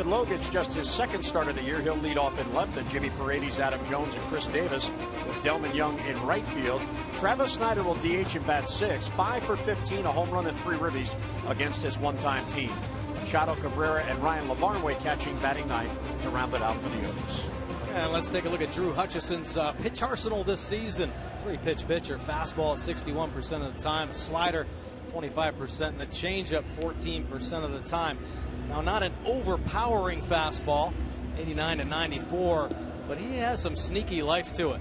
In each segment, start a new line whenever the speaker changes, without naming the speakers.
David Lowe gets just his second start of the year. He'll lead off in left, and Jimmy Paredes, Adam Jones, and Chris Davis with Delman Young in right field. Travis Snyder will DH and bat 6, 5 for 15, a home run and 3 ribbies against his one-time team. Machado Cabrera and Ryan LaVarnway catching, batting ninth to round it out for the O's.
And let's take a look at Drew Hutchison's pitch arsenal this season. 3-pitch pitcher, fastball at 61% of the time, a slider 25%, and the changeup 14% of the time. Now, not an overpowering fastball, 89 to 94, but he has some sneaky life to it.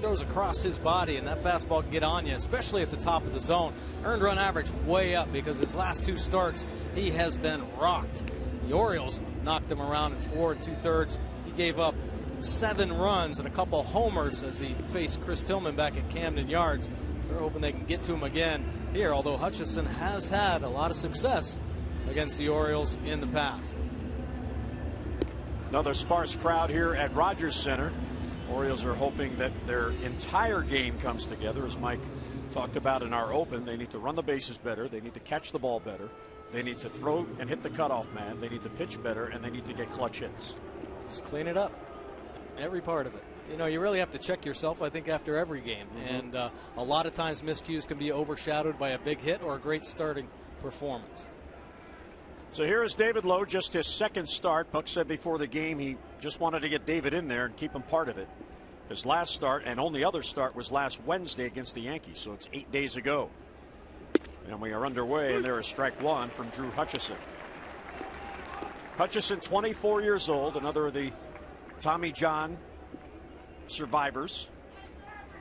Throws across his body, and that fastball can get on you, especially at the top of the zone. Earned run average way up because his last 2 starts, he has been rocked. The Orioles knocked him around in 4 2/3. He gave up 7 runs and a couple homers as he faced Chris Tillman back at Camden Yards. So they're hoping they can get to him again here, although Hutchison has had a lot of success against the Orioles in the past.
Another sparse crowd here at Rogers Center. Orioles are hoping that their entire game comes together. As Mike talked about in our open, they need to run the bases better. They need to catch the ball better. They need to throw and hit the cutoff man. They need to pitch better, and they need to get clutch hits.
Just clean it up, every part of it. You know, you really have to check yourself, I think, after every game. And a lot of times miscues can be overshadowed by a big hit or a great starting performance.
So here is David Lowe, just his second start. Buck said before the game he just wanted to get David in there and keep him part of it. His last start and only other start was last Wednesday against the Yankees, so it's 8 days ago. And we are underway, and there is strike 1 from Drew Hutchison. Hutchison, 24 years old, another of the Tommy John survivors.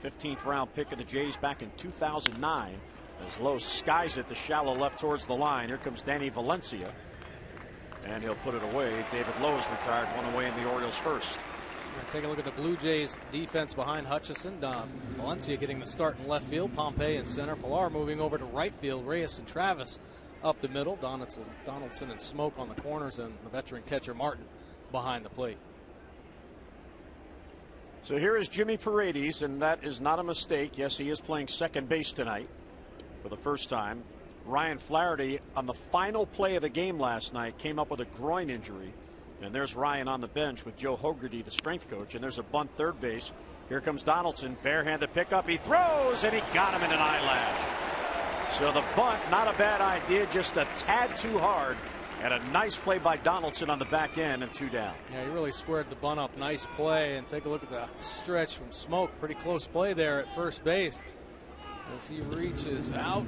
15th round pick of the Jays back in 2009. As Lowe skies it, the shallow left towards the line. Here comes Danny Valencia, and he'll put it away. David Lowe is retired, 1 away in the Orioles' first.
Take a look at the Blue Jays defense behind Hutchison. Valencia getting the start in left field. Pompey in center. Pilar moving over to right field. Reyes and Travis up the middle. Donaldson and Smoke on the corners, and the veteran catcher Martin behind the plate.
So here is Jimmy Paredes, and that is not a mistake. Yes, he is playing second base tonight for the first time. Ryan Flaherty on the final play of the game last night came up with a groin injury. And there's Ryan on the bench with Joe Hogarty, the strength coach. And there's a bunt third base. Here comes Donaldson. Barehanded pickup. He throws, and he got him in an eyelash. So the bunt, not a bad idea, just a tad too hard. And a nice play by Donaldson on the back end, and 2 down.
Yeah, he really squared the bunt up. Nice play. And take a look at the stretch from Smoke. Pretty close play there at first base as he reaches out.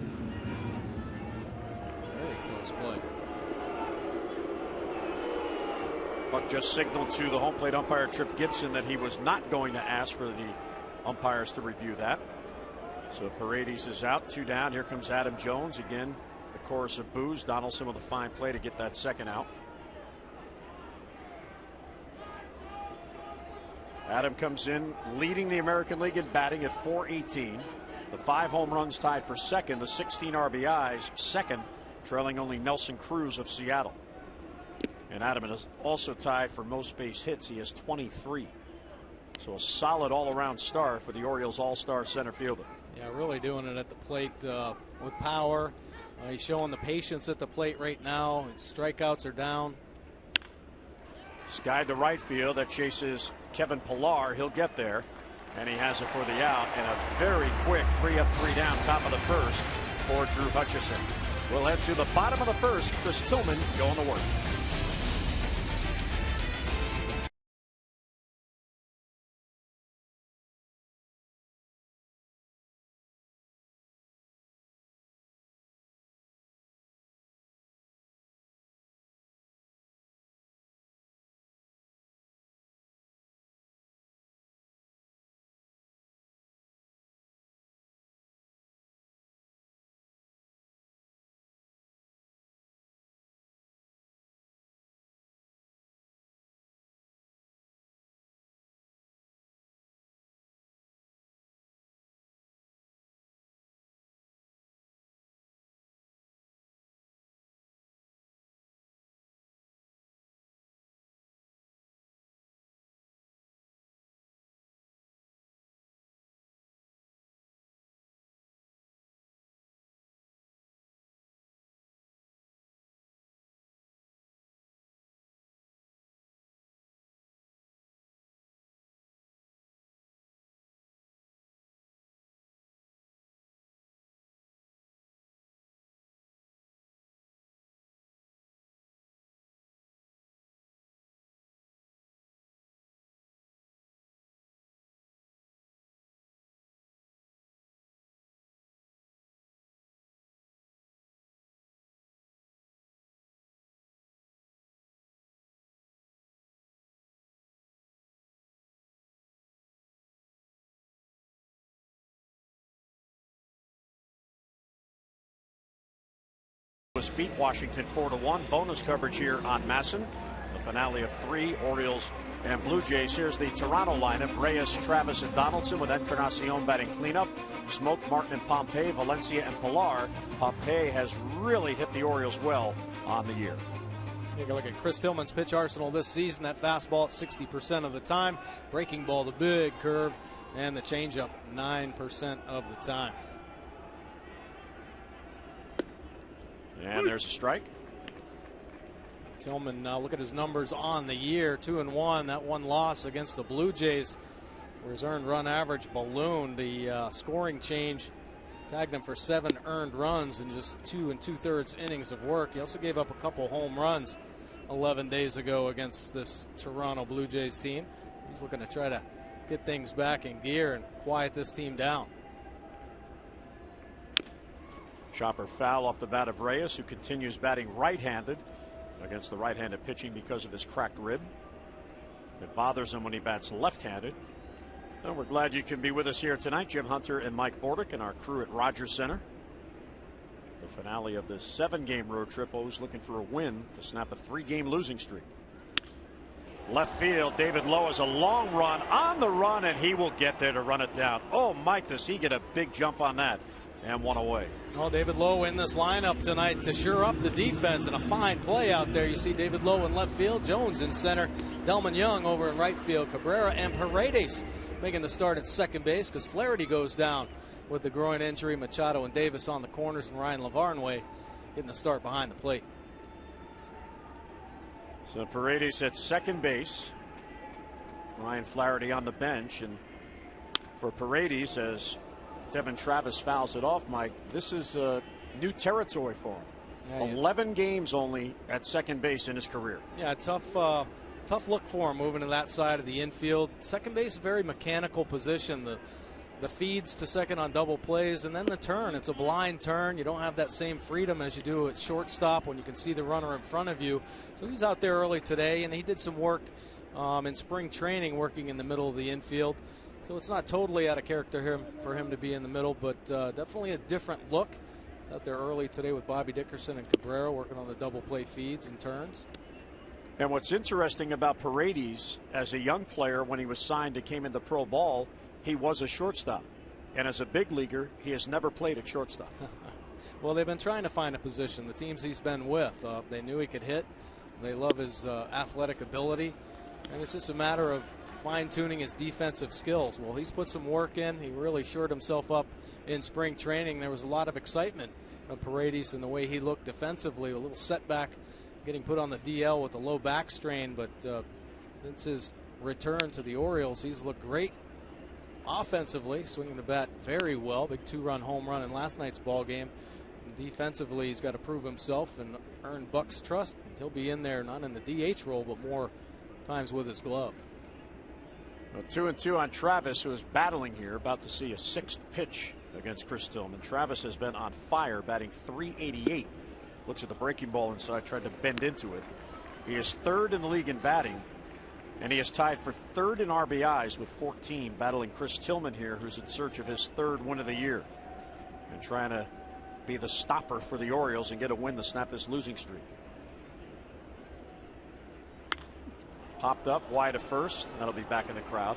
Very close play.
Buck just signaled to the home plate umpire, Trip Gibson, that he was not going to ask for the umpires to review that. So Paredes is out, 2 down. Here comes Adam Jones. Again, the chorus of boos. Donaldson with a fine play to get that second out. Adam comes in leading the American League in batting at .418. The 5 home runs tied for second. The 16 RBIs second, trailing only Nelson Cruz of Seattle. And Adam is also tied for most base hits. He has 23. So a solid all-around star for the Orioles all-star center fielder.
Yeah, really doing it at the plate with power. He's showing the patience at the plate right now. His strikeouts are down.
Skied to right field. That chases Kevin Pilar. He'll get there. And he has it for the out. And a very quick 3 up, 3 down, top of the first for Drew Hutchison. We'll head to the bottom of the first. Chris Tillman going to work. Was beat Washington 4-1. Bonus coverage here on Masson. The finale of 3, Orioles and Blue Jays. Here's the Toronto lineup: Reyes, Travis, and Donaldson, with Encarnacion batting cleanup. Smoke, Martin, and Pompey, Valencia, and Pilar. Pompey has really hit the Orioles well on the year.
Take a look at Chris Tillman's pitch arsenal this season. That fastball at 60% of the time. Breaking ball, the big curve, and the changeup 9% of the time.
And there's a strike.
Tillman, look at his numbers on the year: 2-1. That one loss against the Blue Jays, where his earned run average ballooned. The scoring change tagged him for 7 earned runs in just 2 2/3 innings of work. He also gave up a couple home runs 11 days ago against this Toronto Blue Jays team. He's looking to try to get things back in gear and quiet this team down.
Chopper foul off the bat of Reyes, who continues batting right-handed against the right-handed pitching because of his cracked rib. It bothers him when he bats left-handed. And we're glad you can be with us here tonight, Jim Hunter and Mike Bordick and our crew at Rogers Center. The finale of this 7-game road trip. O's looking for a win to snap a 3-game losing streak. Left field, David Lowe has a long run on the run, and he will get there to run it down. Oh, Mike, does he get a big jump on that, and one away.
Well, David Lowe in this lineup tonight to shore up the defense, and a fine play out there. You see David Lowe in left field, Jones in center, Delman Young over in right field, Cabrera and Paredes making the start at second base because Flaherty goes down with the groin injury. Machado and Davis on the corners, and Ryan Lavarnway getting the start behind the plate.
So Paredes at second base. Ryan Flaherty on the bench, and for Paredes, as Devin Travis fouls it off, Mike, this is new territory for him. Yeah, 11 games only at second base in his career.
Yeah, tough look for him moving to that side of the infield. Second base, a very mechanical position. The feeds to second on double plays, and then the turn. It's a blind turn. You don't have that same freedom as you do at shortstop when you can see the runner in front of you. So he's out there early today, and he did some work in spring training working in the middle of the infield. So it's not totally out of character for him to be in the middle, but definitely a different look. He's out there early today with Bobby Dickerson and Cabrera working on the double play feeds and turns.
And what's interesting about Paredes, as a young player, when he was signed and came into pro ball, he was a shortstop. And as a big leaguer, he has never played at shortstop.
Well, they've been trying to find a position. The teams he's been with, they knew he could hit. They love his athletic ability. And it's just a matter of fine-tuning his defensive skills. Well, he's put some work in. He really shored himself up in spring training. There was a lot of excitement of Paredes and the way he looked defensively. A little setback getting put on the DL with a low back strain. But since his return to the Orioles, he's looked great offensively, swinging the bat very well. Big 2-run home run in last night's ball game. And defensively, he's got to prove himself and earn Buck's trust. And he'll be in there, not in the DH role, but more times with his glove.
Well, 2-2 on Travis, who is battling here, about to see a 6th pitch against Chris Tillman. Travis has been on fire, batting .388. Looks at the breaking ball inside, tried to bend into it. He is 3rd in the league in batting, and he is tied for 3rd in RBIs with 14, battling Chris Tillman here, who's in search of his 3rd win of the year and trying to be the stopper for the Orioles and get a win to snap this losing streak. Popped up wide of first. That'll be back in the crowd.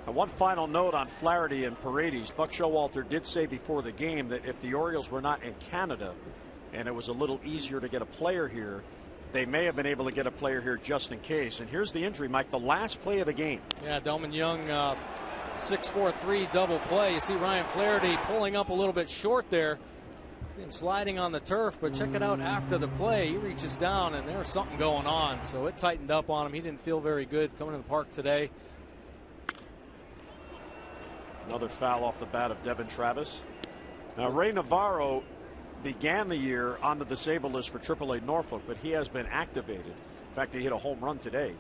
And one final note on Flaherty and Paredes. Buck Showalter did say before the game that if the Orioles were not in Canada and it was a little easier to get a player here, they may have been able to get a player here just in case. And here's the injury, Mike, the last play of the game.
Yeah, Delman Young, 6-4-3 double play. You see Ryan Flaherty pulling up a little bit short there. See him sliding on the turf, but check it out after the play. He reaches down, and there's something going on. So it tightened up on him. He didn't feel very good coming to the park today.
Another foul off the bat of Devin Travis. Now, Ray Navarro began the year on the disabled list for AAA Norfolk, but he has been activated. In fact, he hit a home run today.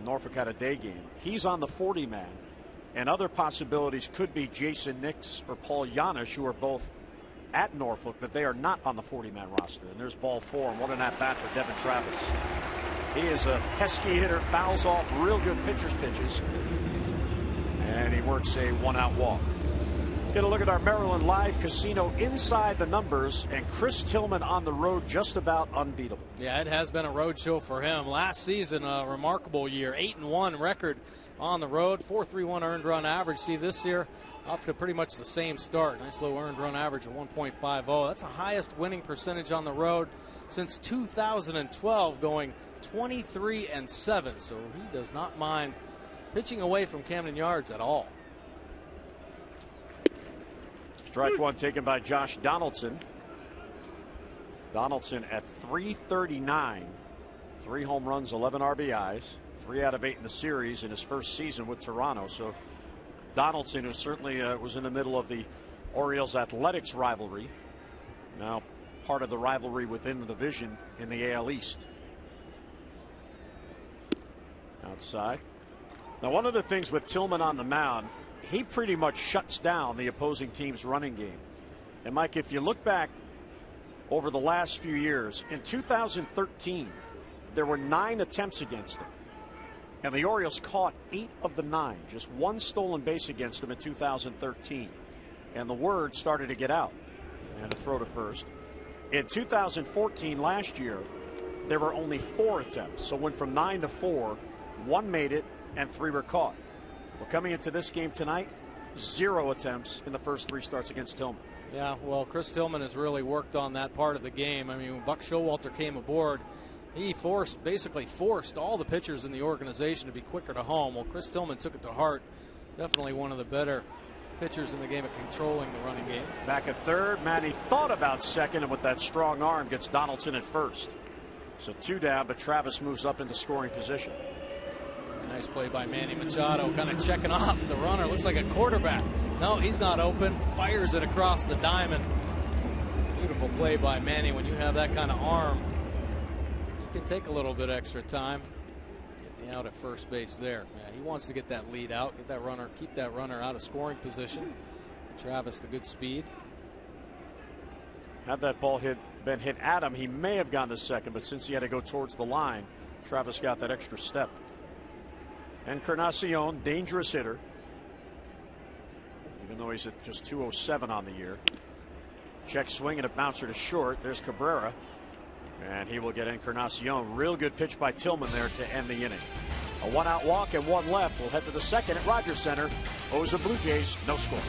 Norfolk had a day game. He's on the 40-man, and other possibilities could be Jason Nix or Paul Janisch, who are both at Norfolk, but they are not on the 40-man roster. And there's ball 4, and what an at-bat for Devin Travis. He is a pesky hitter, fouls off real good pitcher's pitches, and he works a 1-out walk. Get a look at our Maryland Live Casino inside the numbers, and Chris Tillman on the road just about unbeatable.
Yeah, it has been a road show for him. Last season, a remarkable year, 8-1 record on the road, 4.31 earned run average. See, this year off to pretty much the same start. Nice low earned run average of 1.50. That's the highest winning percentage on the road since 2012, going 23-7. So he does not mind pitching away from Camden Yards at all.
Strike one taken by Josh Donaldson. Donaldson at .339, 3 home runs, 11 RBIs, 3 out of 8 in the series in his first season with Toronto. So Donaldson, who certainly was in the middle of the Orioles Athletics rivalry, now part of the rivalry within the division in the AL East. Outside. Now, one of the things with Tillman on the mound, he pretty much shuts down the opposing team's running game. And Mike, if you look back over the last few years, in 2013, there were 9 attempts against him. And the Orioles caught 8 of the 9, just 1 stolen base against him in 2013. And the word started to get out. And a throw to first. In 2014, last year, there were only 4 attempts. So went from 9 to 4, 1 made it, and 3 were caught. Well, coming into this game tonight, 0 attempts in the first 3 starts against Tillman.
Yeah, well, Chris Tillman has really worked on that part of the game. I mean, when Buck Showalter came aboard, he basically forced all the pitchers in the organization to be quicker to home. Well, Chris Tillman took it to heart. Definitely one of the better pitchers in the game at controlling the running game.
Back at third, Manny thought about second, and with that strong arm gets Donaldson at first. So 2 down, but Travis moves up into scoring position.
Nice play by Manny Machado, kind of checking off the runner. Looks like a quarterback. No, he's not open. Fires it across the diamond. Beautiful play by Manny. When you have that kind of arm, you can take a little bit extra time. Getting out at first base there. Yeah, he wants to get that lead out, get that runner, keep that runner out of scoring position. Travis, the good speed.
Had that ball been hit at him, he may have gone to second, but since he had to go towards the line, Travis got that extra step. Encarnacion, dangerous hitter, even though he's at just 207 on the year. Check swing and a bouncer to short. There's Cabrera, and he will get Encarnacion. Real good pitch by Tillman there to end the inning. A 1-out walk and 1 left. We'll head to the second at Rogers Center. O's Blue Jays, no score.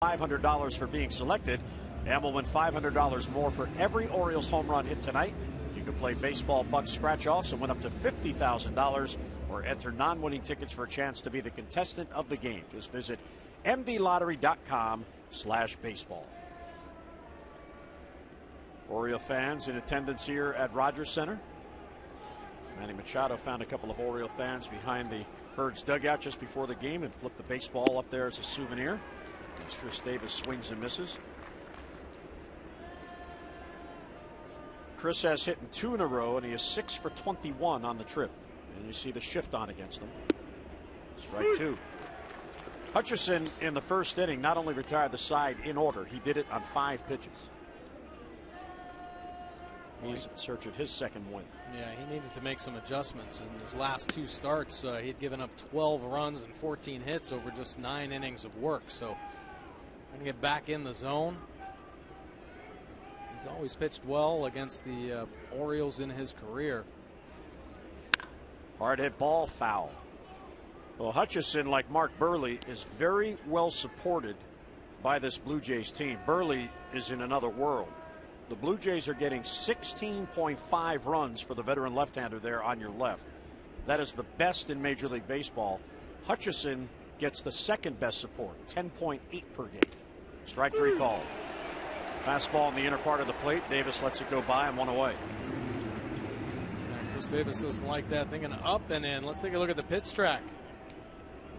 $500 for being selected, and will win $500 more for every Orioles home run hit tonight. You can play baseball buck scratch-offs and win up to $50,000, or enter non-winning tickets for a chance to be the contestant of the game. Just visit mdlottery.com/baseball. Oriole fans in attendance here at Rogers Center. Manny Machado found a couple of Oriole fans behind the Birds dugout just before the game and flipped the baseball up there as a souvenir. Tris Davis swings and misses. Chris has hit in 2 in a row, and he is 6 for 21 on the trip. And you see the shift on against him. Strike 2. Hutchison in the first inning not only retired the side in order, he did it on 5 pitches. He's in search of his second win.
Yeah, he needed to make some adjustments. In his last 2 starts, he had given up 12 runs and 14 hits over just 9 innings of work. So, going to get back in the zone. He's always pitched well against the Orioles in his career.
Hard hit ball, foul. Well, Hutchison, like Mark Burley, is very well supported by this Blue Jays team. Burley is in another world. The Blue Jays are getting 16.5 runs for the veteran left-hander there on your left. That is the best in Major League Baseball. Hutchison gets the second best support, 10.8 per game. Strike 3 called. Fastball in the inner part of the plate. Davis lets it go by and 1 away.
Chris Davis doesn't like that, thinking up and in. Let's take a look at the pitch track.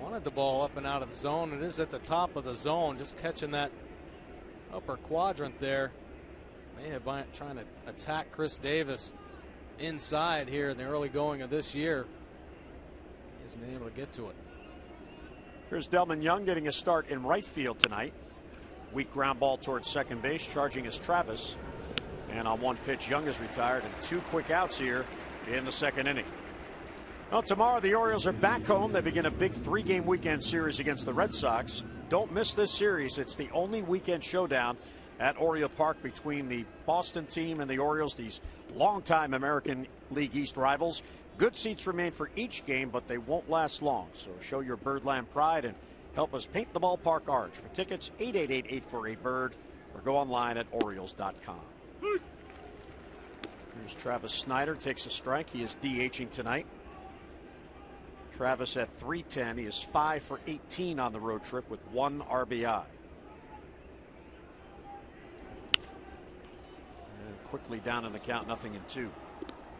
Wanted the ball up and out of the zone. It is at the top of the zone, just catching that upper quadrant there. They have been trying to attack Chris Davis inside here in the early going of this year. He hasn't been able to get to it.
Here's Delman Young getting a start in right field tonight. Weak ground ball towards second base. Charging is Travis. And on 1 pitch, Young is retired, and 2 quick outs here in the second inning. Well, tomorrow the Orioles are back home. They begin a big 3-game weekend series against the Red Sox. Don't miss this series. It's the only weekend showdown at Oriole Park between the Boston team and the Orioles, these longtime American League East rivals. Good seats remain for each game, but they won't last long. So show your Birdland pride and help us paint the ballpark orange. For tickets, 888-848-BIRD, or go online at Orioles.com. Here's Travis Snider, takes a strike. He is DHing tonight. Travis at .310. He is 5 for 18 on the road trip with 1 RBI. Quickly down in the count, 0-2.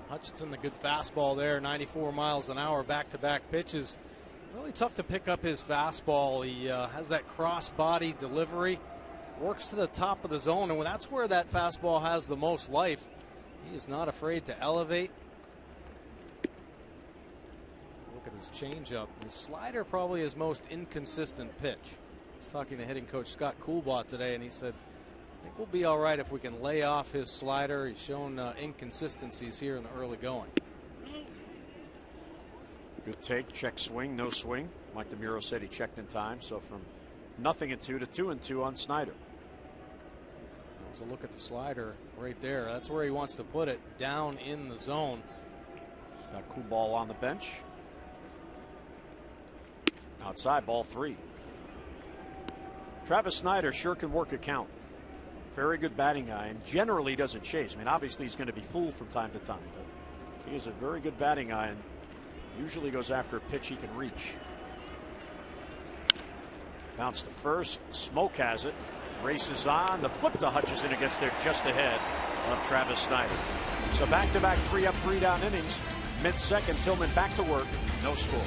Hutchinson, the good fastball there, 94 miles an hour, back-to-back pitches. Really tough to pick up his fastball. He has that cross-body delivery, works to the top of the zone, and that's where that fastball has the most life. He is not afraid to elevate. Look at his changeup. His slider probably his most inconsistent pitch. I was talking to hitting coach Scott Coolbaugh today, and he said, I think we'll be all right if we can lay off his slider. He's shown inconsistencies here in the early going.
Good take, check swing, no swing. Mike DeMuro said he checked in time. So from 0-2 to 2-2 on Snider.
There's a look at the slider right there. That's where he wants to put it, down in the zone.
Got Coolbaugh on the bench. Outside, ball 3. Travis Snider sure can work a count. Very good batting eye, and generally doesn't chase. I mean, obviously he's going to be fooled from time to time, but he has a very good batting eye and usually goes after a pitch he can reach. Bounce to first. Smoke has it. Races on. The flip to Hutchison gets there just ahead of Travis Snider. So back-to-back 3-up, 3-down innings. Mid-second, Tillman back to work. No score.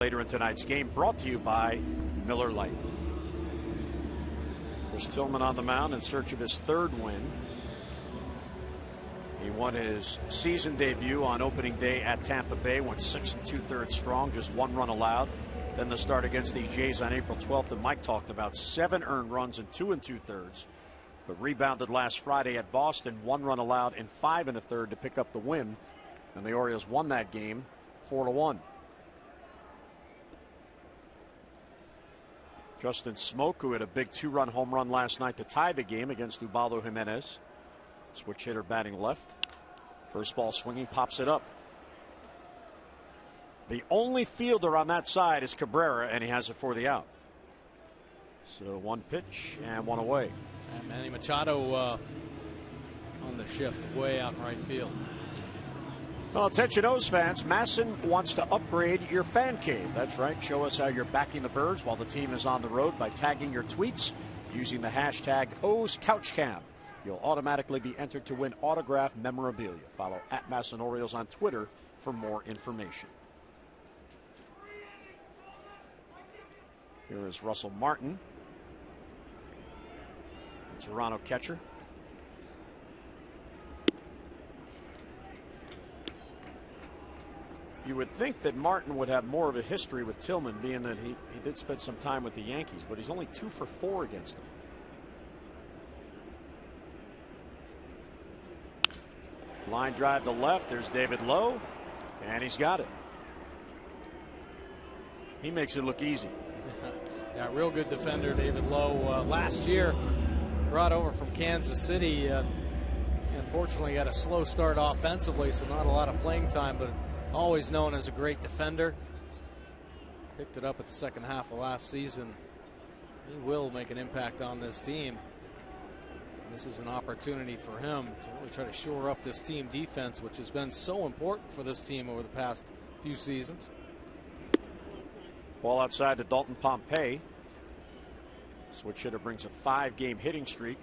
Later in tonight's game, brought to you by Miller Lite. Chris Tillman on the mound in search of his third win. He won his season debut on opening day at Tampa Bay, went 6 2/3 strong, just 1 run allowed. Then the start against the Jays on April 12th that Mike talked about, 7 earned runs in 2 2/3, but rebounded last Friday at Boston, 1 run allowed in 5 1/3 to pick up the win, and the Orioles won that game 4-1. Justin Smoak, who had a big 2-run home run last night to tie the game against Ubaldo Jimenez. Switch hitter batting left. First ball swinging, pops it up. The only fielder on that side is Cabrera, and he has it for the out. So 1 pitch and 1 away.
And Manny Machado on the shift way out in right field.
Well, attention O's fans, Masson wants to upgrade your fan cave. That's right. Show us how you're backing the Birds while the team is on the road by tagging your tweets using the hashtag #OsCouchCam. You'll automatically be entered to win autographed memorabilia. Follow @Masson Orioles on Twitter for more information. Here is Russell Martin, Toronto catcher. You would think that Martin would have more of a history with Tillman, being that he did spend some time with the Yankees, but he's only 2 for 4 against them. Line drive to left. There's David Lowe, and he's got it. He makes it look easy.
Yeah, real good defender, David Lowe. Last year, brought over from Kansas City. Unfortunately, got a slow start offensively, so not a lot of playing time, but always known as a great defender. Picked it up at the second half of last season. He will make an impact on this team. And this is an opportunity for him to really try to shore up this team defense, which has been so important for this team over the past few seasons.
Ball outside to Dalton Pompey. Switch hitter brings a 5-game hitting streak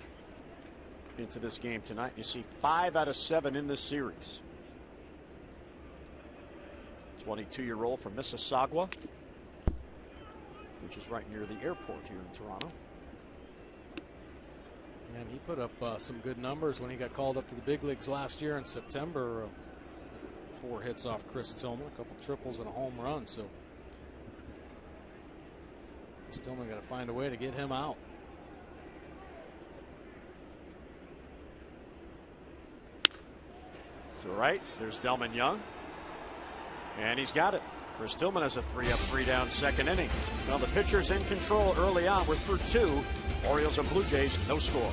into this game tonight. You see 5 out of 7 in this series. 22-year-old from Mississauga, which is right near the airport here in Toronto.
And he put up some good numbers when he got called up to the big leagues last year in September. 4 hits off Chris Tillman, a couple triples and a home run. So Chris Tillman got to find a way to get him out.
To the right, there's Delman Young. And he's got it. Chris Tillman has a 3-up, 3-down second inning. Now the pitcher's in control early on. We're through 2. Orioles and Blue Jays, no score.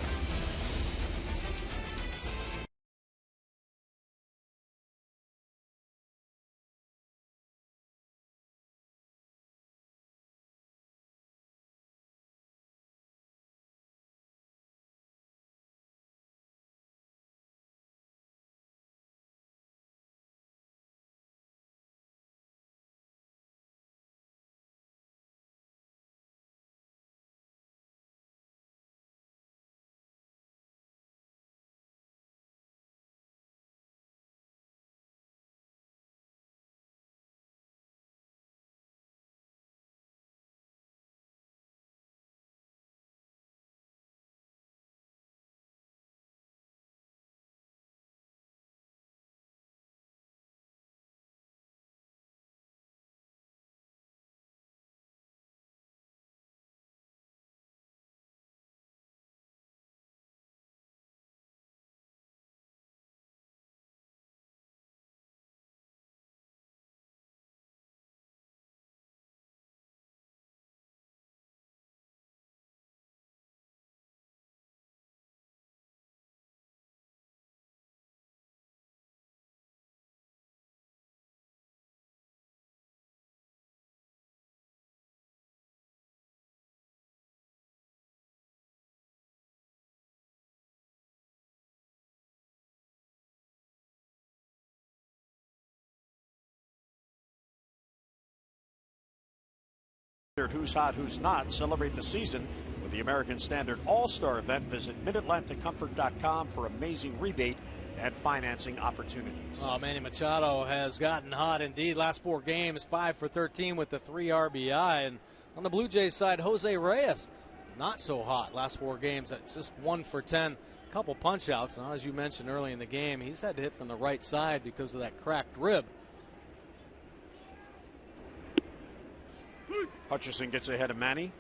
Who's hot, who's not. Celebrate the season with the American Standard All-Star event. Visit MidAtlanticComfort.com for amazing rebate and financing opportunities.
Oh, Manny Machado has gotten hot indeed. Last 4 games, 5 for 13 with the 3 RBI. And on the Blue Jays side, Jose Reyes, not so hot. Last 4 games, at just 1 for 10. A couple punch outs. Now, as you mentioned early in the game, he's had to hit from the right side because of that cracked rib.
Hutchison gets ahead of Manny.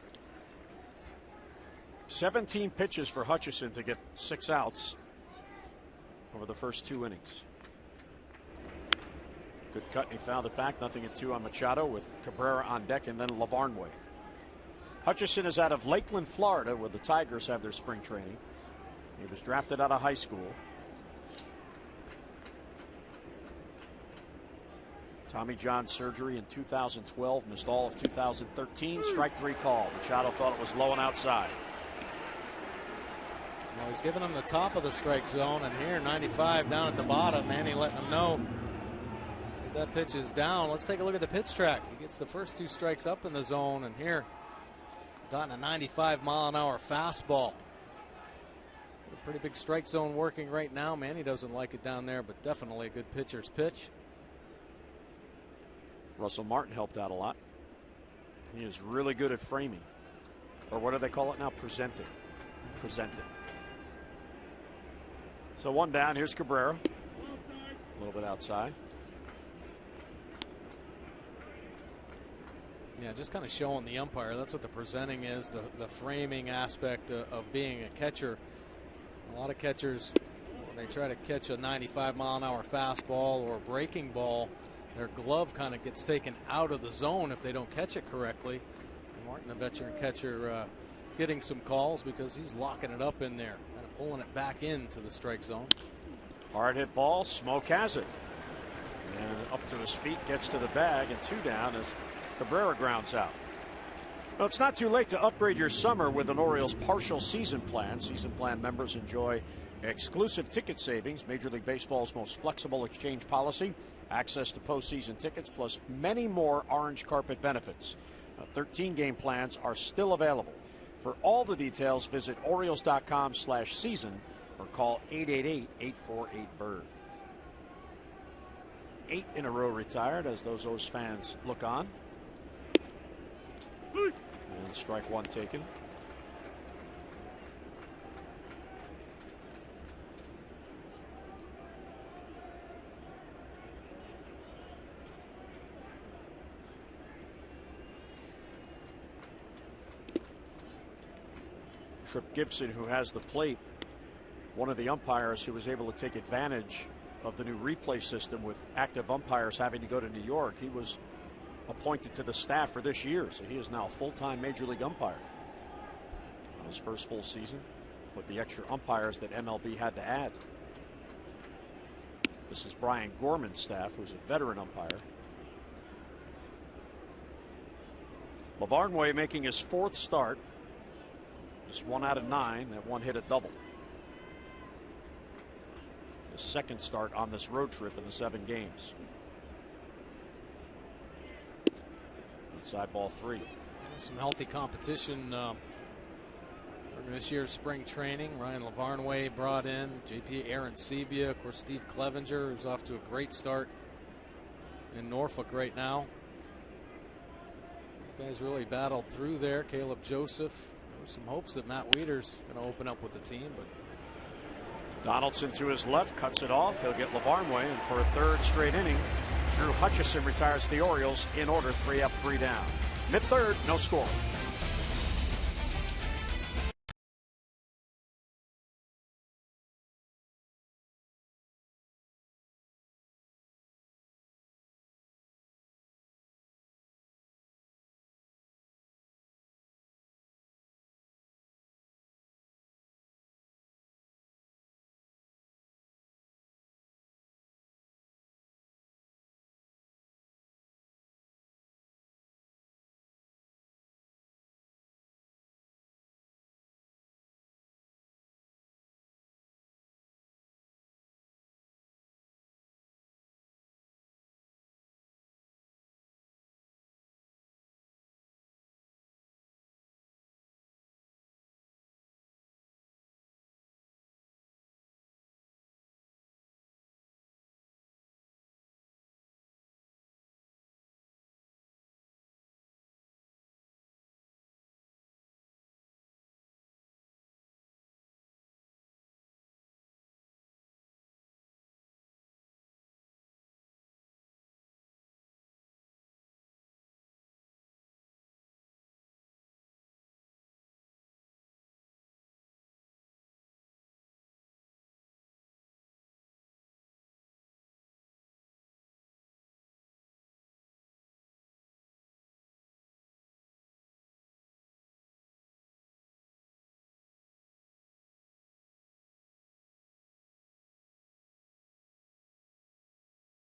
17 pitches for Hutchison to get 6 outs over the first 2 innings. Good cut, and he fouled it back. 0-2 on Machado with Cabrera on deck, and then Lavarnway. Hutchison is out of Lakeland, Florida, where the Tigers have their spring training. He was drafted out of high school. Tommy John surgery in 2012, missed all of 2013. Strike 3 call. Machado thought it was low and outside.
Well, he's giving him the top of the strike zone, and here 95 down at the bottom. Manny letting him know that pitch is down. Let's take a look at the pitch track. He gets the first 2 strikes up in the zone, and here dotting a 95-mile-an-hour fastball. A pretty big strike zone working right now. Manny doesn't like it down there, but definitely a good pitcher's pitch.
Russell Martin helped out a lot. He is really good at framing, or what do they call it now? Presenting. So 1 down. Here's Cabrera. A little bit outside.
Yeah, just kind of showing the umpire. That's what the presenting is, the framing aspect of being a catcher. A lot of catchers, when they try to catch a 95-mile-an-hour fastball or a breaking ball, their glove kind of gets taken out of the zone if they don't catch it correctly. And Martin, the veteran catcher, getting some calls because he's locking it up in there, kind of pulling it back into the strike zone.
Hard hit ball. Smoke has it. And up to his feet, gets to the bag, and 2 down as Cabrera grounds out. Well, it's not too late to upgrade your summer with an Orioles partial season plan. Season plan members enjoy exclusive ticket savings, Major League Baseball's most flexible exchange policy, access to postseason tickets, plus many more orange carpet benefits. 13-game plans are still available. For all the details, visit Orioles.com/season or call 888-848-BIRD. 8 in a row retired as those O's fans look on. And strike 1 taken. Trip Gibson, who has the plate, one of the umpires who was able to take advantage of the new replay system with active umpires having to go to New York. He was appointed to the staff for this year, so he is now a full-time Major League umpire on his first full season with the extra umpires that MLB had to add. This is Brian Gorman's staff, who's a veteran umpire. Lavarnway making his 4th start. Just 1 out of 9. That one hit a double. His 2nd start on this road trip in the 7 games. Inside ball 3.
Some healthy competition during this year's spring training. Ryan Lavarnway brought in, JP Arancibia, of course Steve Clevenger, who's off to a great start in Norfolk right now. These guys really battled through there. Caleb Joseph. Some hopes that Matt Wieters going to open up with the team, but
Donaldson to his left, cuts it off. He'll get Lavarnway, and for a 3rd straight inning, Drew Hutchison retires the Orioles in order, 3 up, 3 down. Mid-3rd, no score.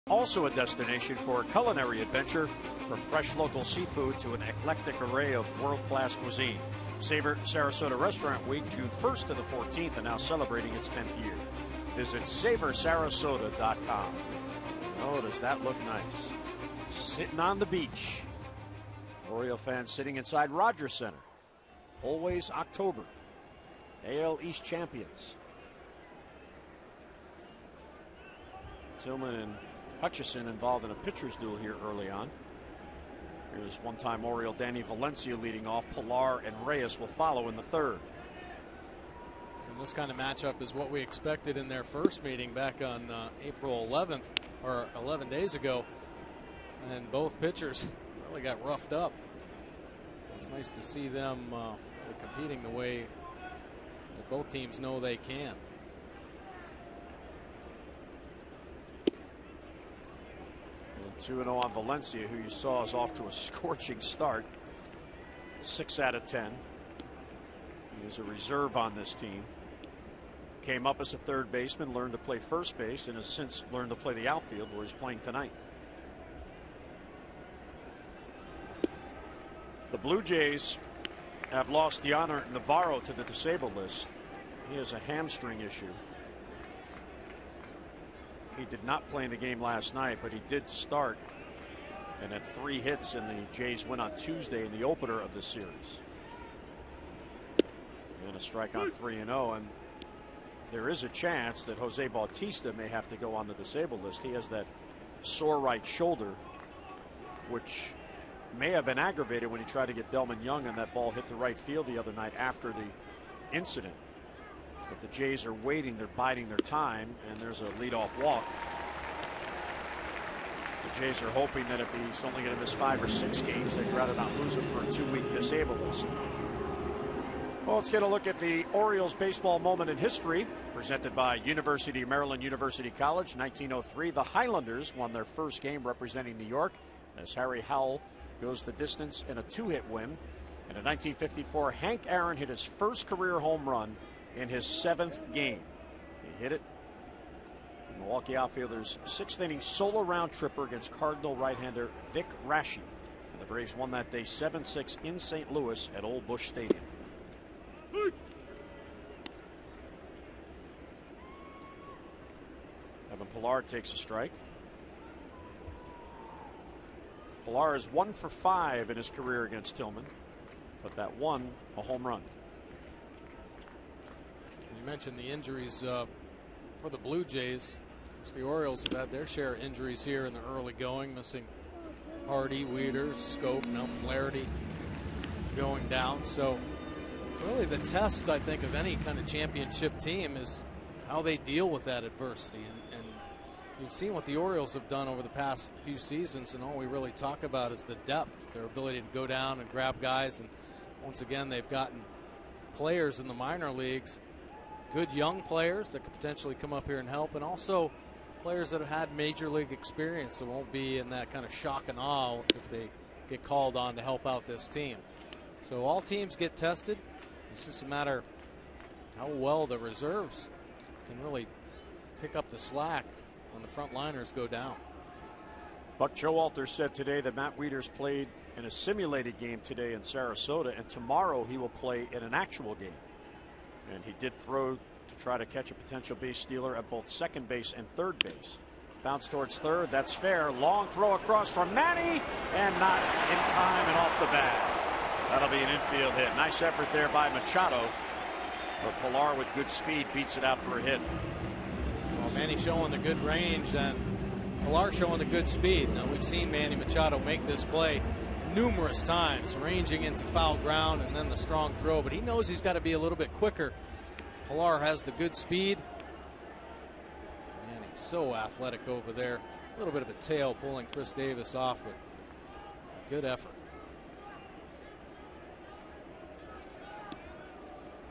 Also a destination for culinary adventure, from fresh local seafood to an eclectic array of world-class cuisine. Savor Sarasota Restaurant Week, June 1st to the 14th, and now celebrating its 10th year. Visit savorsarasota.com. Oh, does that look nice? Sitting on the beach. Oriole fans sitting inside Rogers Center. Always October. AL East champions. Tillman and Hutchison involved in a pitcher's duel here early on. Here's one-time Oriole Danny Valencia leading off. Pilar and Reyes will follow in the third.
And this kind of matchup is what we expected in their first meeting back on April 11th, or 11 days ago. And both pitchers really got roughed up. It's nice to see them competing the way that both teams know they can.
And 2-0 on Valencia, who you saw is off to a scorching start. 6 out of 10. He is a reserve on this team. Came up as a third baseman, learned to play first base, and has since learned to play the outfield, where he's playing tonight. The Blue Jays have lost Deoner Navarro to the disabled list. He has a hamstring issue. He did not play in the game last night, but he did start and had 3 hits in the Jays win on Tuesday in the opener of this series. And a strike on 3-0, and there is a chance that Jose Bautista may have to go on the disabled list. He has that sore right shoulder, which may have been aggravated when he tried to get Delman Young, and that ball hit the right field the other night after the incident. But the Jays are waiting, they're biding their time, and there's a leadoff walk. The Jays are hoping that if he's only going to miss 5 or 6 games, they'd rather not lose him for a 2-week disabled list. Well, let's get a look at the Orioles baseball moment in history, presented by University of Maryland University College. 1903, the Highlanders won their first game representing New York as Harry Howell goes the distance in a 2-hit win. And in 1954, Hank Aaron hit his first career home run in his 7th game. He hit it. The Milwaukee outfielder's 6th inning solo round tripper against Cardinal right-hander Vic Raschi. And the Braves won that day 7-6 in St. Louis at Old Busch Stadium. Evan Pilar takes a strike. Pilar is 1 for 5 in his career against Tillman, but that one a home run.
You mentioned the injuries for the Blue Jays. The Orioles have had their share of injuries here in the early going, missing Hardy, Weeder, Scope, now Flaherty going down. So really the test, I think, of any kind of championship team is how they deal with that adversity. And you've seen what the Orioles have done over the past few seasons, and all we really talk about is the depth, their ability to go down and grab guys. And once again, they've gotten players in the minor leagues, good young players that could potentially come up here and help, and also players that have had major league experience, so won't be in that kind of shock and awe if they get called on to help out this team. So all teams get tested. It's just a matter how well the reserves can really pick up the slack when the front liners go down.
Buck Showalter said today that Matt Wieters played in a simulated game today in Sarasota, and tomorrow he will play in an actual game. And he did throw to try to catch a potential base stealer at both second base and third base. Bounce towards third, that's fair. Long throw across from Manny, and not in time and off the bat. That'll be an infield hit. Nice effort there by Machado. But Pilar with good speed beats it out for a hit.
Well, Manny showing the good range and Pilar showing the good speed. Now we've seen Manny Machado make this play numerous times, ranging into foul ground and then the strong throw, but he knows he's got to be a little bit quicker. Pilar has the good speed. Manny's so athletic over there. A little bit of a tail pulling Chris Davis off, but good effort.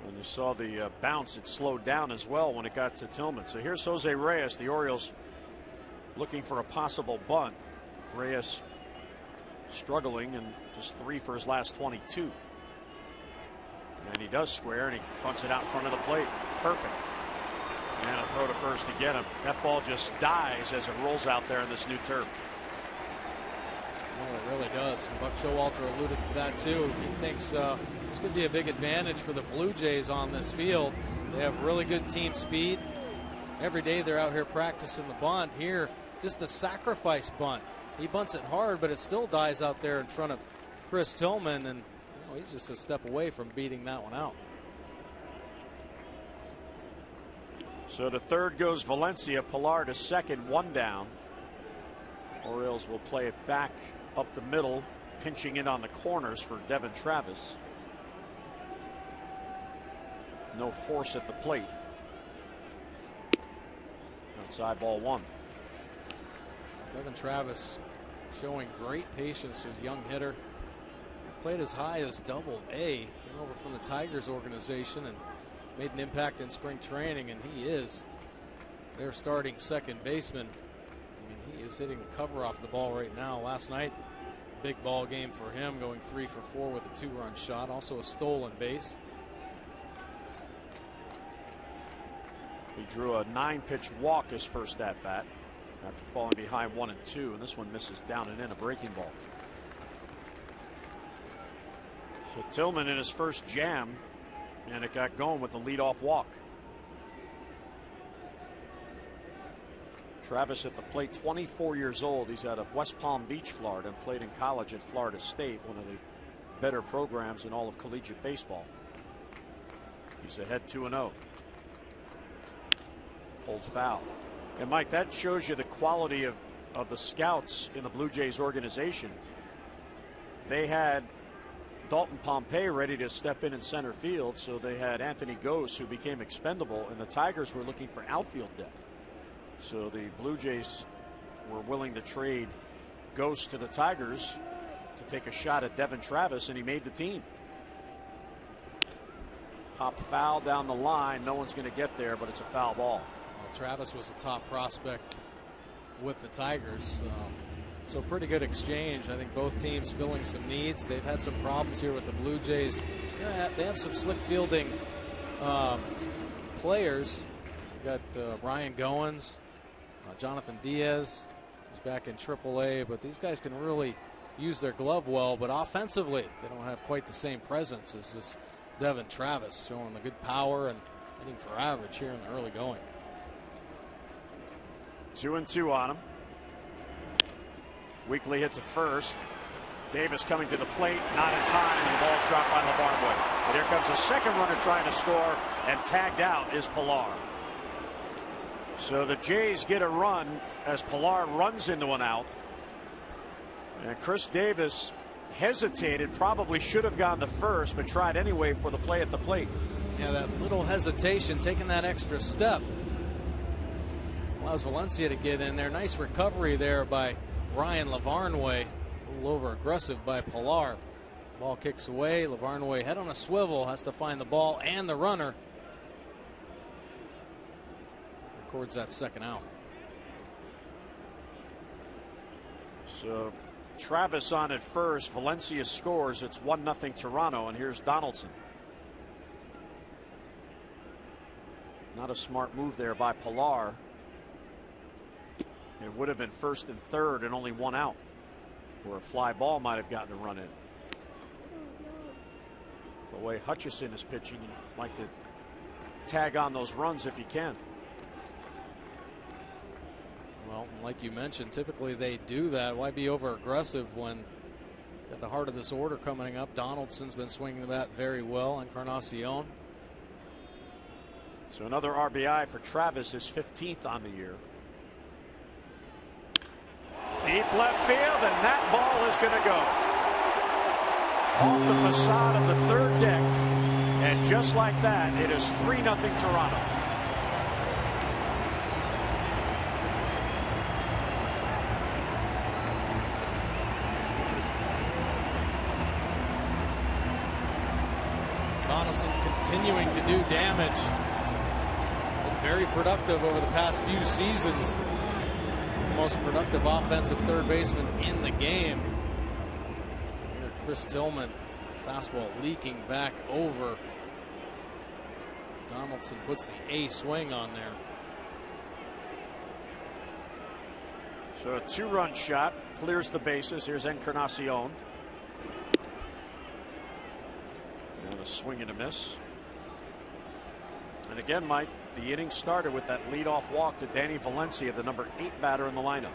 And you saw the bounce, it slowed down as well when it got to Tillman. So here's Jose Reyes, the Orioles looking for a possible bunt. Reyes struggling, and just 3 for his last 22. And he does square, and he punts it out in front of the plate. Perfect. And a throw to first to get him. That ball just dies as it rolls out there in this new turf.
Well, it really does. Buck Showalter alluded to that too. He thinks this could be a big advantage for the Blue Jays on this field. They have really good team speed. Every day they're out here practicing the bunt. Here, just the sacrifice bunt. He bunts it hard, but it still dies out there in front of Chris Tillman, and he's just a step away from beating that one out.
So to third goes Valencia. Pilar to second, one down. Orioles will play it back up the middle, pinching in on the corners for Devin Travis. No force at the plate. Outside ball one.
Devin Travis showing great patience as a young hitter. Played as high as Double-A. Came over from the Tigers organization and made an impact in spring training, and he is their starting second baseman. I mean, he is hitting the cover off the ball right now. Last night, big ball game for him, going 3 for 4 with a 2-run shot, also a stolen base.
He drew a 9-pitch walk his first at bat after falling behind 1 and 2, and this one misses down and in, a breaking ball. So Tillman in his first jam, and it got going with the leadoff walk. Travis at the plate, 24 years old. He's out of West Palm Beach, Florida, and played in college at Florida State, one of the better programs in all of collegiate baseball. He's ahead 2-0. Holds foul. And Mike, that shows you the quality of the scouts in the Blue Jays organization. They had Dalton Pompey ready to step in center field, so they had Anthony Gose, who became expendable, and the Tigers were looking for outfield depth. So the Blue Jays were willing to trade Gose to the Tigers to take a shot at Devin Travis, and he made the team. Pop foul down the line. No one's going to get there, but it's a foul ball.
Well, Travis was a top prospect with the Tigers. So pretty good exchange. I think both teams filling some needs. They've had some problems here with the Blue Jays. Yeah, they have some slick fielding players. You've got Ryan Goins, Jonathan Diaz, who's back in AAA, but these guys can really use their glove well, but offensively they don't have quite the same presence as this Devin Travis, showing the good power and hitting for average here in the early going.
2-2 on him. Weekly hit to first. Davis coming to the plate, not in time, and the ball's dropped by LeVarnway. But here comes a second runner trying to score, and tagged out is Pilar. So the Jays get a run as Pilar runs into an out. And Chris Davis hesitated, probably should have gone to first, but tried anyway for the play at the plate.
Yeah, that little hesitation, taking that extra step, allows Valencia to get in there. Nice recovery there by Ryan LeVarnway. A little over aggressive by Pilar. Ball kicks away. LeVarnway head on a swivel, has to find the ball and the runner. Records that second out.
So Travis on at first. Valencia scores. It's 1-0 Toronto, and here's Donaldson. Not a smart move there by Pilar. It would have been first and third and only one out, where a fly ball might have gotten a run in. The way Hutchison is pitching, you'd like to tag on those runs if you can.
Well, like you mentioned, typically they do that. Why be over aggressive when at the heart of this order coming up? Donaldson's been swinging the bat very well, Encarnacion.
So another RBI for Travis, his 15th on the year. Deep left field, and that ball is going to go off the facade of the third deck. And just like that, it is 3-0 Toronto.
Donaldson continuing to do damage. Been very productive over the past few seasons. Most productive offensive third baseman in the game. Here, Chris Tillman, fastball leaking back over Donaldson puts the A swing on there.
So a 2-run shot clears the bases. Here's Encarnacion. And a swing and a miss. And again, Mike, the inning started with that leadoff walk to Danny Valencia, the number 8 batter in the lineup.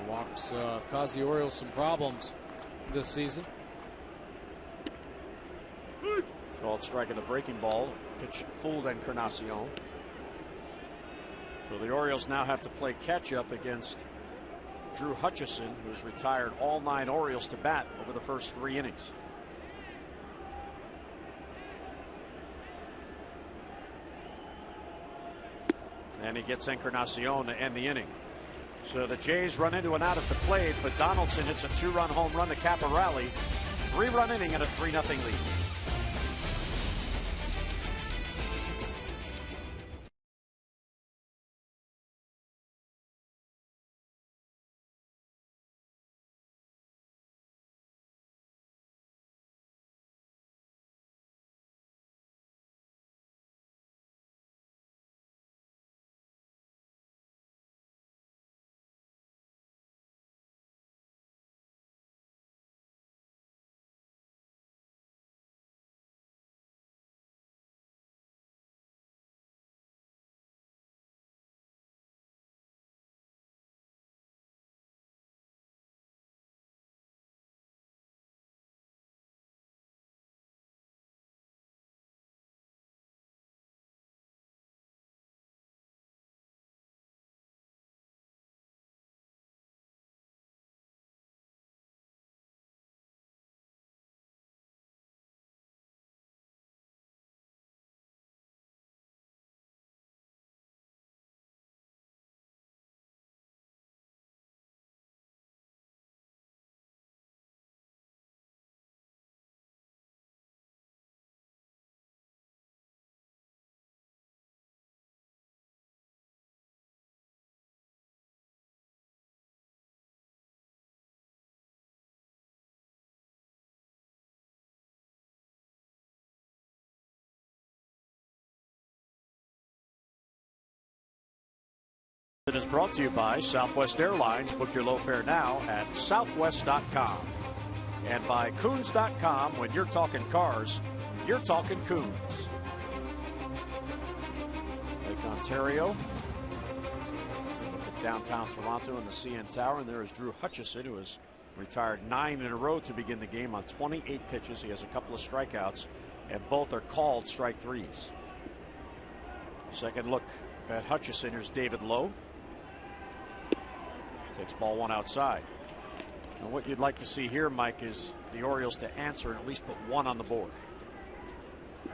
Walks have caused the Orioles some problems this season.
Called strike of the breaking ball. Pitch fooled Encarnacion. So the Orioles now have to play catch up against Drew Hutchison, who's retired all 9 Orioles to bat over the first 3 innings. And he gets Encarnacion to end the inning. So the Jays run into an out at the plate, but Donaldson hits a 2-run home run to cap a rally. 3-run inning and a 3-0 lead. It is brought to you by Southwest Airlines. Book your low fare now at southwest.com. And by Coons.com. When you're talking cars, you're talking Coons. Lake Ontario. Look at downtown Toronto and the CN Tower. And there is Drew Hutchison, who has retired 9 in a row to begin the game on 28 pitches. He has a couple of strikeouts, and both are called strike threes. Second look at Hutchison. Here's David Lowe. Takes ball 1 outside. And what you'd like to see here, Mike, is the Orioles to answer and at least put 1 on the board.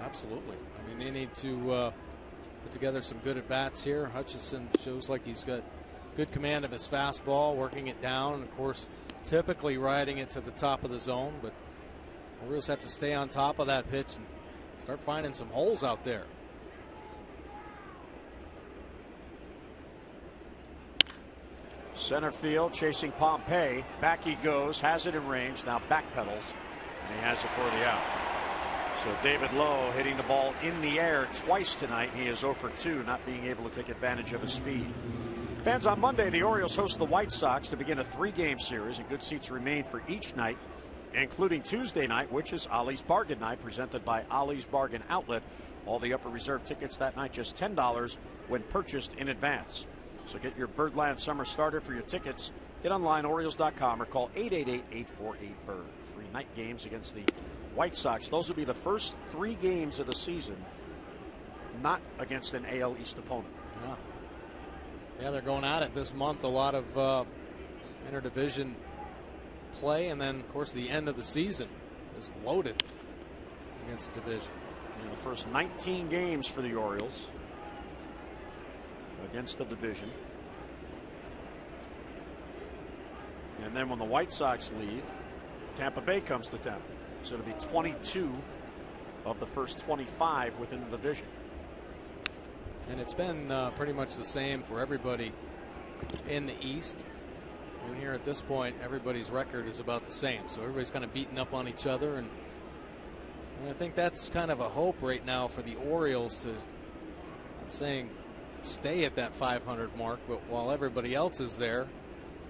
Absolutely. I mean, they need to put together some good at-bats here. Hutchison shows like he's got good command of his fastball, working it down, and of course, typically riding it to the top of the zone. But Orioles have to stay on top of that pitch and start finding some holes out there.
Center field chasing Pompey. Back he goes, has it in range, now backpedals, and he has it for the out. So David Lowe hitting the ball in the air twice tonight. He is 0 for 2, not being able to take advantage of his speed. Fans, on Monday, the Orioles host the White Sox to begin a 3-game series, and good seats remain for each night, including Tuesday night, which is Ollie's Bargain Night, presented by Ollie's Bargain Outlet. All the upper reserve tickets that night just $10 when purchased in advance. So get your Birdland summer starter for your tickets. Get online, Orioles.com, or call 888-848-BIRD. 3 night games against the White Sox. Those will be the first 3 games of the season, not against an AL East opponent.
Yeah, they're going at it this month. A lot of interdivision play, and then, of course, the end of the season is loaded against division.
In the first 19 games for the Orioles against the division. And then when the White Sox leave, Tampa Bay comes to Tampa. So it'll be 22 of the first 25 within the division.
And it's been pretty much the same for everybody in the East. And here at this point, everybody's record is about the same. So everybody's kind of beating up on each other. And And I think that's kind of a hope right now for the Orioles to, not saying stay at that 500 mark, but while everybody else is there,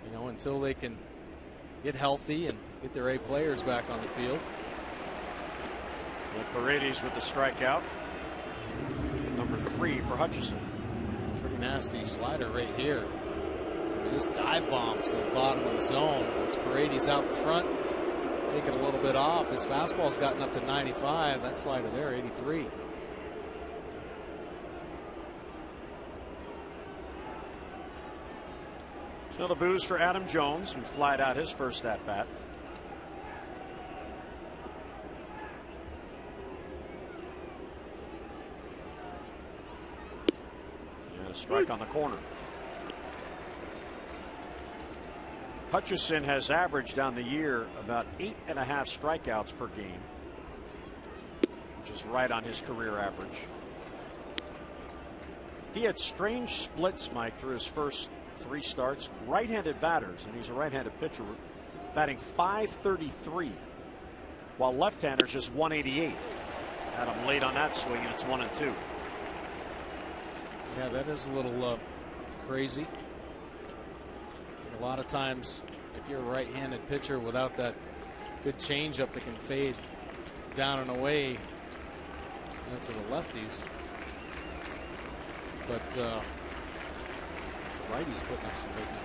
you know, until they can get healthy and get their A players back on the field.
Well, Paredes with the strikeout. Number 3 for Hutchison.
Pretty nasty slider right here. Just dive bombs to the bottom of the zone. It's Paredes out in front, taking a little bit off. His fastball's gotten up to 95. That slider there, 83.
So the boos for Adam Jones, who flied out his first at bat. And a strike on the corner. Hutchison has averaged on the year about 8.5 strikeouts per game, which is right on his career average. He had strange splits, Mike, through his first 3 starts. Right-handed batters, and he's a right-handed pitcher, batting .533, while left-handers just .188. Adam late on that swing, and it's 1-2.
Yeah, that is a little crazy. A lot of times, if you're a right-handed pitcher without that good changeup that can fade down and away, to the lefties, but it's a righties putting up some big numbers.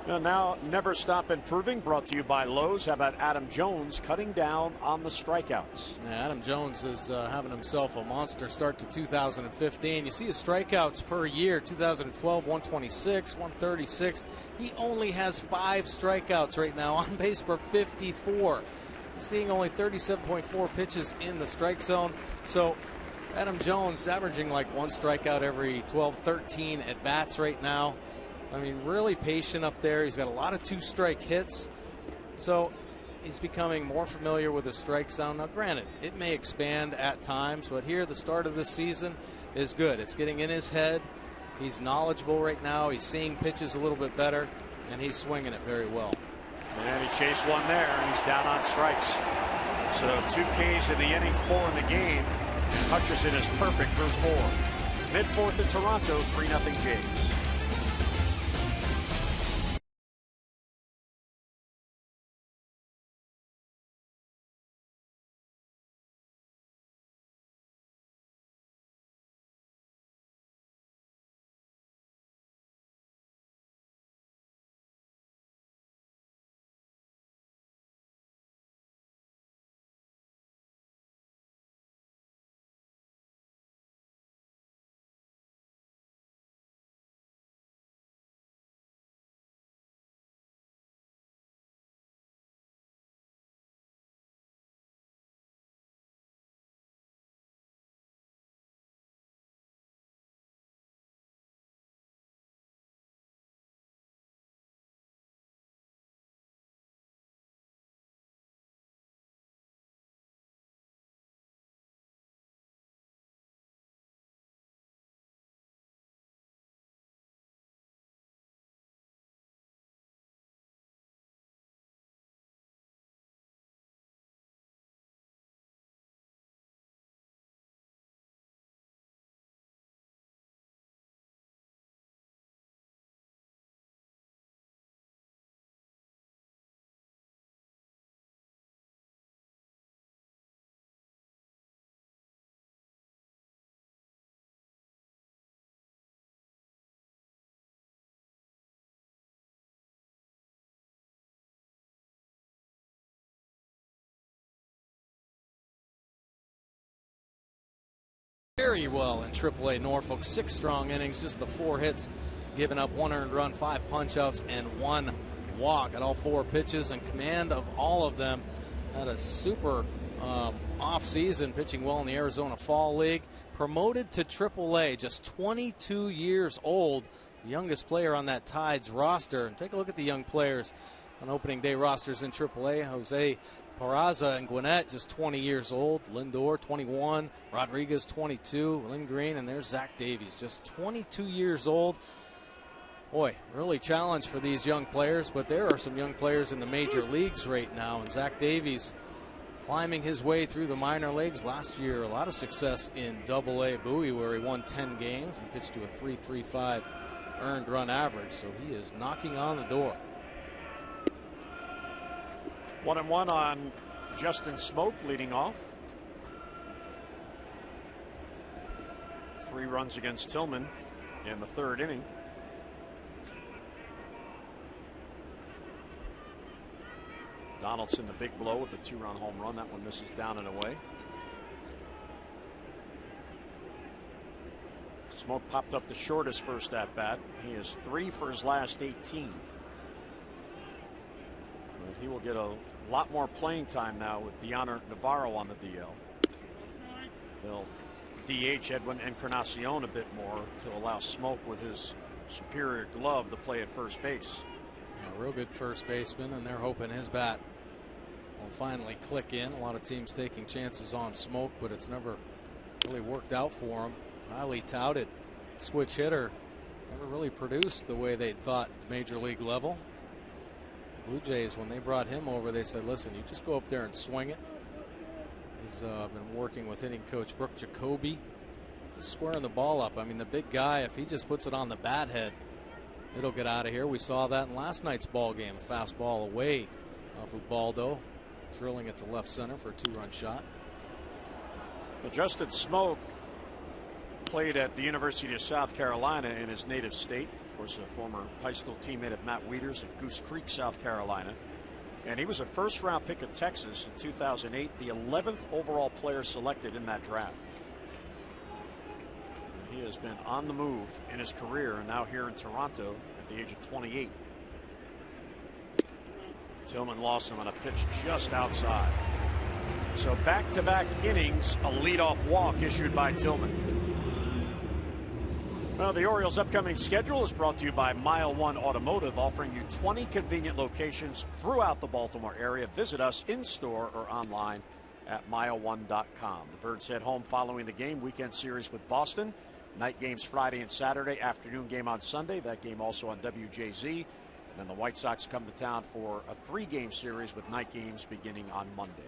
Now, Never Stop Improving, brought to you by Lowe's. How about Adam Jones cutting down on the strikeouts?
Yeah, Adam Jones is having himself a monster start to 2015. You see his strikeouts per year, 2012, 126, 136. He only has 5 strikeouts right now, on base for 54. He's seeing only 37.4 pitches in the strike zone. So Adam Jones averaging like 1 strikeout every 12, 13 at bats right now. I mean, really patient up there. He's got a lot of 2-strike hits. So he's becoming more familiar with the strike zone. Now, granted, it may expand at times, but here the start of this season is good. It's getting in his head. He's knowledgeable right now. He's seeing pitches a little bit better, and he's swinging it very well.
And he chased one there, and he's down on strikes. So 2 Ks in the inning, 4 in the game, and Hutchison is perfect through 4. Mid-4th in Toronto, 3-0 Jays.
Very well in AAA Norfolk. 6 strong innings, just the 4 hits, giving up 1 earned run, 5 punch-outs, and 1 walk at all 4 pitches, and command of all of them. Had a super off-season, pitching well in the Arizona Fall League. Promoted to AAA, just 22 years old, the youngest player on that Tides roster. And take a look at the young players on opening day rosters in AAA. Jose Peraza and Gwinnett, just 20 years old. Lindor, 21. Rodriguez, 22. Lynn Green, and there's Zach Davies, just 22 years old. Boy, really challenge for these young players, but there are some young players in the major leagues right now, and Zach Davies climbing his way through the minor leagues. Last year, a lot of success in Double-A Bowie, where he won 10 games and pitched to a .335 earned run average. So he is knocking on the door.
1-1 on Justin Smoak leading off. 3 runs against Tillman in the 3rd inning. Donaldson the big blow with the 2-run home run. That one misses down and away. Smoak popped up the shortest first at bat. He is 3 for his last 18. But he will get a lot more playing time now with Deoner Navarro on the DL. They'll DH Edwin Encarnacion a bit more to allow Smoak with his superior glove to play at first base.
Yeah, real good first baseman, and they're hoping his bat will finally click in. A lot of teams taking chances on Smoak, but it's never really worked out for him. Highly touted switch hitter, never really produced the way they thought at the major league level. Blue Jays, when they brought him over, they said, listen, you just go up there and swing it. He's been working with hitting coach Brooke Jacoby. He's squaring the ball up. I mean, the big guy, if he just puts it on the bat head, it'll get out of here. We saw that in last night's ball game. A fastball away off of Baldo, drilling it to left center for a 2-run shot.
Justin Smoak played at the University of South Carolina in his native state. Of course, a former high school teammate of Matt Wieters at Goose Creek, South Carolina. And he was a first-round pick of Texas in 2008, the 11th overall player selected in that draft. And he has been on the move in his career, and now here in Toronto at the age of 28. Tillman lost him on a pitch just outside. So back-to-back innings, a leadoff walk issued by Tillman. Well, the Orioles' upcoming schedule is brought to you by Mile One Automotive, offering you 20 convenient locations throughout the Baltimore area. Visit us in-store or online at mileone.com. The Birds head home following the game. Weekend series with Boston. Night games Friday and Saturday. Afternoon game on Sunday. That game also on WJZ. And then the White Sox come to town for a 3-game series with night games beginning on Monday.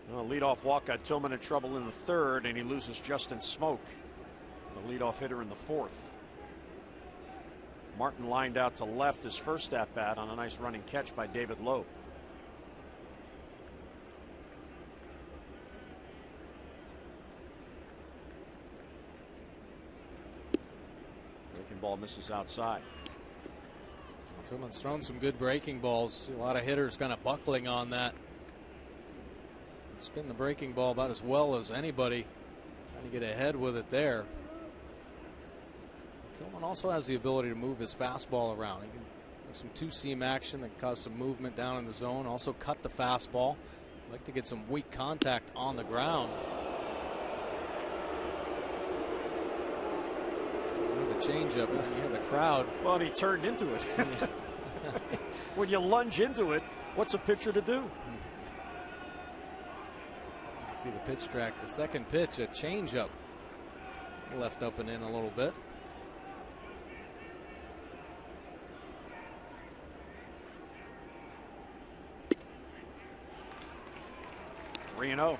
Well, leadoff walk got Tillman in trouble in the 3rd, and he loses Justin Smoak, the leadoff hitter in the 4th. Martin lined out to left his first at bat on a nice running catch by David Lowe. Breaking ball misses outside.
Well, Tillman's thrown some good breaking balls. See a lot of hitters kind of buckling on that. Spin the breaking ball about as well as anybody. Trying to get ahead with it there. Tillman also has the ability to move his fastball around. He can have some two-seam action that cause some movement down in the zone. Also cut the fastball. Like to get some weak contact on the ground. The changeup. You hear the crowd.
Well, and he turned into it. When you lunge into it, what's a pitcher to do?
See the pitch track. The second pitch, a changeup, left up and in a little bit.
Three and 0.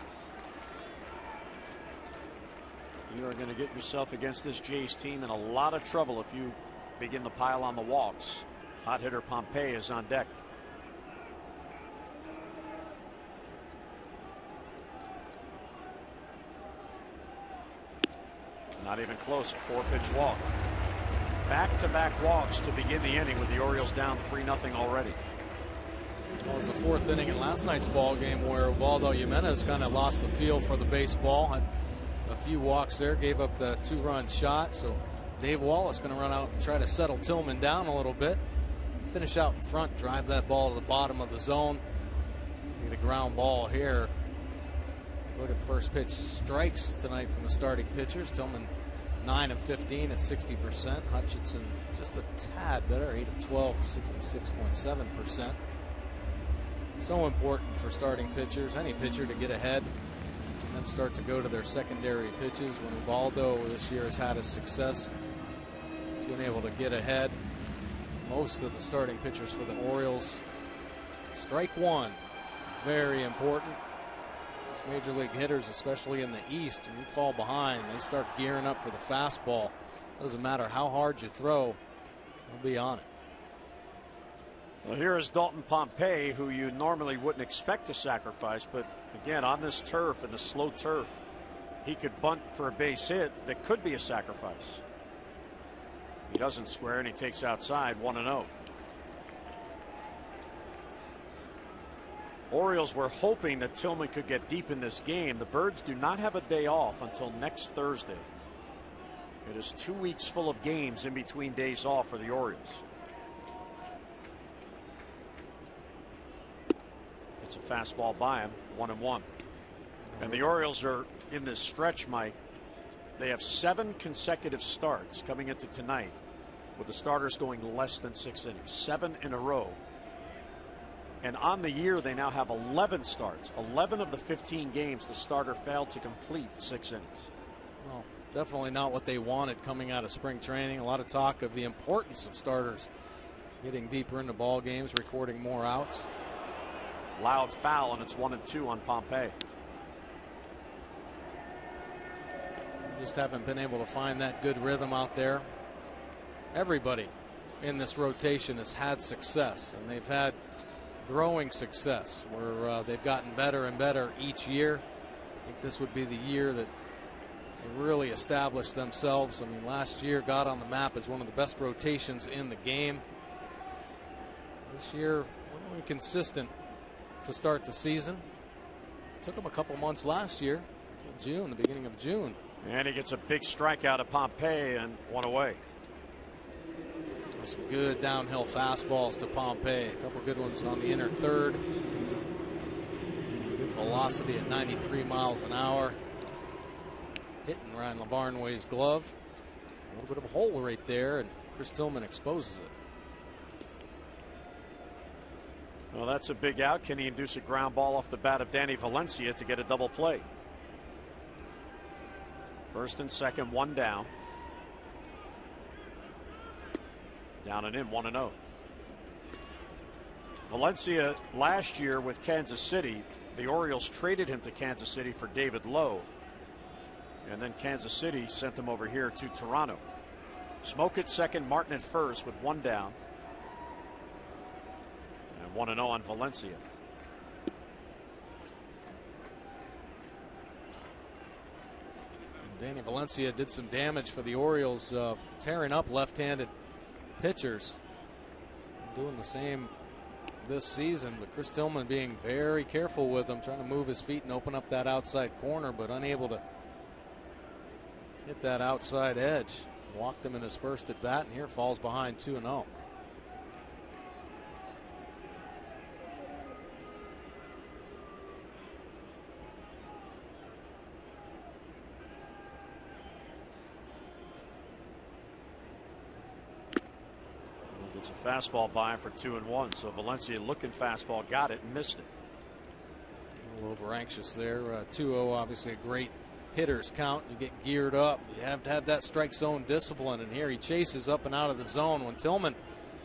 You are going to get yourself against this Jays team in a lot of trouble if you begin to pile on the walks. Hot hitter Pompey is on deck. Not even close. A 4-pitch walk. Back-to-back walks to begin the inning with the Orioles down 3-0 already.
Well, it was the 4th inning in last night's ball game where Ubaldo Jimenez kind of lost the feel for the baseball. Had a few walks there, gave up the 2-run shot. So Dave Wallace going to run out and try to settle Tillman down a little bit. Finish out in front, drive that ball to the bottom of the zone. Get a ground ball here. Look at the first pitch. Strikes tonight from the starting pitchers. Tillman 9 of 15 at 60%. Hutchinson just a tad better, 8 of 12 at 66.7%. So important for starting pitchers, any pitcher, to get ahead and then start to go to their secondary pitches. When Ubaldo this year has had his success, he's been able to get ahead most of the starting pitchers for the Orioles. Strike one, very important. These major league hitters, especially in the East, when you fall behind, they start gearing up for the fastball. Doesn't matter how hard you throw, they'll be on it.
Well, here is Dalton Pompey, who you normally wouldn't expect to sacrifice, but again, on this turf and the slow turf, he could bunt for a base hit that could be a sacrifice. He doesn't square and he takes outside, 1-0. Orioles were hoping that Tillman could get deep in this game. The Birds do not have a day off until next Thursday. It is 2 weeks full of games in between days off for the Orioles. It's a fastball by him, 1-1. And the Orioles are in this stretch, Mike. They have 7 consecutive starts coming into tonight with the starters going less than 6 innings. 7 in a row. And on the year, they now have 11 starts. 11 of the 15 games, the starter failed to complete 6 innings.
Well, definitely not what they wanted coming out of spring training. A lot of talk of the importance of starters getting deeper into ball games, recording more outs.
Loud foul, and it's 1-2 on Pompey.
Just haven't been able to find that good rhythm out there. Everybody in this rotation has had success, and they've had growing success where they've gotten better and better each year. I think this would be the year that they really established themselves. I mean, last year got on the map as one of the best rotations in the game. This year, really consistent to start the season. It took them a couple months last year, until June, the beginning of June.
And he gets a big strikeout of Pompey and 1 away.
Some good downhill fastballs to Pompey. A couple good ones on the inner third. Good velocity at 93 miles an hour. Hitting Ryan Lavarnway's glove. A little bit of a hole right there, and Chris Tillman exposes it.
Well, that's a big out. Can he induce a ground ball off the bat of Danny Valencia to get a double play? First and second, 1 down. Down and in, 1-0. Valencia last year with Kansas City, the Orioles traded him to Kansas City for David Lowe. And then Kansas City sent him over here to Toronto. Smoke at second, Martin at first with 1 down. And 1-0 on Valencia.
Danny Valencia did some damage for the Orioles, tearing up left-handed pitchers. Doing the same this season, but Chris Tillman being very careful with him, trying to move his feet and open up that outside corner, but unable to hit that outside edge. Walked him in his first at bat, and here falls behind 2-0.
It's a fastball by him for 2-1. So Valencia looking fastball, got it and missed it.
A little over anxious there. 2-0, obviously a great hitter's count. You get geared up. You have to have that strike zone discipline. And here he chases up and out of the zone. When Tillman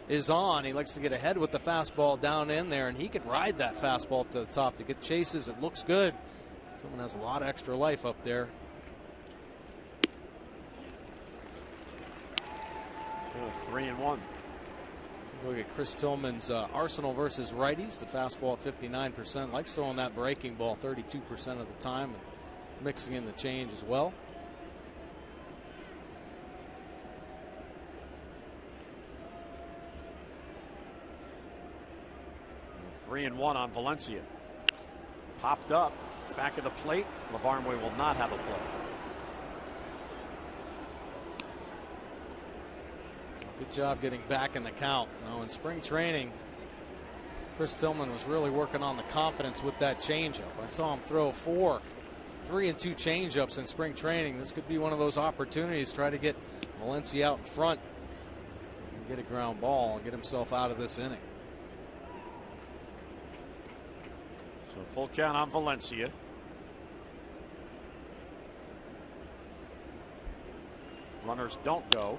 is on, he likes to get ahead with the fastball down in there, and he could ride that fastball to the top to get chases. It looks good. Tillman has a lot of extra life up there.
3-1.
Look at Chris Tillman's arsenal versus righties. The fastball at 59%. Likes throwing that breaking ball 32% of the time, and mixing in the change as well.
And 3-1 on Valencia. Popped up, back of the plate. Lavarnway will not have a play.
Good job getting back in the count. Now in spring training, Chris Tillman was really working on the confidence with that changeup. I saw him throw 3 and 2 changeups in spring training. This could be one of those opportunities. Try to get Valencia out in front and get a ground ball and get himself out of this inning.
So full count on Valencia. Runners don't go.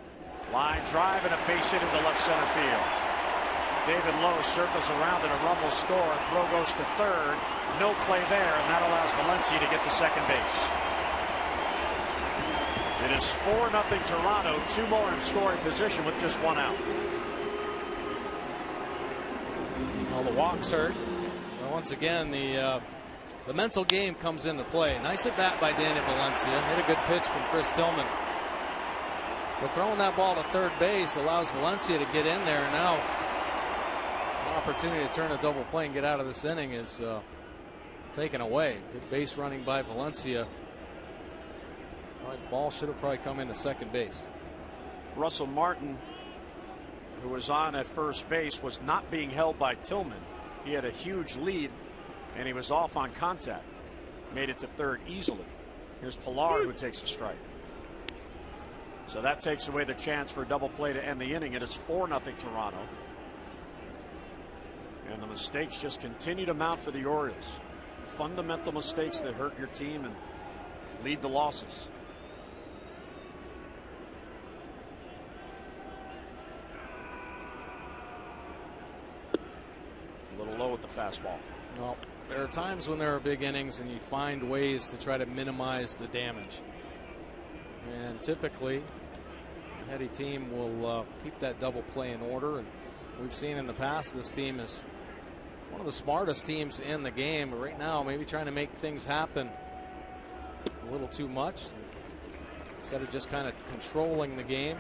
Line drive and a base hit into left center field. David Lowe circles around and a rumble score. Throw goes to third. No play there, and that allows Valencia to get to second base. It is 4-0 Toronto. 2 more in scoring position with just 1 out.
Well, the walks hurt. But once again, the mental game comes into play. Nice at bat by Danny Valencia. Hit a good pitch from Chris Tillman. But throwing that ball to third base allows Valencia to get in there. Now, an opportunity to turn a double play and get out of this inning is taken away. Good base running by Valencia. Ball should have probably come into second base.
Russell Martin, who was on at first base, was not being held by Tillman. He had a huge lead, and he was off on contact. Made it to third easily. Here's Pilar, who takes a strike. So that takes away the chance for a double play to end the inning. It is 4-0 Toronto. And the mistakes just continue to mount for the Orioles. Fundamental mistakes that hurt your team and lead to losses. A little low with the fastball.
Well, there are times when there are big innings and you find ways to try to minimize the damage. And typically, the heady team will keep that double play in order. And we've seen in the past this team is one of the smartest teams in the game. But right now, maybe trying to make things happen a little too much instead of just kind of controlling the game.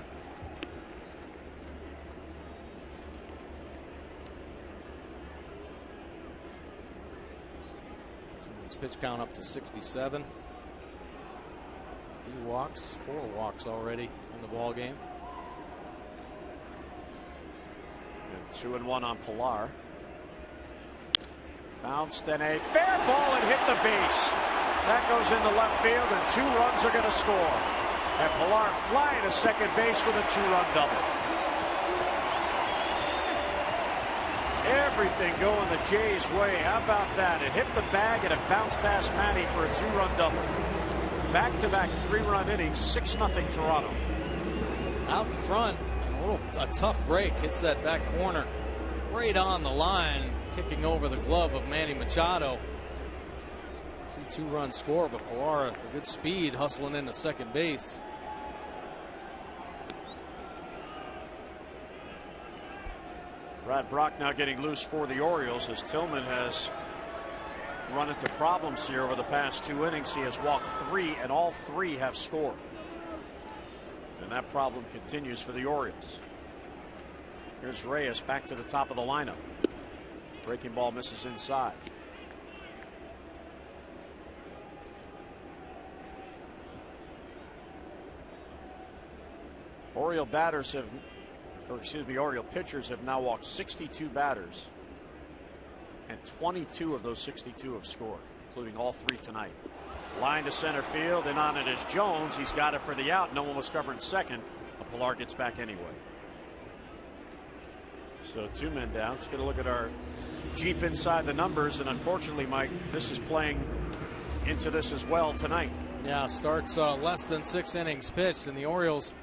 Pitch count up to 67. A few walks, 4 walks already in the ball game.
And 2-1 on Pilar. Bounced and a fair ball and hit the base. That goes into left field, and 2 runs are going to score. And Pilar flying to second base with a 2-run double. Everything going the Jays' way. How about that? It hit the bag and it bounced past Manny for a 2-run double. Back-to-back 3-run innings, 6-0 Toronto.
Out in front, a tough break. Hits that back corner right on the line, kicking over the glove of Manny Machado. See 2-run score, but Pilar, the good speed, hustling into second base.
Brad Brock now getting loose for the Orioles as Tillman has run into problems here over the past 2 innings. He has walked 3, and all 3 have scored. And that problem continues for the Orioles. Here's Reyes back to the top of the lineup. Breaking ball misses inside. Oriole pitchers have now walked 62 batters, and 22 of those 62 have scored, including all 3 tonight. Line to center field, and on it is Jones. He's got it for the out. No one was covering second. Pilar gets back anyway. So 2 men down. Let's get a look at our Jeep inside the numbers, and unfortunately, Mike, this is playing into this as well tonight.
Yeah, starts less than 6 innings pitched, and the Orioles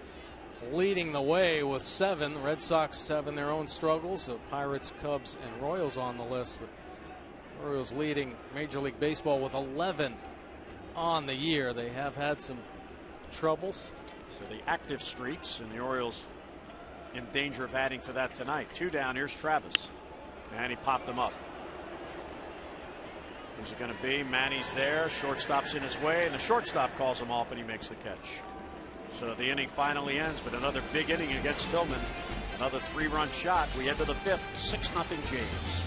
leading the way with 7. The Red Sox having their own struggles. So Pirates, Cubs, and Royals on the list. But Orioles leading Major League Baseball with 11 on the year. They have had some troubles.
So the active streaks, and the Orioles in danger of adding to that tonight. 2 down. Here's Travis, and he popped them up. Who's it going to be? Manny's there. Shortstop's in his way, and the shortstop calls him off, and he makes the catch. So the inning finally ends, but another big inning against Tillman. Another 3-run shot. We head to the 5th. 6-0 Jays.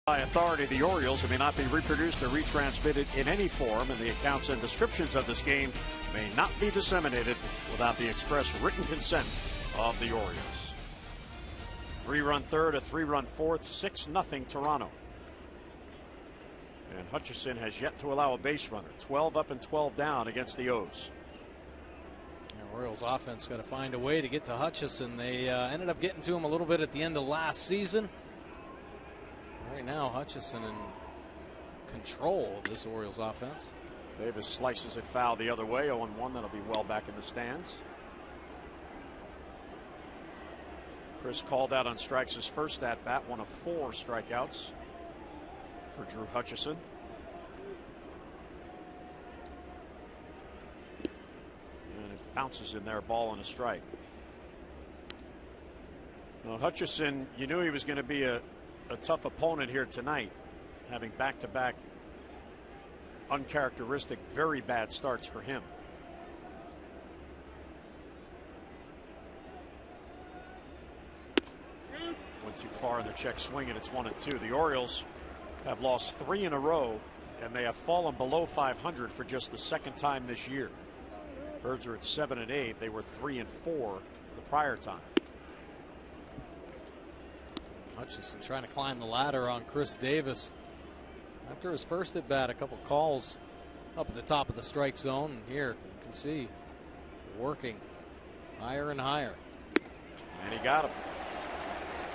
By authority, the Orioles may not be reproduced or retransmitted in any form, and the accounts and descriptions of this game may not be disseminated without the express written consent of the Orioles. 3-run third, a 3-run fourth, 6-0 Toronto. And Hutchison has yet to allow a base runner. 12 up and 12 down against the O's.
The Orioles offense got to find a way to get to Hutchison. They ended up getting to him a little bit at the end of last season. Right now, Hutchison in control of this Orioles offense.
Davis slices it foul the other way, 0-1. That'll be well back in the stands. Chris called out on strikes his first at bat, one of 4 strikeouts for Drew Hutchison. And it bounces in there, ball and a strike. Now, Hutchison, you knew he was going to be a tough opponent here tonight, having back-to-back uncharacteristic, very bad starts for him. Went too far in the check swing, and it's 1-2. The Orioles have lost 3 in a row, and they have fallen below 500 for just the second time this year. Birds are at 7-8. They were 3-4 the prior time.
Hutchison trying to climb the ladder on Chris Davis. After his first at bat, a couple calls up at the top of the strike zone. And here you can see working higher and higher.
And he got him.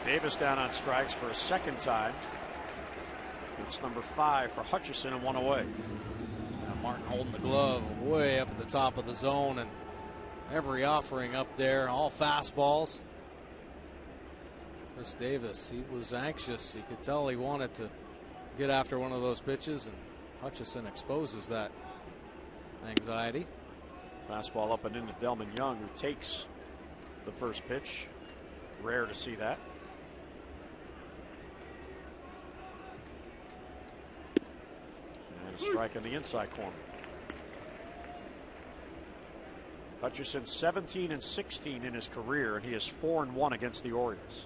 Davis down on strikes for a second time. It's number 5 for Hutchison and 1 away.
Now Martin holding the glove way up at the top of the zone, and every offering up there, all fastballs. Chris Davis, he was anxious. You could tell he wanted to get after one of those pitches, and Hutchison exposes that anxiety.
Fastball up and into Delman Young, who takes the first pitch. Rare to see that. And a strike in the inside corner. Hutchison 17-16 in his career, and he is 4-1 against the Orioles.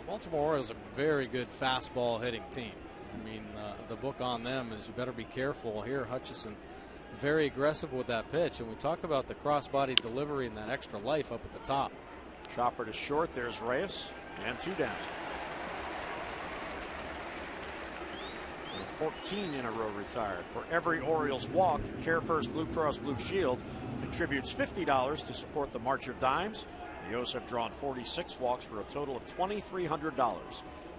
Baltimore is a very good fastball hitting team. I mean, the book on them is you better be careful. Here, Hutchison very aggressive with that pitch, and we talk about the cross-body delivery and that extra life up at the top.
Chopper to short. There's Reyes, and 2 down. 14 in a row retired. For every Orioles walk, Care First Blue Cross Blue Shield contributes $50 to support the March of Dimes. The O's have drawn 46 walks for a total of $2,300.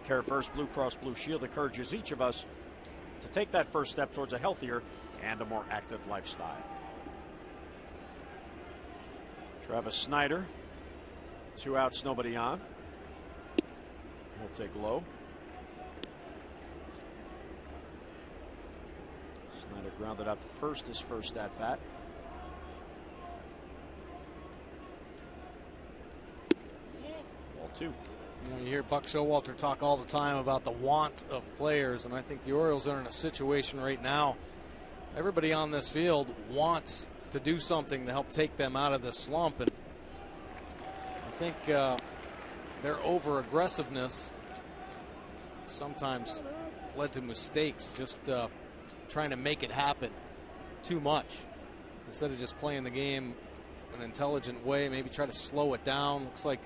Care First Blue Cross Blue Shield encourages each of us to take that first step towards a healthier and a more active lifestyle. Travis Snyder, 2 outs, nobody on. He'll take low. Snyder grounded out to first, his first at bat. Ball 2.
You know, you hear Buck Showalter talk all the time about the want of players, and I think the Orioles are in a situation right now. Everybody on this field wants to do something to help take them out of this slump, and I think their over-aggressiveness sometimes led to mistakes, just trying to make it happen too much instead of just playing the game in an intelligent way. Maybe try to slow it down. Looks like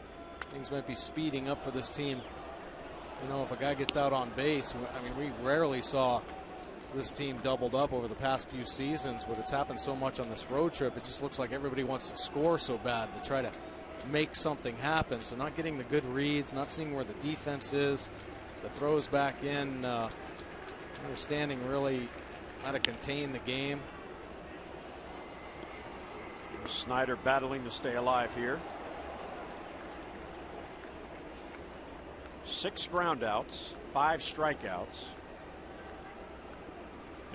things might be speeding up for this team. You know, if a guy gets out on base, I mean, we rarely saw this team doubled up over the past few seasons, but it's happened so much on this road trip. It just looks like everybody wants to score so bad to try to make something happen. So not getting the good reads, not seeing where the defense is, the throws back in, understanding really how to contain the game.
Snyder battling to stay alive here. 6 groundouts, 5 strikeouts,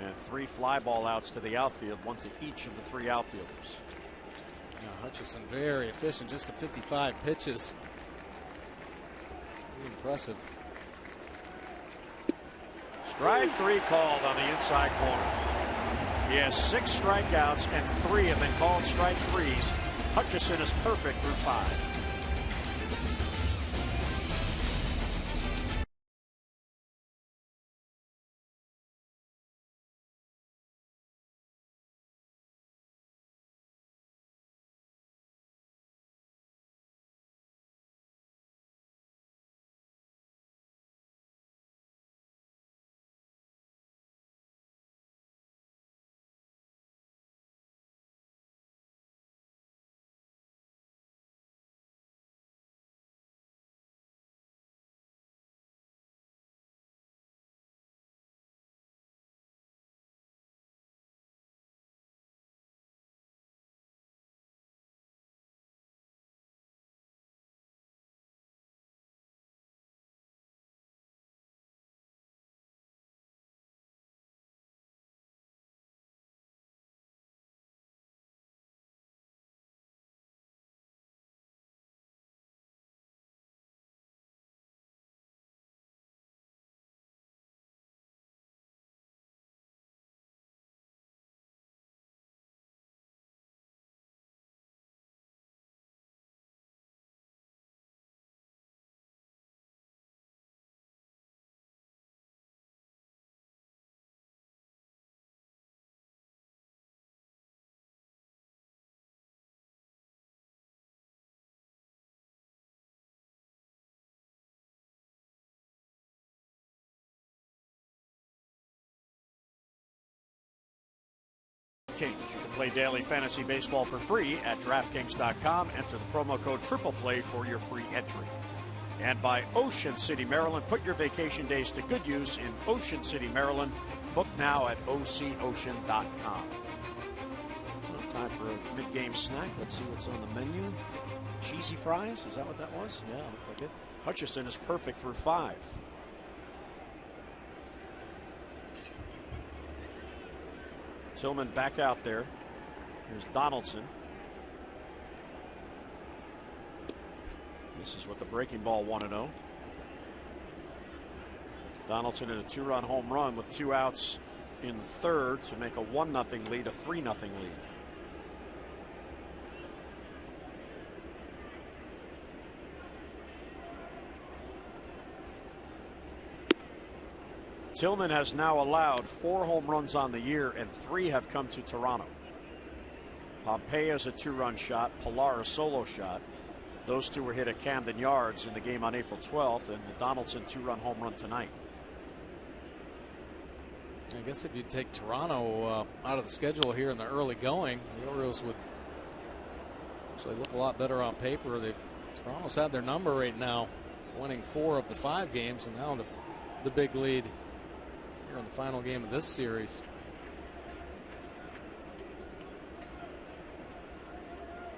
and 3 fly ball outs to the outfield, 1 to each of the 3 outfielders.
Hutchison very efficient, just the 55 pitches. Pretty impressive.
Strike 3 called on the inside corner. He has 6 strikeouts, and 3 have been called strike 3s Hutchison is perfect through 5. Kings. You can play daily fantasy baseball for free at DraftKings.com. Enter the promo code TRIPLEPLAY for your free entry. And by Ocean City, Maryland. Put your vacation days to good use in Ocean City, Maryland. Book now at OCOcean.com. Time for a mid-game snack. Let's see what's on the menu. Cheesy fries? Is that what that was?
Yeah, looked like it.
Hutchison is perfect through 5. Tillman back out there. Here's Donaldson. This is what the breaking ball 1-0. Donaldson in a 2-run home run with 2 outs in the 3rd to make a 1-0 lead, a 3-0 lead. Tillman has now allowed 4 home runs on the year, and 3 have come to Toronto. Pompeya's a 2-run shot, Pilar a solo shot. Those 2 were hit at Camden Yards in the game on April 12th, and the Donaldson 2-run home run tonight.
I guess if you take Toronto out of the schedule here in the early going, the Orioles would actually look a lot better on paper. Toronto's had their number right now, winning 4 of the 5 games, and now the big lead here in the final game of this series.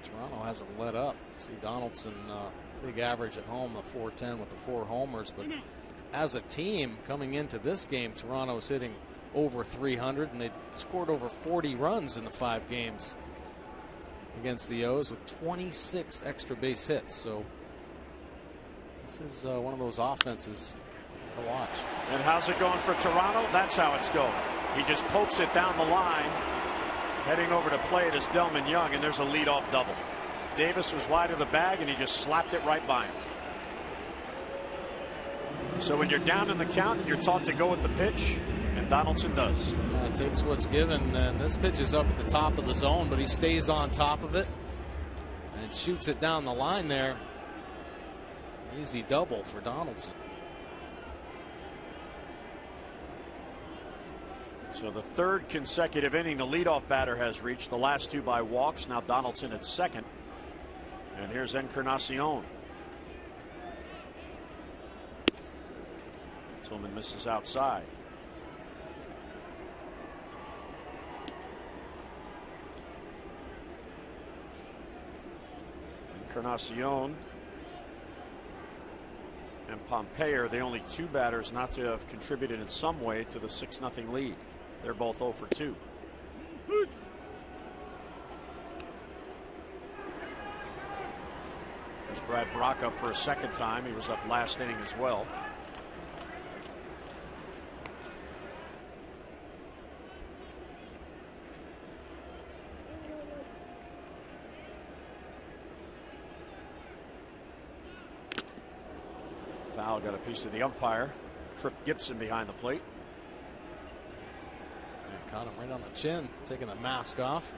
Toronto hasn't let up. See Donaldson, big average at home, a 410 with the 4 homers. But as a team coming into this game, Toronto's hitting over 300, and they scored over 40 runs in the 5 games against the O's with 26 extra base hits. So this is one of those offenses to watch.
And how's it going for Toronto? That's how it's going. He just pokes it down the line. Heading over to play it is Delman Young, and there's a leadoff double. Davis was wide of the bag, and he just slapped it right by him. So when you're down in the count, you're taught to go with the pitch, and Donaldson does.
Takes what's given, and this pitch is up at the top of the zone, but he stays on top of it and shoots it down the line there. Easy double for Donaldson.
So the 3rd consecutive inning the leadoff batter has reached, the last 2 by walks. Now Donaldson at second. And here's Encarnacion. Tillman misses outside. Encarnacion and Pompeya are the only 2 batters not to have contributed in some way to the 6-0 lead. They're both 0 for 2. There's Brad Brock up for a 2nd time. He was up last inning as well. Now got a piece of the umpire. Trip Gibson behind the plate.
Yeah, caught him right on the chin, taking the mask off.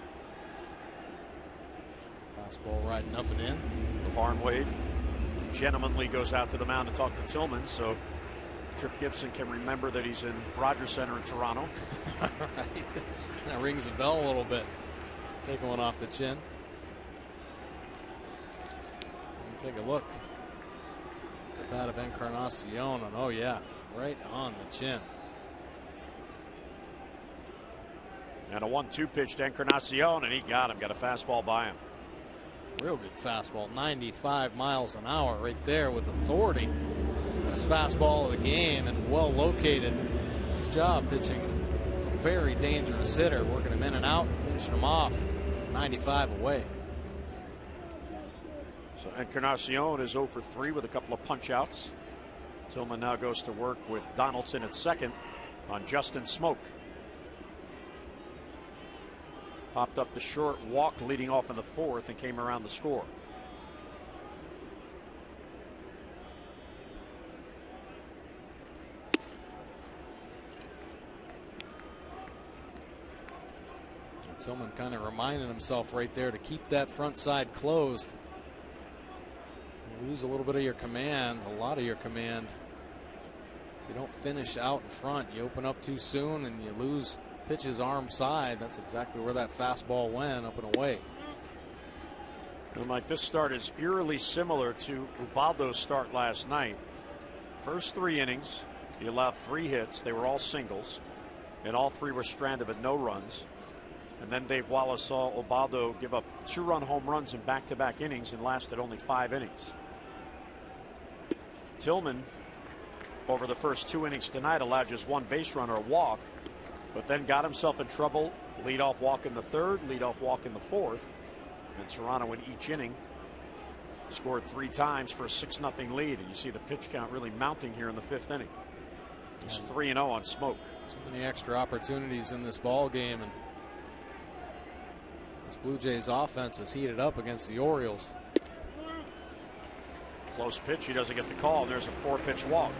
Fastball riding up and in.
Farm Wade gentlemanly goes out to the mound to talk to Tillman, so Trip Gibson can remember that he's in Rogers Center in Toronto.
Right. That rings a bell a little bit. Taking one off the chin. Take a look. The bat of Encarnacion, and oh yeah, right on the chin.
And a 1-2 pitch to Encarnacion, and he got him. Got a fastball by him.
Real good fastball, 95 miles an hour right there with authority. Best fastball of the game and well located. Nice job pitching a very dangerous hitter, working him in and out, finishing him off 95 away.
So Encarnacion is 0 for 3 with a couple of punch outs. Tillman now goes to work with Donaldson at second on Justin Smoke. Popped up the short walk leading off in the 4th and came around the score.
Tillman kind of reminding himself right there to keep that front side closed. You lose a little bit of your command, a lot of your command. If you don't finish out in front, you open up too soon and you lose pitches arm side. That's exactly where that fastball went, up and away.
And Mike, this start is eerily similar to Ubaldo's start last night. First 3 innings, he allowed 3 hits. They were all singles, and all 3 were stranded with no runs. And then Dave Wallace saw Ubaldo give up 2-run home runs in back-to-back innings and lasted only 5 innings. Tillman, over the first 2 innings tonight, allowed just 1 base run or a walk, but then got himself in trouble. Leadoff walk in the 3rd, leadoff walk in the 4th. And Toronto in each inning scored 3 times for a 6-0 lead. And you see the pitch count really mounting here in the 5th inning. It's 3-0 on Smoke.
Too many extra opportunities in this ball game, and this Blue Jays offense is heated up against the Orioles.
Close pitch. He doesn't get the call. And there's a 4-pitch walk.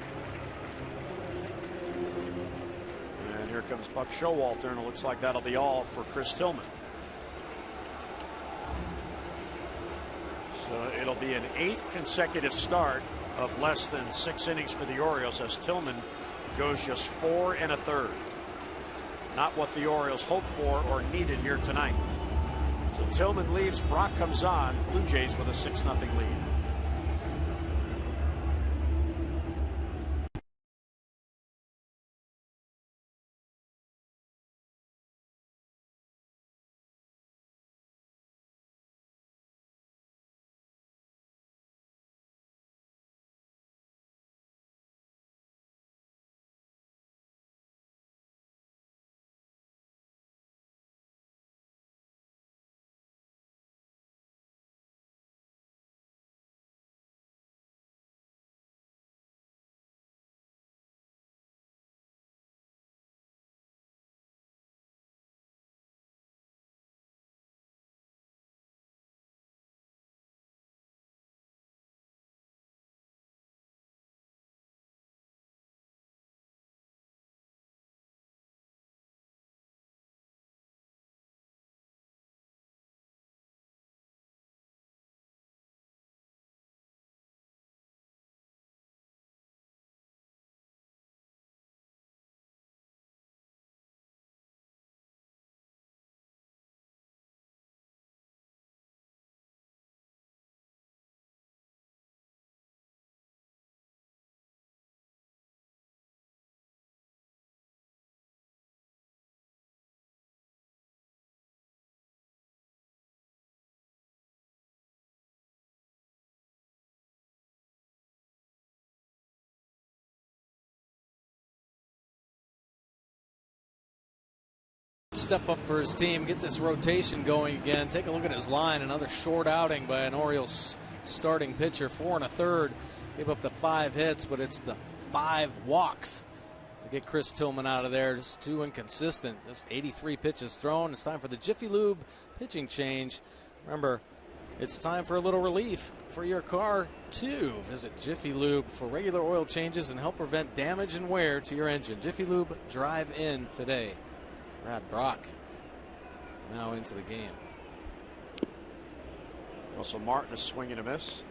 And here comes Buck Showalter, and it looks like that'll be all for Chris Tillman. So it'll be an 8th consecutive start of less than 6 innings for the Orioles as Tillman goes just 4 1/3. Not what the Orioles hoped for or needed here tonight. So Tillman leaves, Brock comes on, Blue Jays with a 6-0 lead.
Step up for his team, get this rotation going again. Take a look at his line. Another short outing by an Orioles starting pitcher, 4 1/3. Gave up the 5 hits, but it's the 5 walks to get Chris Tillman out of there. Just too inconsistent. Just 83 pitches thrown. It's time for the Jiffy Lube pitching change. Remember, It's time for a little relief for your car, too. Visit Jiffy Lube for regular oil changes and help prevent damage and wear to your engine. Jiffy Lube, drive in today. Brad Brock now into the game.
Russell Martin is swinging a miss.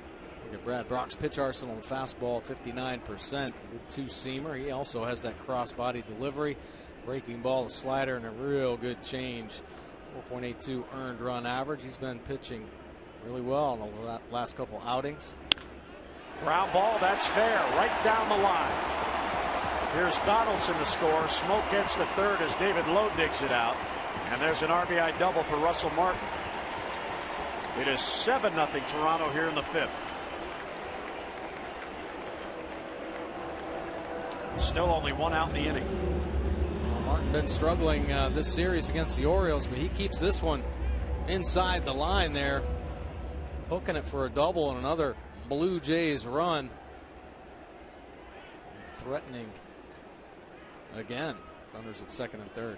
Look at Brad Brock's pitch arsenal and fastball, 59%. Good two-seamer. He also has that cross-body delivery. Breaking ball, a slider, and a real good change. 4.82 earned run average. He's been pitching really well in the last couple outings.
Ground ball, that's fair, right down the line. Here's Donaldson to score. Smoke hits the third as David Lowe digs it out. And there's an RBI double for Russell Martin. It is 7-0 Toronto here in the fifth. Still only one out in the inning.
Well, Martin been struggling this series against the Orioles, but he keeps this one inside the line there. Hooking it for a double and another Blue Jays run. Threatening again. Runners at second and third.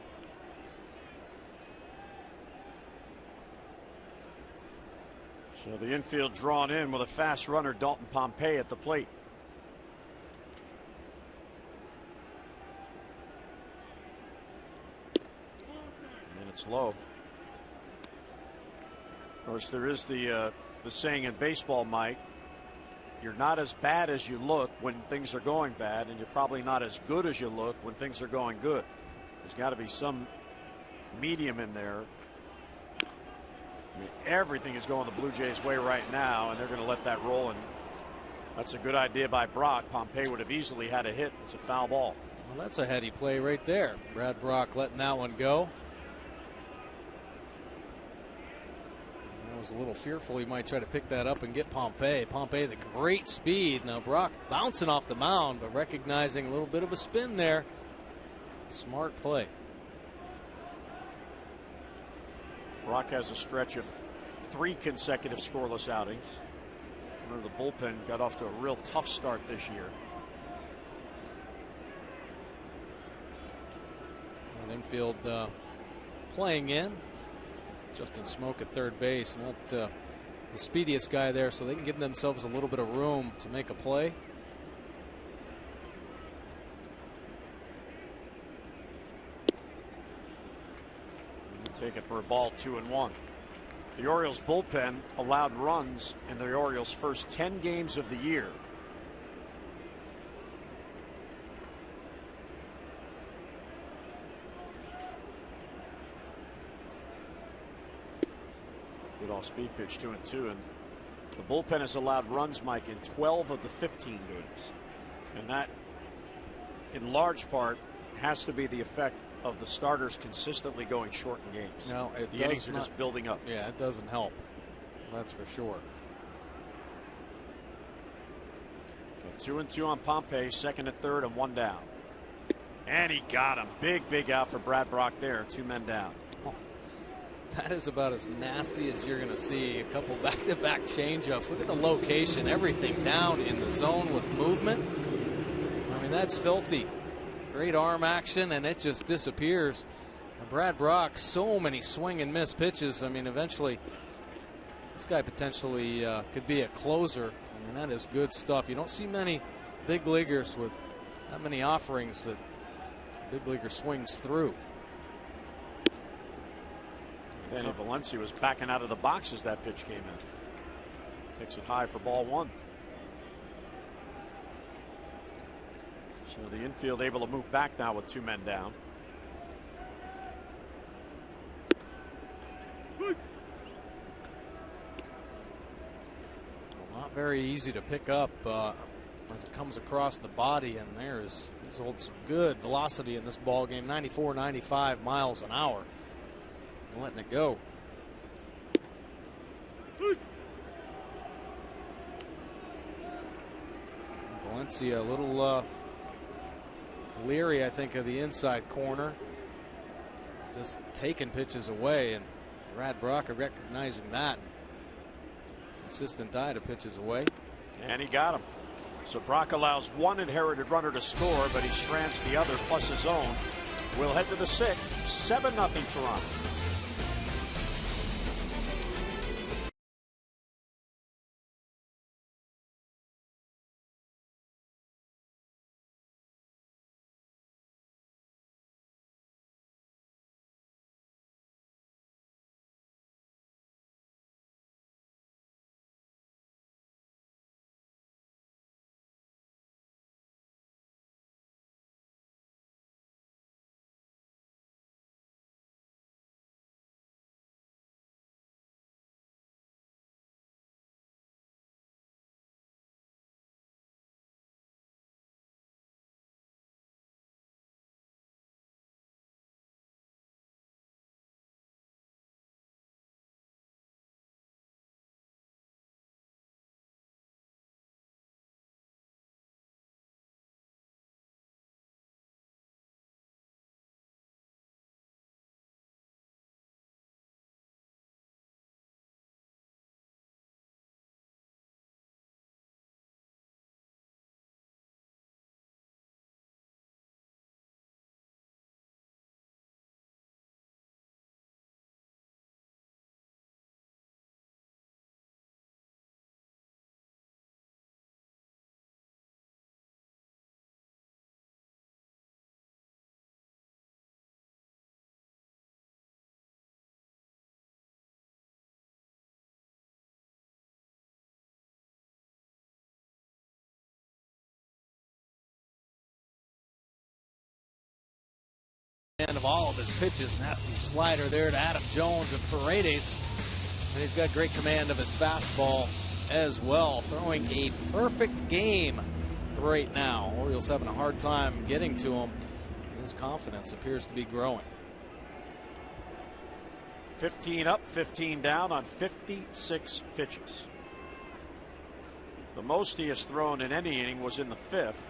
So the infield drawn in with a fast runner, Dalton Pompey, at the plate. And it's low. Of course, there is the saying in baseball, Mike, you're not as bad as you look when things are going bad, and you're probably not as good as you look when things are going good. There's got to be some medium in there. I mean, everything is going the Blue Jays' way right now, and they're going to let that roll. And that's a good idea by Brock. Pompey would have easily had a hit. It's a foul ball.
Well, that's a heady play right there. Brad Brock letting that one go. I was a little fearful he might try to pick that up and get Pompey. Pompey, the great speed. Now Brock bouncing off the mound, but recognizing a little bit of a spin there. Smart play.
Brock has a stretch of 3 consecutive scoreless outings. Remember, the bullpen got off to a real tough start this year.
And infield playing in. Justin Smoke at third base, not the speediest guy there, so they can give themselves a little bit of room to make a play.
Take it for a ball, 2-1. The Orioles bullpen allowed runs in the Orioles' first 10 games of the year. Good off-speed pitch, 2-2, and the bullpen has allowed runs, Mike, in 12 of the 15 games, and that, in large part, has to be the effect of the starters consistently going short in games.
No,
the innings are just building up.
Yeah, it doesn't help. That's for sure.
So 2-2 on Pompey, second and third, and 1 down. And he got him. Big out for Brad Brock there. 2 men down.
Oh, that is about as nasty as you're going to see. A couple back-to-back changeups. Look at the location. Everything down in the zone with movement. I mean, that's filthy. Great arm action, and it just disappears. And Brad Brock, so many swing and miss pitches. I mean, eventually, this guy potentially could be a closer. I mean, that is good stuff. You don't see many big leaguers with that many offerings that big leaguer swings through.
Danny Valencia was backing out of the box as that pitch came in. Takes it high for ball 1. So the infield able to move back now with 2 men down.
Well, not very easy to pick up as it comes across the body, and he's holding some good velocity in this ball game. 94, 95 miles an hour. Letting it go. Valencia a little leery, I think, of the inside corner. Just taking pitches away, and Brad Brock recognizing that. Consistent eye to pitches away.
And he got him. So Brock allows 1 inherited runner to score, but he strands the other plus his own. We'll head to the 6th. 7-0 Toronto.
command of all of his pitches. Nasty slider there to Adam Jones and Paredes. And he's got great command of his fastball as well. Throwing a perfect game right now. Orioles having a hard time getting to him. His confidence appears to be growing.
15 up, 15 down on 56 pitches. The most he has thrown in any inning was in the fifth,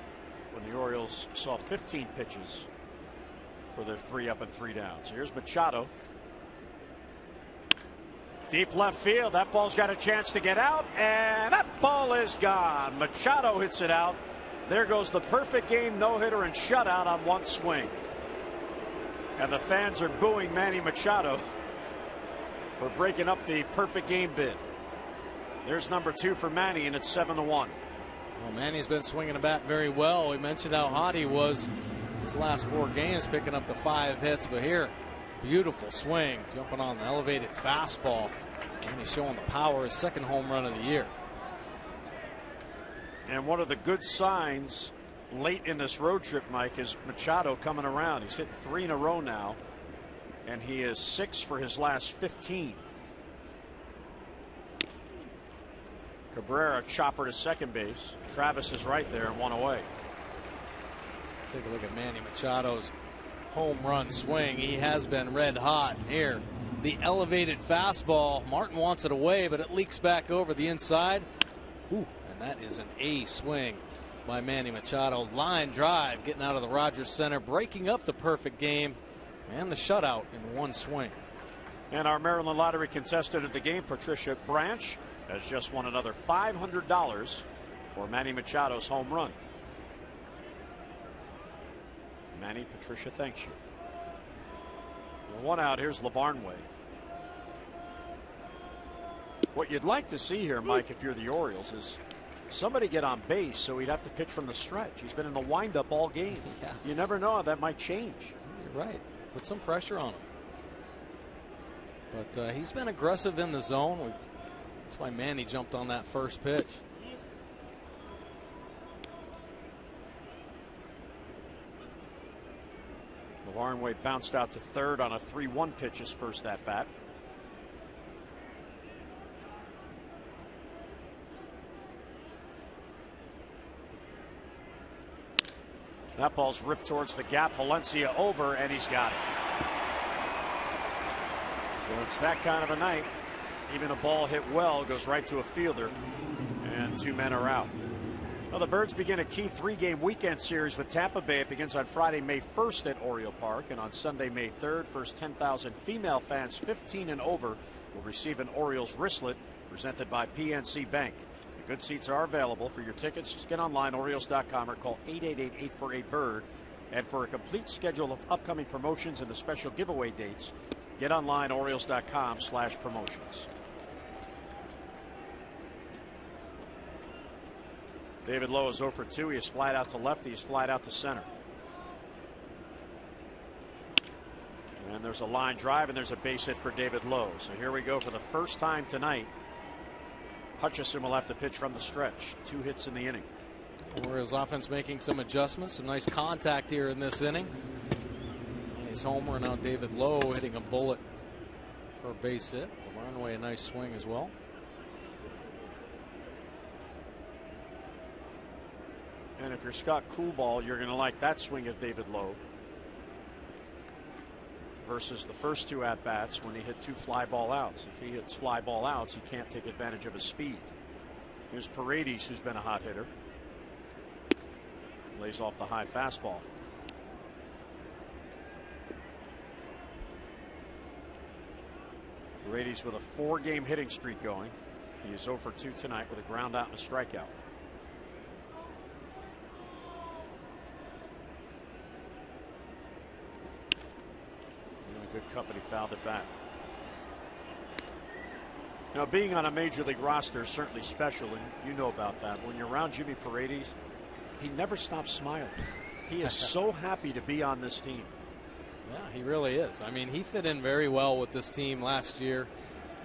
when the Orioles saw 15 pitches for their 3 up and 3 downs. Here's Machado. Deep left field. That ball's got a chance to get out, and that ball is gone. Machado hits it out. There goes the perfect game no-hitter and shutout on one swing. And the fans are booing Manny Machado for breaking up the perfect game bid. There's number 2 for Manny, and it's 7-1.
Well, Manny's been swinging the bat very well. We mentioned how hot he was his last 4 games, picking up the 5 hits. But here, beautiful swing, jumping on the elevated fastball. And he's showing the power. His 2nd home run of the year.
And one of the good signs late in this road trip, Mike, is Machado coming around. He's hitting 3 in a row now, and he is 6 for his last 15. Cabrera chopper to second base. Travis is right there and 1 away.
Take a look at Manny Machado's home run swing. He has been red hot here. The elevated fastball. Martin wants it away, but it leaks back over the inside. Ooh, and that is an A swing by Manny Machado. Line drive, getting out of the Rogers Center, breaking up the perfect game and the shutout in one swing.
And our Maryland Lottery contestant of the game, Patricia Branch, has just won another $500 for Manny Machado's home run. Manny, Patricia thanks you. 1 out. Here's Lavarnway. What you'd like to see here, Mike, if you're the Orioles, is somebody get on base so he'd have to pitch from the stretch. He's been in the windup all game.
Yeah.
You never know how that might change.
You're right. Put some pressure on him. But he's been aggressive in the zone. That's why Manny jumped on that first pitch.
Lavarnway bounced out to third on a 3-1 pitch his first at bat. That ball's ripped towards the gap. Valencia over, and he's got it. So it's that kind of a night. Even a ball hit well goes right to a fielder, and 2 men are out. Well, the Birds begin a key 3-game weekend series with Tampa Bay. It begins on Friday, May 1st at Oriole Park, and on Sunday, May 3rd, first 10,000 female fans 15 and over will receive an Orioles wristlet presented by PNC Bank. The good seats are available. For your tickets, just get online, Orioles.com, or call 888-848-BIRD. And for a complete schedule of upcoming promotions and the special giveaway dates, get online, Orioles.com/promotions. David Lowe is 0 for 2. He is flied out to left. He is flied out to center. And there's a line drive, and there's a base hit for David Lowe. So here we go for the first time tonight. Hutchison will have to pitch from the stretch. 2 hits in the inning.
Orioles offense making some adjustments. Some nice contact here in this inning. Nice homer. Now David Lowe hitting a bullet for a base hit. Lavarnway a nice swing as well.
And if you're Scott Coolball, you're going to like that swing of David Lowe versus the first 2 at-bats when he hit 2 fly ball outs. If he hits fly ball outs, he can't take advantage of his speed. Here's Paredes, who's been a hot hitter. Lays off the high fastball. Paredes with a 4-game hitting streak going. He is 0 for 2 tonight with a ground out and a strikeout. Good company, fouled it back. You know, being on a major league roster is certainly special, and you know about that. When you're around Jimmy Paredes, he never stops smiling. He is so happy to be on this team.
Yeah, he really is. I mean, he fit in very well with this team last year,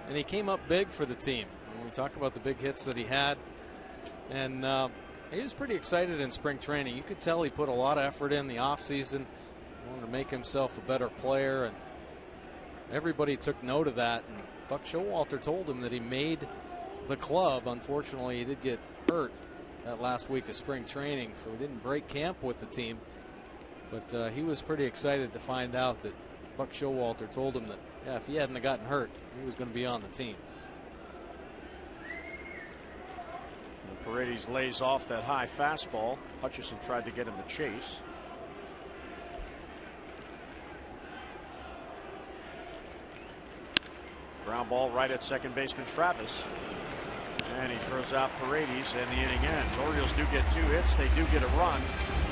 and he came up big for the team. When we talk about the big hits that he had, and he was pretty excited in spring training. You could tell he put a lot of effort in the offseason. One of to make himself a better player, and everybody took note of that. And Buck Showalter told him that he made the club. Unfortunately, he did get hurt that last week of spring training, so he didn't break camp with the team. But he was pretty excited to find out that Buck Showalter told him that, yeah, if he hadn't gotten hurt, he was going to be on the team.
And Paredes lays off that high fastball. Hutchison tried to get him to chase. Ground ball right at second baseman Travis. And he throws out Paredes, and the inning ends. Orioles do get 2 hits. They do get a run.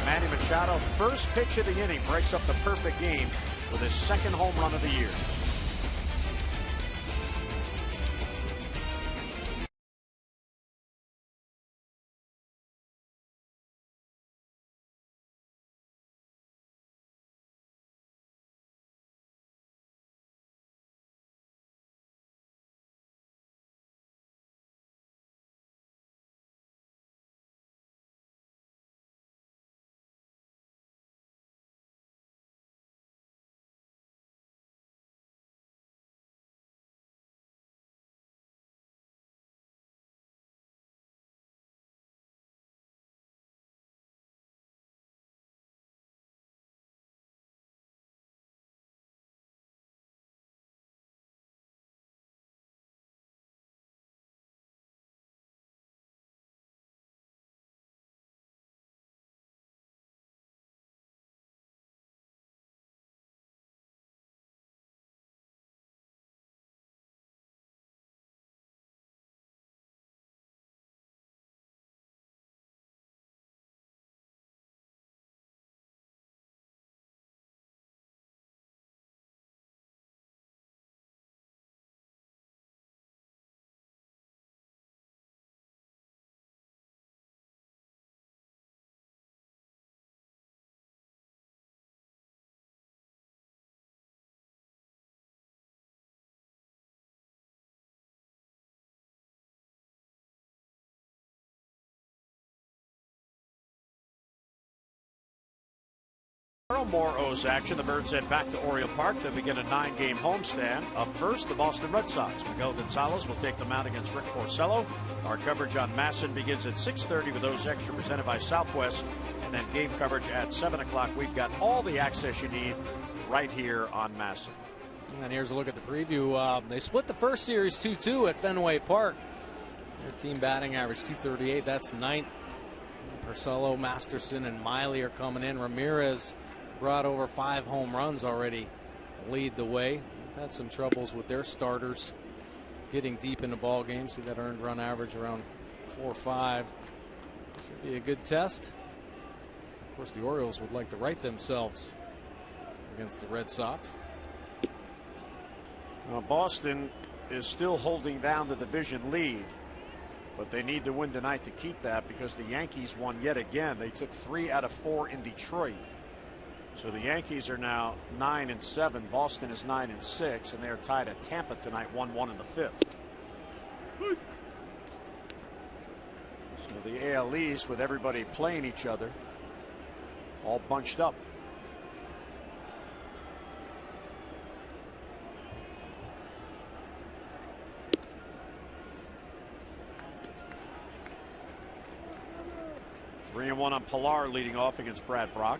Manny Machado, first pitch of the inning, breaks up the perfect game with his second home run of the year. More O's action. The Birds head back to Oriole Park. They begin a 9-game homestand. Up first, the Boston Red Sox. Miguel Gonzalez will take them out against Rick Porcello. Our coverage on MASN begins at 6:30 with O's Extra presented by Southwest. And then game coverage at 7 o'clock. We've got all the access you need right here on MASN.
And here's a look at the preview. They split the first series 2-2 at Fenway Park. Their team batting average 238. That's ninth. Porcello, Masterson, and Miley are coming in. Ramirez brought over 5 home runs already, lead the way. They've had some troubles with their starters getting deep into ball games. See that earned run average around 4 or 5. Should be a good test. Of course, the Orioles would like to right themselves against the Red Sox.
Boston is still holding down the division lead, but they need to win tonight to keep that because the Yankees won yet again. They took 3 out of 4 in Detroit. So the Yankees are now 9-7. Boston is 9-6, and they are tied at Tampa tonight, 1-1 in the 5th. So the AL East, with everybody playing each other, all bunched up. Three and 1 on Pilar leading off against Brad Brock.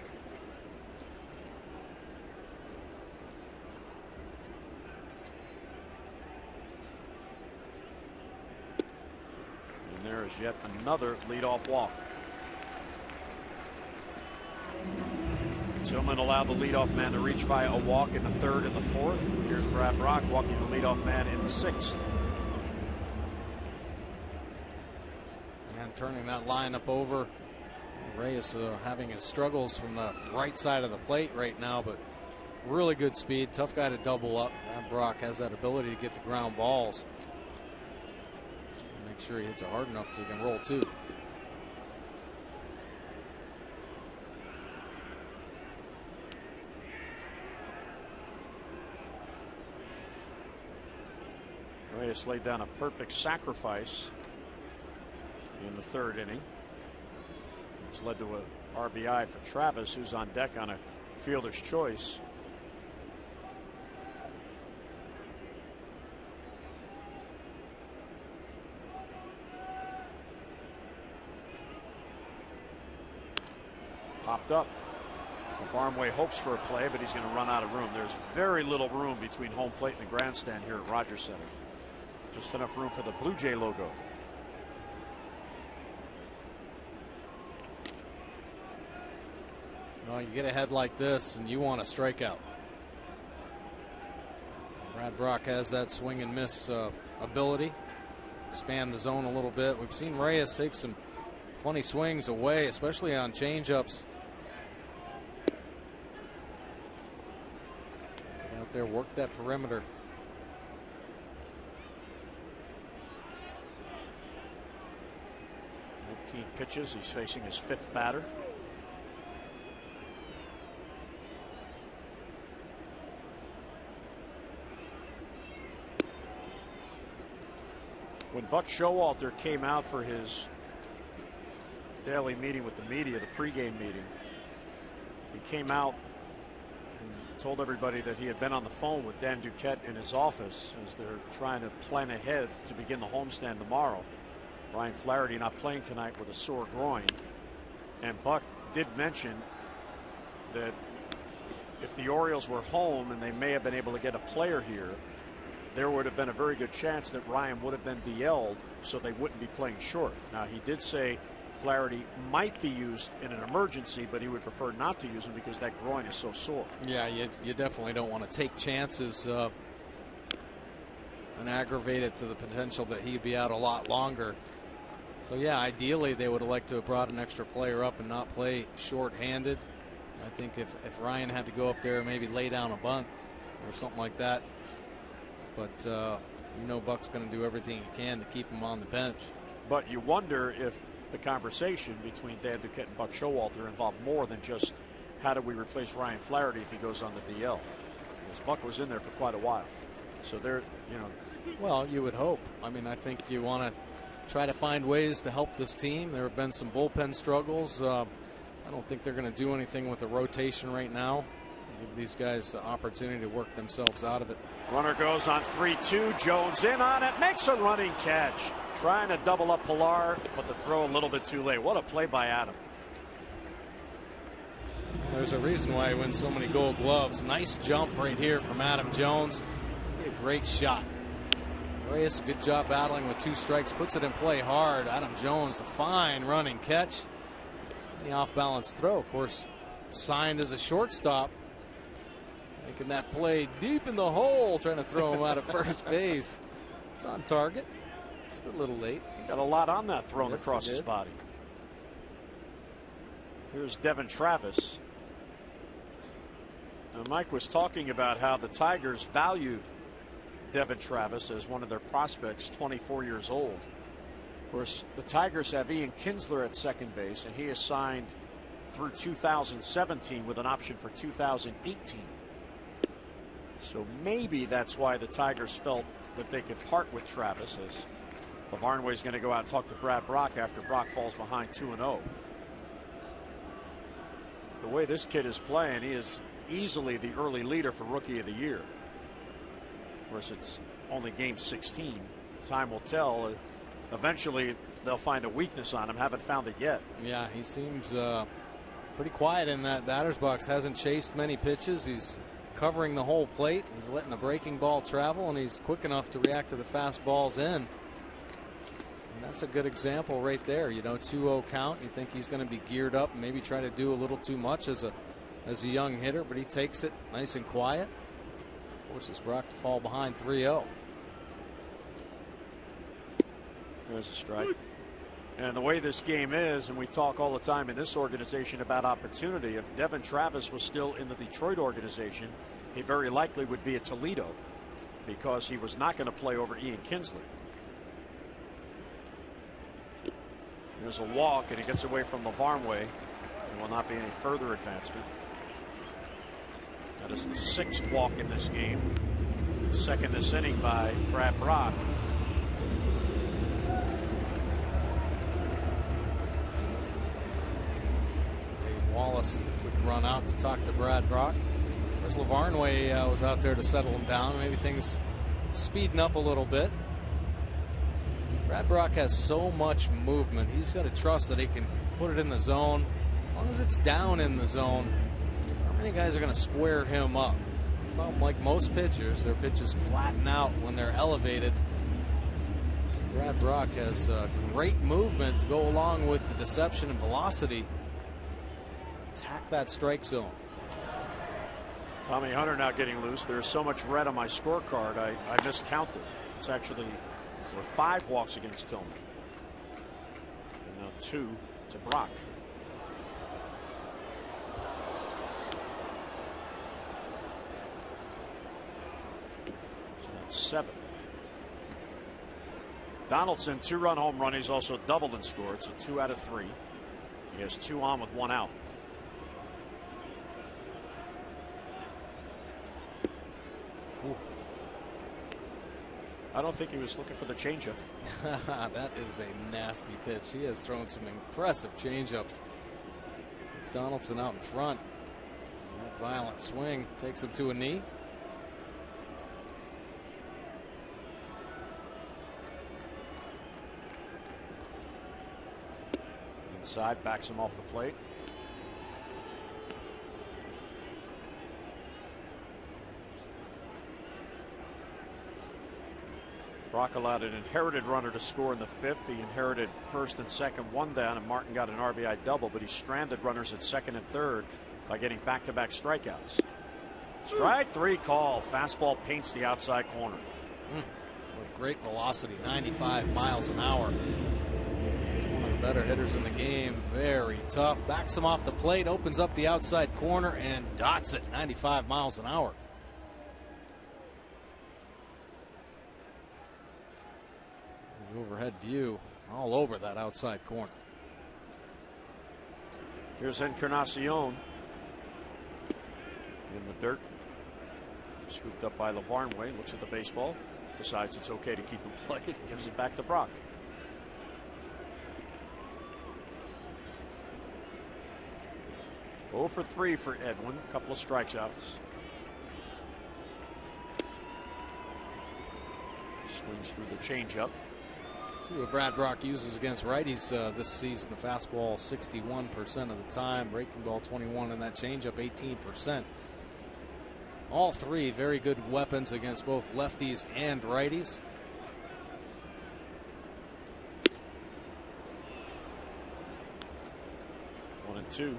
There is yet another leadoff walk. Tillman allowed the leadoff man to reach via a walk in the 3rd and the 4th. Here's Brad Brock walking the leadoff man in the 6th.
And turning that lineup over. Reyes having his struggles from the right side of the plate right now, but really good speed. Tough guy to double up. Brad Brock has that ability to get the ground balls. Make sure he hits it hard enough so he can roll 2.
Reyes laid down a perfect sacrifice in the 3rd inning. It's led to a RBI for Travis, who's on deck on a fielder's choice. Popped up. Barnway hopes for a play, but he's going to run out of room. There's very little room between home plate and the grandstand here at Rogers Center. Just enough room for the Blue Jay logo.
Well, you get ahead like this and you want a strikeout. Brad Brock has that swing and miss ability. Expand the zone a little bit. We've seen Reyes take some funny swings away, especially on changeups. Get out there, work that perimeter.
Pitches. He's facing his 5th batter. When Buck Showalter came out for his daily meeting with the media, the pregame meeting, he came out and told everybody that he had been on the phone with Dan Duquette in his office as they're trying to plan ahead to begin the homestand tomorrow. Ryan Flaherty not playing tonight with a sore groin. And Buck did mention that if the Orioles were home and they may have been able to get a player here, there would have been a very good chance that Ryan would have been DL'd, so they wouldn't be playing short. Now, he did say Flaherty might be used in an emergency, but he would prefer not to use him because that groin is so sore.
Yeah, you definitely don't want to take chances and aggravate it to the potential that he'd be out a lot longer. So yeah, ideally they would have liked to have brought an extra player up and not play short-handed. I think if Ryan had to go up there and maybe lay down a bunt or something like that. But you know Buck's going to do everything he can to keep him on the bench.
But you wonder if the conversation between Dan Duquette and Buck Showalter involved more than just how do we replace Ryan Flaherty if he goes on the DL. Because Buck was in there for quite a while. So they're, you know.
Well, you would hope. I mean, I think you want to try to find ways to help this team. There have been some bullpen struggles. I don't think they're going to do anything with the rotation right now. Give these guys the opportunity to work themselves out of it.
Runner goes on 3-2. Jones in on it. Makes a running catch. Trying to double up Pilar, but the throw a little bit too late. What a play by Adam.
There's a reason why he wins so many Gold Gloves. Nice jump right here from Adam Jones. A great shot. Reyes, a good job battling with 2 strikes. Puts it in play hard. Adam Jones, a fine running catch. The off-balance throw, of course, signed as a shortstop. Making that play deep in the hole, trying to throw him out of first base. It's on target. Just a little late.
He got a lot on that thrown across his body. Here's Devin Travis. Now, Mike was talking about how the Tigers valued Devin Travis as one of their prospects, 24 years old. Of course, the Tigers have Ian Kinsler at second base, and he is signed through 2017 with an option for 2018. So maybe that's why the Tigers felt that they could part with Travis, as Barnway is going to go out and talk to Brad Brock after Brock falls behind 2-0. The way this kid is playing, he is easily the early leader for Rookie of the Year. Of course, it's only game 16. Time will tell. Eventually, they'll find a weakness on him. Haven't found it yet.
Yeah, he seems pretty quiet in that batter's box. Hasn't chased many pitches. He's covering the whole plate. He's letting the breaking ball travel, and he's quick enough to react to the fastballs in. And that's a good example right there. You know, 2-0 count. You think he's going to be geared up and maybe try to do a little too much as a young hitter, but he takes it nice and quiet. Forces Brock to fall behind 3-0.
There's a strike. And the way this game is, and we talk all the time in this organization about opportunity, if Devin Travis was still in the Detroit organization, he very likely would be at Toledo because he was not going to play over Ian Kinsler. There's a walk, and he gets away from the Barnway. There will not be any further advancement. That is the 6th walk in this game. Second this inning by Brad Brock.
Wallace would run out to talk to Brad Brock. There's Lavarnway was out there to settle him down. Maybe things speeding up a little bit. Brad Brock has so much movement. He's got to trust that he can put it in the zone. As long as it's down in the zone, how many guys are going to square him up? Well, like most pitchers, their pitches flatten out when they're elevated. Brad Brock has great movement to go along with the deception and velocity. Attack that strike zone.
Tommy Hunter now getting loose. There's so much red on my scorecard, I miscounted. It's actually, there were 5 walks against Tillman. And now 2 to Brock. So that's 7. Donaldson, 2-run home run. He's also doubled and scored. So 2 out of 3. He has 2 on with 1 out. Ooh. I don't think he was looking for the changeup.
That is a nasty pitch. He has thrown some impressive changeups. It's Donaldson out in front. That violent swing takes him to a knee.
Inside, backs him off the plate. Brock allowed an inherited runner to score in the 5th. He inherited first and second, 1 down, and Martin got an RBI double, but he stranded runners at 2nd and 3rd by getting back-to-back strikeouts. Strike 3 call. Fastball paints the outside corner.
With great velocity, 95 miles an hour. He's one of the better hitters in the game. Very tough. Backs him off the plate, opens up the outside corner, and dots it. 95 miles an hour. Overhead view all over that outside corner.
Here's Encarnacion in the dirt. Scooped up by Lavarnway. Looks at the baseball. Decides it's okay to keep him played. Gives it back to Brock. Oh for 3 for Edwin. A couple of strikeouts. Swings through the changeup.
See what Brad Brock uses against righties this season. The fastball 61% of the time, breaking ball 21, and that changeup 18%. All 3 very good weapons against both lefties and righties.
One and 2.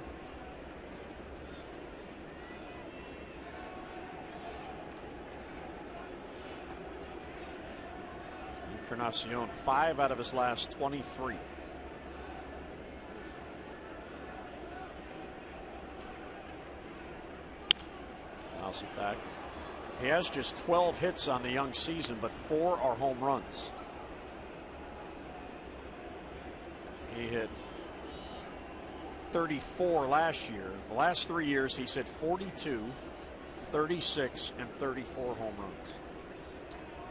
Encarnacion, 5 out of his last 23. Fouls it back. He has just 12 hits on the young season, but 4 are home runs. He hit 34 last year. The last 3 years he's hit 42, 36, and 34 home runs.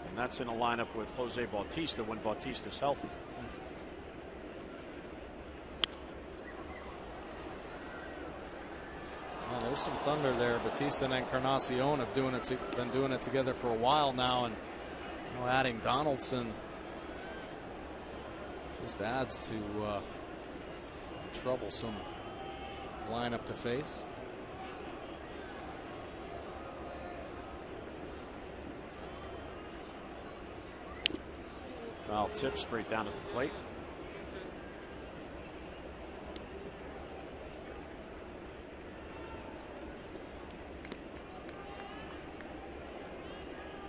And that's in a lineup with Jose Bautista when Bautista's healthy.
Well, there's some thunder there. Bautista and Encarnacion have been doing it together for a while now, and adding Donaldson just adds to a troublesome lineup to face.
Foul tip straight down at the plate.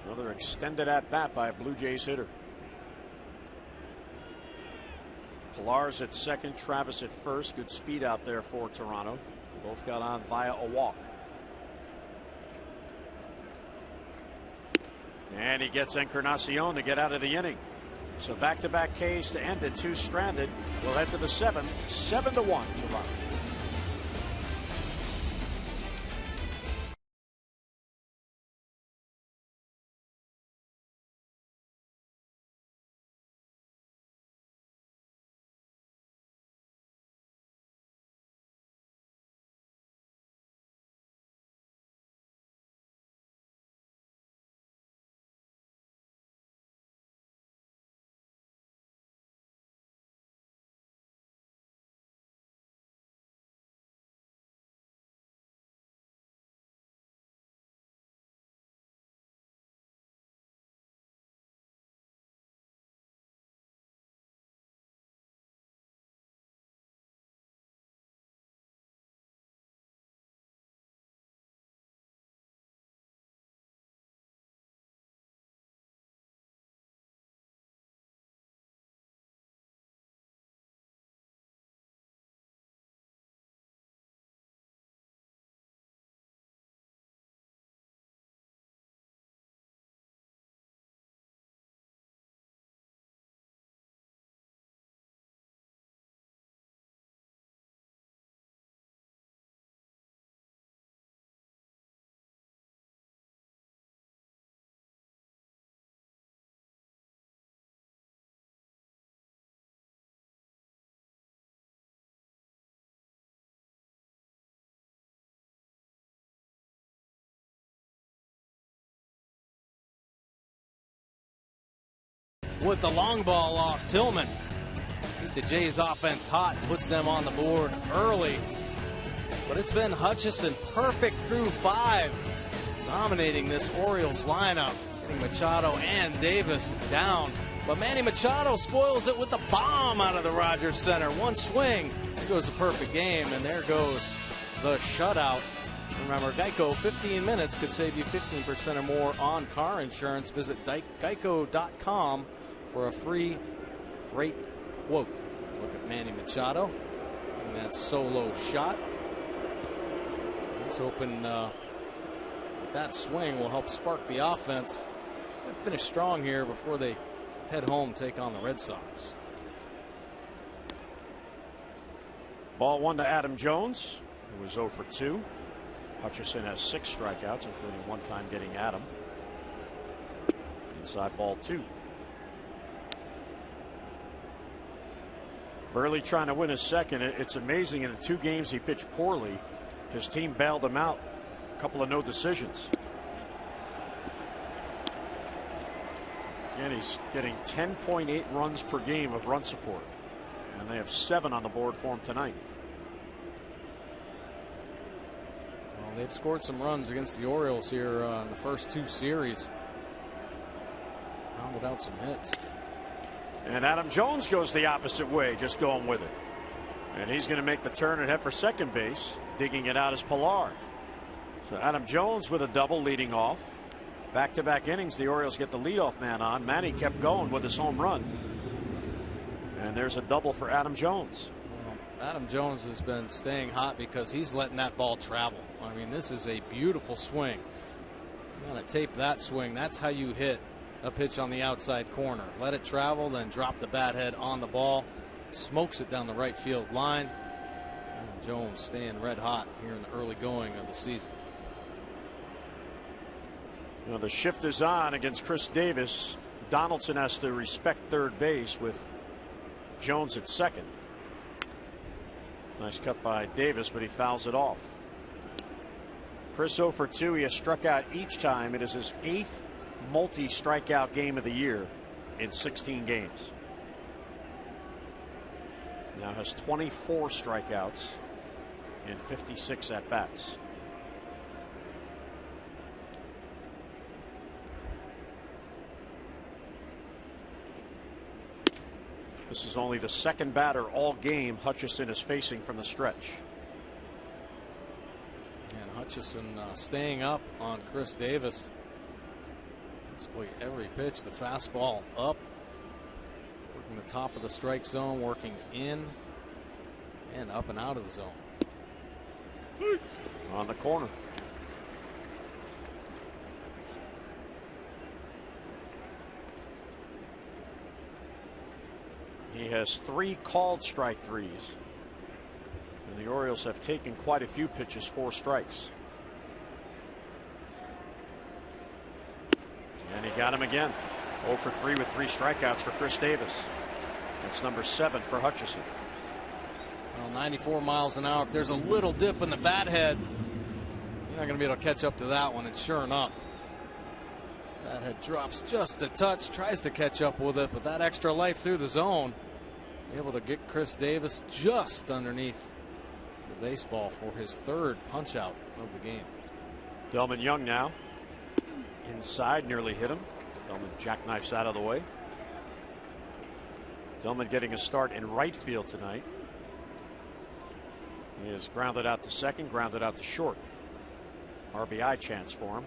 Another extended at bat by a Blue Jays hitter. Pilar's at second, Travis at first. Good speed out there for Toronto. Both got on via a walk. And he gets Encarnacion to get out of the inning. So back-to-back Ks to end it. 2 stranded. We'll head to the 7th. 7-1 Toronto.
with the long ball off Tillman. Keep the Jays offense hot, puts them on the board early. But it's been Hutchison perfect through 5, dominating this Orioles lineup, getting Machado and Davis down. But Manny Machado spoils it with the bomb out of the Rogers Center. One swing, there goes a perfect game, and there goes the shutout. Remember, Geico, 15 minutes could save you 15% or more on car insurance. Visit geico.com for a free rate quote. Look at Manny Machado and that solo shot. Let's hoping that swing will help spark the offense. They'll finish strong here before they head home, take on the Red Sox.
Ball 1 to Adam Jones, who was 0 for 2. Hutchison has 6 strikeouts, including one time getting Adam. Inside ball 2. Burley trying to win his second. It's amazing, in the 2 games he pitched poorly, his team bailed him out. A couple of no decisions. And he's getting 10.8 runs per game of run support. And they have 7 on the board for him tonight.
Well, they've scored some runs against the Orioles here in the first 2 series. Rounded out some hits.
And Adam Jones goes the opposite way, just going with it. And he's going to make the turn and head for second base. Digging it out is Pilar. So Adam Jones with a double leading off. Back-to-back innings, the Orioles get the leadoff man on. Manny kept going with his home run. And there's a double for Adam Jones.
Well, Adam Jones has been staying hot because he's letting that ball travel. I mean, this is a beautiful swing. You want to tape that swing. That's how you hit a pitch on the outside corner. Let it travel, then drop the bat head on the ball. Smokes it down the right field line. And Jones staying red hot here in the early going of the season.
You know, the shift is on against Chris Davis. Donaldson has to respect third base with Jones at second. Nice cut by Davis, but he fouls it off. Chris 0 for 2. He has struck out each time. It is his 8th multi-strikeout game of the year in 16 games. Now has 24 strikeouts in 56 at-bats. This is only the second batter all game Hutchison is facing from the stretch.
And Hutchison staying up on Chris Davis. Basically every pitch, the fastball up, working the top of the strike zone, working in and up and out of the zone.
On the corner. He has 3 called strike threes. And the Orioles have taken quite a few pitches, 4 strikes. And he got him again. 0 for 3 with 3 strikeouts for Chris Davis. That's number 7 for Hutchison.
Well, 94 miles an hour. If there's a little dip in the bat head, you're not going to be able to catch up to that one. And sure enough, bat head drops just a touch, tries to catch up with it, but that extra life through the zone, able to get Chris Davis just underneath the baseball for his 3rd punch out of the game.
Delman Young now inside, nearly hit him. Delman jackknifes out of the way. Delman getting a start in right field tonight. He is grounded out to second, grounded out to short. RBI chance for him.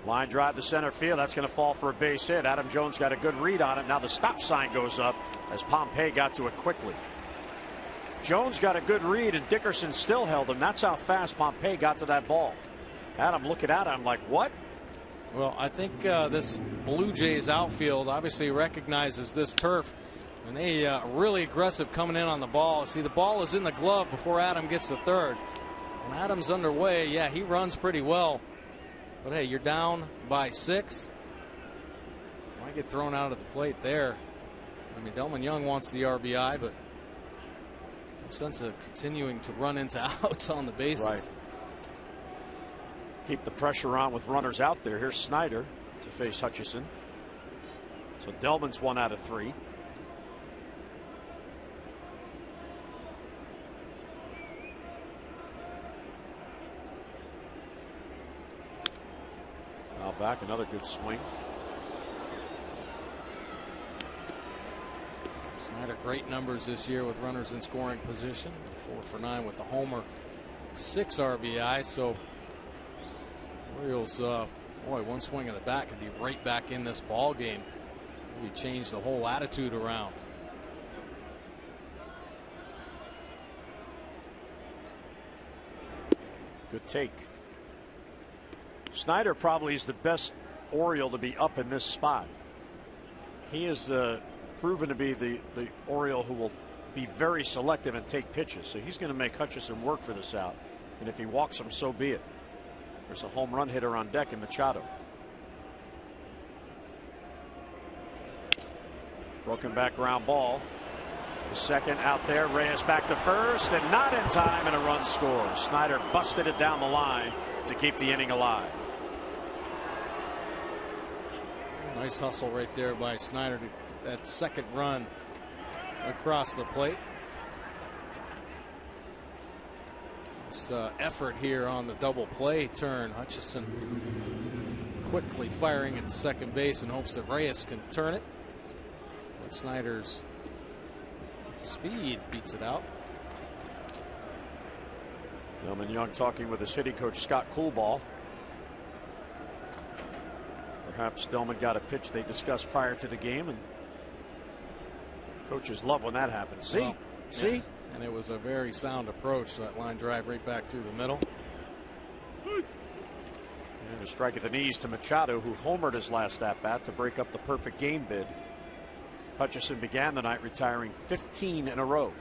Line drive to center field. That's going to fall for a base hit. Adam Jones got a good read on it. Now the stop sign goes up as Pompey got to it quickly. Jones got a good read and Dickerson still held him. That's how fast Pompey got to that ball. Adam looking at him like, what?
Well, I think this Blue Jays outfield obviously recognizes this turf, and they really aggressive coming in on the ball. See, the ball is in the glove before Adam gets to third. When Adam's underway, yeah, he runs pretty well. But hey, you're down by 6. Might get thrown out at the plate there. I mean, Delman Young wants the RBI, but sense of continuing to run into outs on the bases.
Right. Keep the pressure on with runners out there. Here's Snyder to face Hutchison. So Delman's 1 out of 3. Now back, another good swing.
Snyder, great numbers this year with runners in scoring position. 4 for 9 with the homer, 6 RBI. So Orioles, boy, one swing of the bat could be right back in this ball game. Maybe change the whole attitude around.
Good take. Snyder probably is the best Oriole to be up in this spot. He is proven to be the Oriole who will be very selective and take pitches. So he's going to make Hutchison work for this out. And if he walks him, so be it. There's a home run hitter on deck in Machado. Broken back ground ball. The second out there. Reyes back to first and not in time, and a run scores. Snyder busted it down the line to keep the inning alive.
Nice hustle right there by Snyder to get that second run across the plate. This effort here on the double play turn. Hutchison quickly firing at second base in hopes that Reyes can turn it. But Snyder's speed beats it out.
Delman Young talking with his hitting coach Scott Coolball. Perhaps Delman got a pitch they discussed prior to the game, and coaches love when that happens. See?
Well,
see?
Yeah. And it was a very sound approach. So that line drive right back through the middle.
And a strike at the knees to Machado, who homered his last at bat to break up the perfect game bid. Hutchison began the night retiring 15 in a row.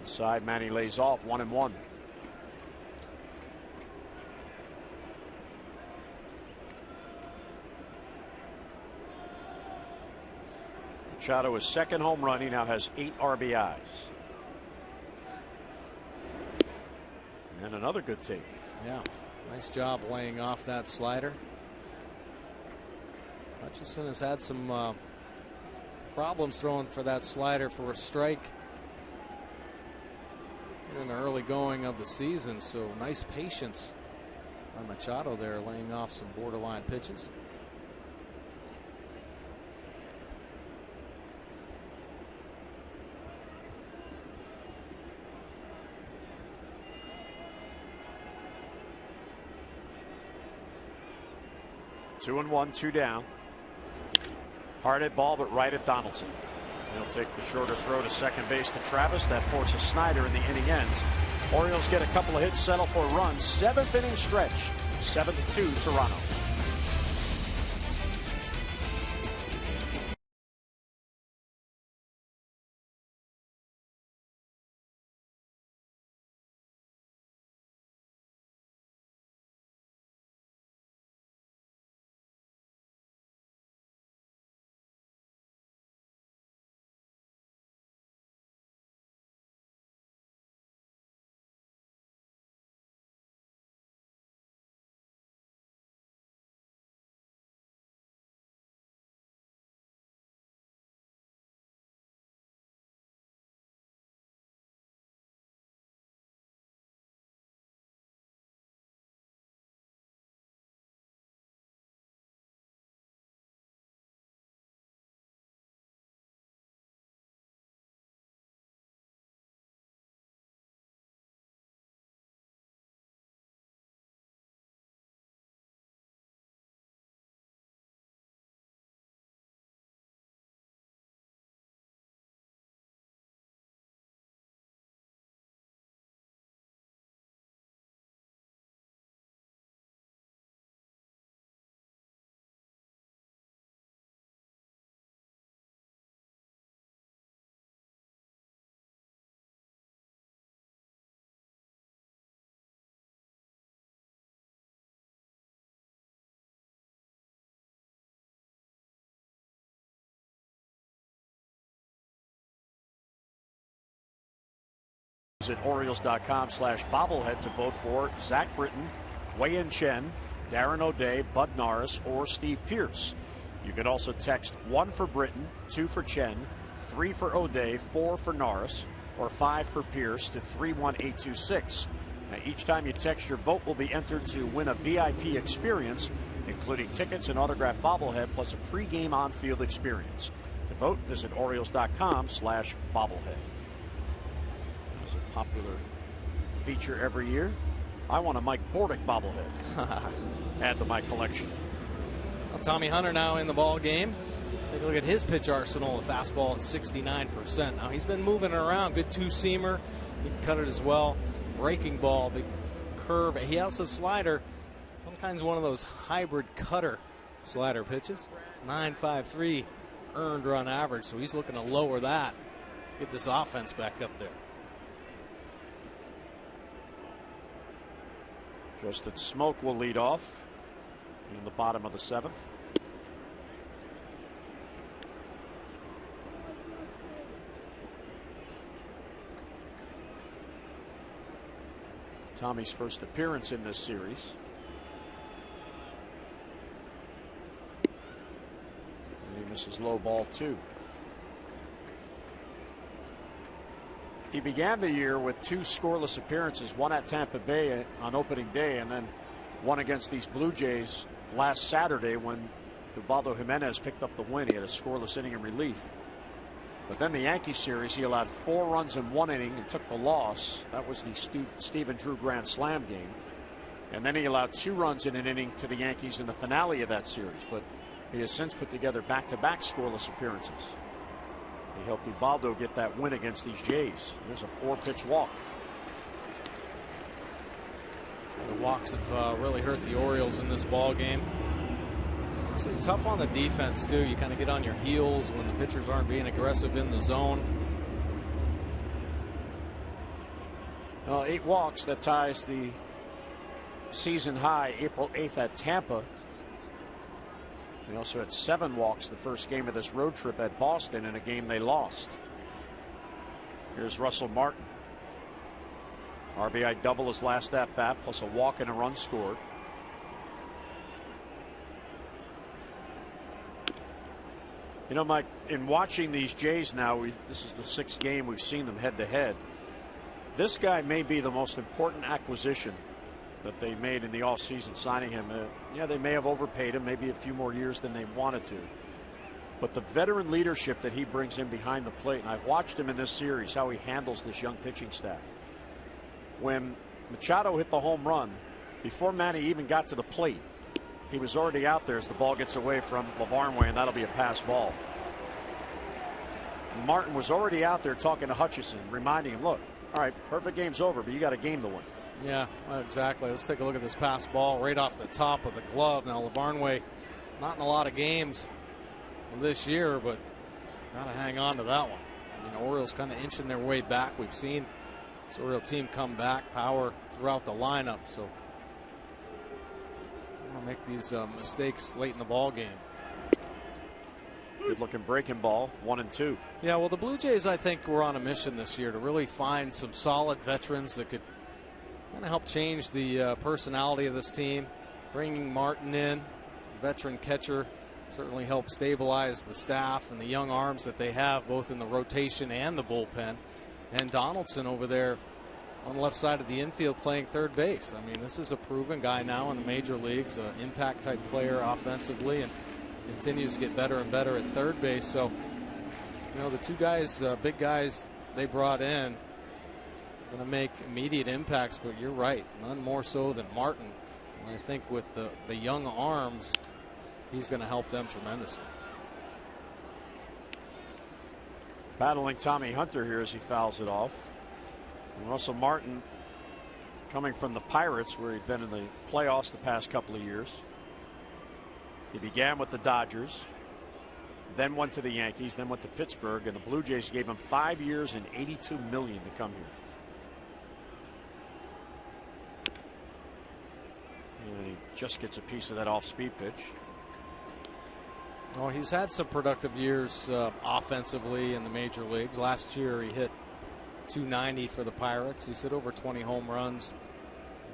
Inside, Manny lays off 1-1. Machado, his second home run. He now has 8 RBIs. And another good take.
Yeah, nice job laying off that slider. Hutchison has had some problems throwing for that slider for a strike in the early going of the season. So nice patience by Machado there, laying off some borderline pitches.
Two and 1, 2 down. Hard hit ball, but right at Donaldson. He'll take the shorter throw to second base to Travis. That forces Snyder, and the inning ends. Orioles get a couple of hits, settle for a run. 7th inning stretch. 7-2 Toronto. Visit Orioles.com/bobblehead to vote for Zach Britton, Wei-Yin Chen, Darren O'Day, Bud Norris, or Steve Pearce. You could also text 1 for Britton, 2 for Chen, 3 for O'Day, 4 for Norris, or 5 for Pearce to 31826. Now, each time you text, your vote will be entered to win a VIP experience, including tickets and autographed bobblehead, plus a pregame on-field experience. To vote, visit Orioles.com/bobblehead. It's a popular feature every year. I want a Mike Bordick bobblehead. Add to my collection.
Well, Tommy Hunter now in the ball game. Take a look at his pitch arsenal. The fastball is 69%. Now he's been moving it around. Good two-seamer. He can cut it as well. Breaking ball, big curve. He also slider. Sometimes one of those hybrid cutter slider pitches. 9.53 earned run average. So he's looking to lower that. Get this offense back up there.
Justin Smoke will lead off in the bottom of the 7th. Tommy's first appearance in this series. And he misses low ball 2. He began the year with 2 scoreless appearances, one at Tampa Bay on opening day, and then one against these Blue Jays last Saturday when Ubaldo Jimenez picked up the win. He had a scoreless inning in relief. But then the Yankees series, he allowed 4 runs in 1 inning and took the loss. That was the Stephen Drew Grand Slam game. And then he allowed 2 runs in an inning to the Yankees in the finale of that series. But he has since put together back-to-back scoreless appearances. He helped Ubaldo get that win against these Jays. There's a 4-pitch walk.
The walks have really hurt the Orioles in this ball game. It's tough on the defense too. You kind of get on your heels when the pitchers aren't being aggressive in the zone.
8 walks, that ties the season high April 8th at Tampa. They also had 7 walks the first game of this road trip at Boston in a game they lost. Here's Russell Martin. RBI double his last at bat, plus a walk and a run scored. You know, Mike, in watching these Jays now, this is the 6th game we've seen them head to head. This guy may be the most important acquisition that they made in the offseason, signing him. Yeah, they may have overpaid him, maybe a few more years than they wanted to. But the veteran leadership that he brings in behind the plate, and I've watched him in this series, how he handles this young pitching staff. When Machado hit the home run, before Manny even got to the plate, he was already out there as the ball gets away from Lavarnway, and that'll be a pass ball. Martin was already out there talking to Hutchison, reminding him, look, all right, perfect game's over, but you got a game to win.
Yeah, exactly. Let's take a look at this pass ball right off the top of the glove. Now, Lavarnway, not in a lot of games this year, but got to hang on to that one. I mean, Orioles kind of inching their way back. We've seen this Oriole team come back, power throughout the lineup, so don't make these mistakes late in the ball game.
Good looking breaking ball, 1-2.
Yeah, well, the Blue Jays, I think, were on a mission this year to really find some solid veterans that could kind of help change the personality of this team. Bringing Martin in, veteran catcher, certainly helped stabilize the staff and the young arms that they have, both in the rotation and the bullpen. And Donaldson over there on the left side of the infield playing third base. I mean, this is a proven guy now in the major leagues, an impact type player offensively, and continues to get better and better at third base. So, you know, the 2 guys, big guys they brought in, going to make immediate impacts, but you're right, none more so than Martin. And I think with the young arms, he's going to help them tremendously.
Battling Tommy Hunter here as he fouls it off. And Russell Martin, coming from the Pirates, where he'd been in the playoffs the past couple of years. He began with the Dodgers, then went to the Yankees, then went to Pittsburgh, and the Blue Jays gave him 5 years and $82 million to come here. And he just gets a piece of that off-speed pitch.
Well, he's had some productive years offensively in the major leagues. Last year he hit .290 for the Pirates. He's hit over 20 home runs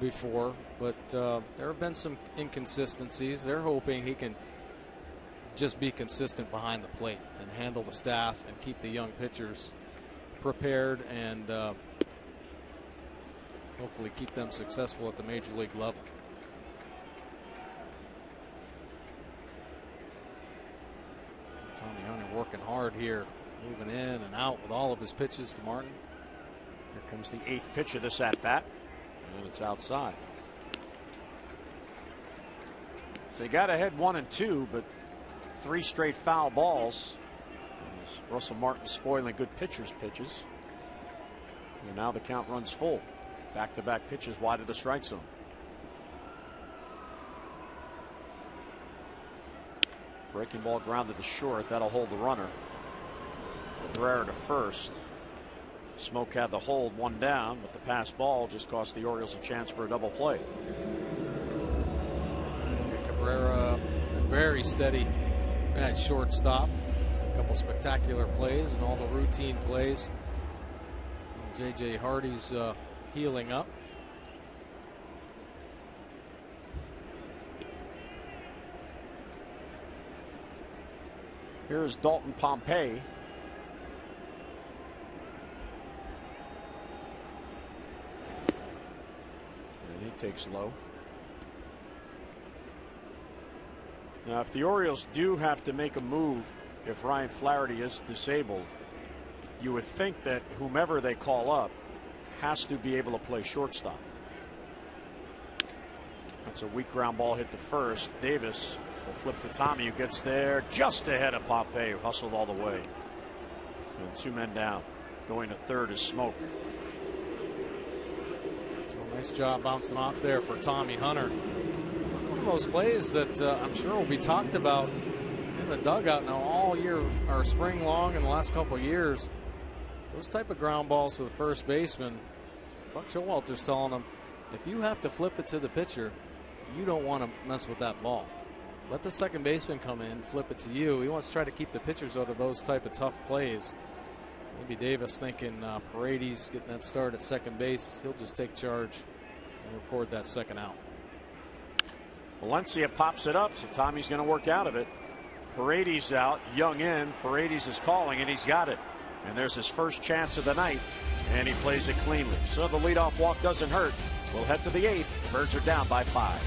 before, but there have been some inconsistencies. They're hoping he can just be consistent behind the plate and handle the staff and keep the young pitchers prepared and hopefully keep them successful at the major league level. Tommy Hunter working hard here, moving in and out with all of his pitches to Martin.
Here comes the 8th pitch of this at bat, and it's outside. So he got ahead 1-2, but 3 straight foul balls. As Russell Martin spoiling good pitchers' pitches. And now the count runs full. Back-to-back pitches wide of the strike zone. Breaking ball grounded to short. That'll hold the runner. Cabrera to first. Smoke had the hold, 1 down, but the pass ball just cost the Orioles a chance for a double play.
Cabrera very steady at shortstop. A couple spectacular plays and all the routine plays. J.J. Hardy's healing up.
Here's Dalton Pompey. And he takes low. Now, if the Orioles do have to make a move, if Ryan Flaherty is disabled, you would think that whomever they call up has to be able to play shortstop. That's a weak ground ball hit to first. Davis will flip to Tommy, who gets there just ahead of Pompey, who hustled all the way. And 2 men down. Going to third is Smoke.
Well, nice job bouncing off there for Tommy Hunter. One of those plays that I'm sure will be talked about in the dugout now all year or spring long in the last couple of years. Those type of ground balls to the first baseman, Buck Showalter's telling him, if you have to flip it to the pitcher, you don't want to mess with that ball. Let the second baseman come in, flip it to you. He wants to try to keep the pitchers out of those type of tough plays. Maybe Davis thinking Paredes getting that start at second base. He'll just take charge and record that second out.
Valencia pops it up, so Tommy's going to work out of it. Paredes out, Young in. Paredes is calling, and he's got it. And there's his first chance of the night, and he plays it cleanly. So the leadoff walk doesn't hurt. We'll head to the 8th. Birds are down by 5.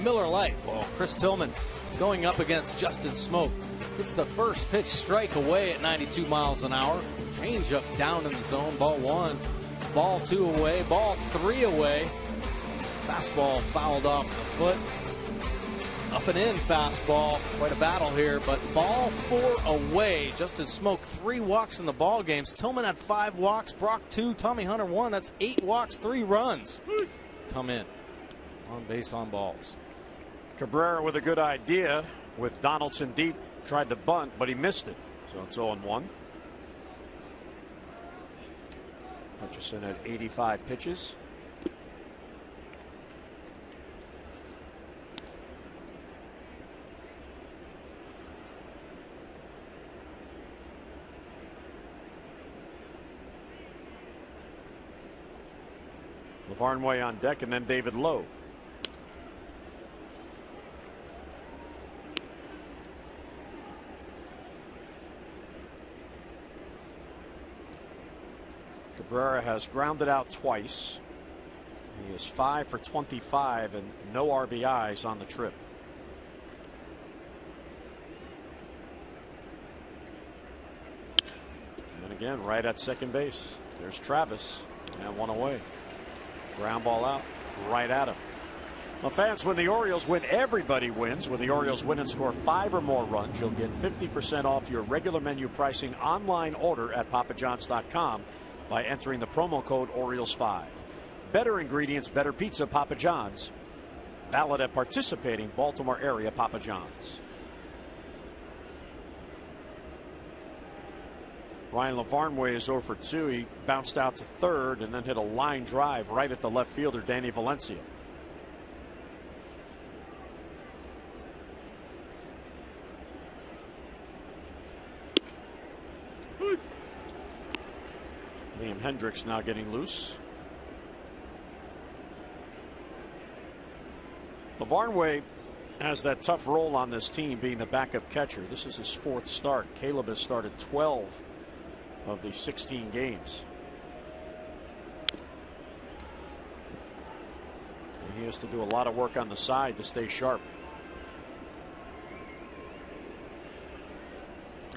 Miller Lite. Well, Chris Tillman going up against Justin Smoke. It's the first pitch strike away at 92 miles an hour. Change up down in the zone. Ball 1. Ball 2 away. Ball 3 away. Fastball fouled off the foot. Up and in fastball. Quite a battle here, but ball 4 away. Justin Smoke 3 walks in the ball games. Tillman had 5 walks. Brock 2. Tommy Hunter 1. That's 8 walks, 3 runs. Come in. on base on balls.
Cabrera with a good idea with Donaldson deep. Tried the bunt, but he missed it. So it's 0-1. Hutchison at 85 pitches. Lavarnway on deck, and then David Lowe. Cabrera has grounded out twice. He is 5 for 25 and no RBIs on the trip. And again, right at second base. There's Travis, and one away. Ground ball out, right at him. Well, fans, when the Orioles win, everybody wins. When the Orioles win and score 5 or more runs, you'll get 50% off your regular menu pricing online order at papajohns.com by entering the promo code Orioles5. Better ingredients, better pizza, Papa John's. Valid at participating Baltimore area Papa John's. Ryan Lavarnway is 0 for 2. He bounced out to third and then hit a line drive right at the left fielder, Danny Valencia. Liam Hendricks now getting loose. Lavarnway has that tough role on this team, being the backup catcher. This is his 4th start. Caleb has started 12 of the 16 games. And he has to do a lot of work on the side to stay sharp.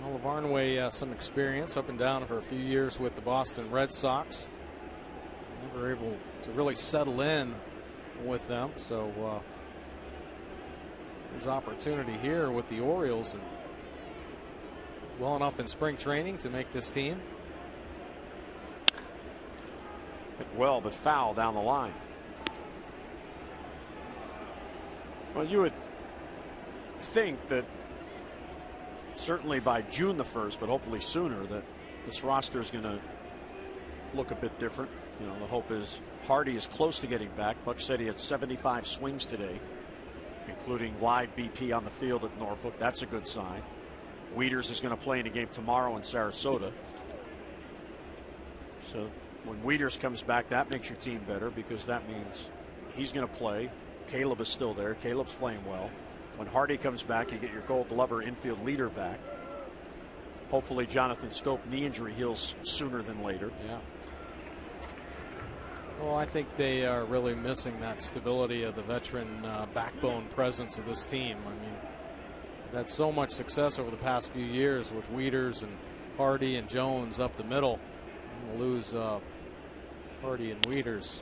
Well, Lavarnway, some experience up and down for a few years with the Boston Red Sox. Never able to really settle in with them. So his opportunity here with the Orioles, and well enough in spring training to make this team.
Hit well, but foul down the line. Well, you would think that certainly by June the 1st, but hopefully sooner, that this roster is going to look a bit different. You know, the hope is Hardy is close to getting back. Buck said he had 75 swings today, including live BP on the field at Norfolk. That's a good sign. Wieters is going to play in a game tomorrow in Sarasota. So when Wieters comes back, that makes your team better, because that means he's going to play. Caleb is still there. Caleb's playing well. When Hardy comes back, you get your Gold Glover infield leader back. Hopefully Jonathan Scope knee injury heals sooner than later.
Yeah. Well, I think they are really missing that stability of the veteran backbone presence of this team. I mean, they've had so much success over the past few years with Wieters and Hardy and Jones up the middle. And to lose Hardy and Wieters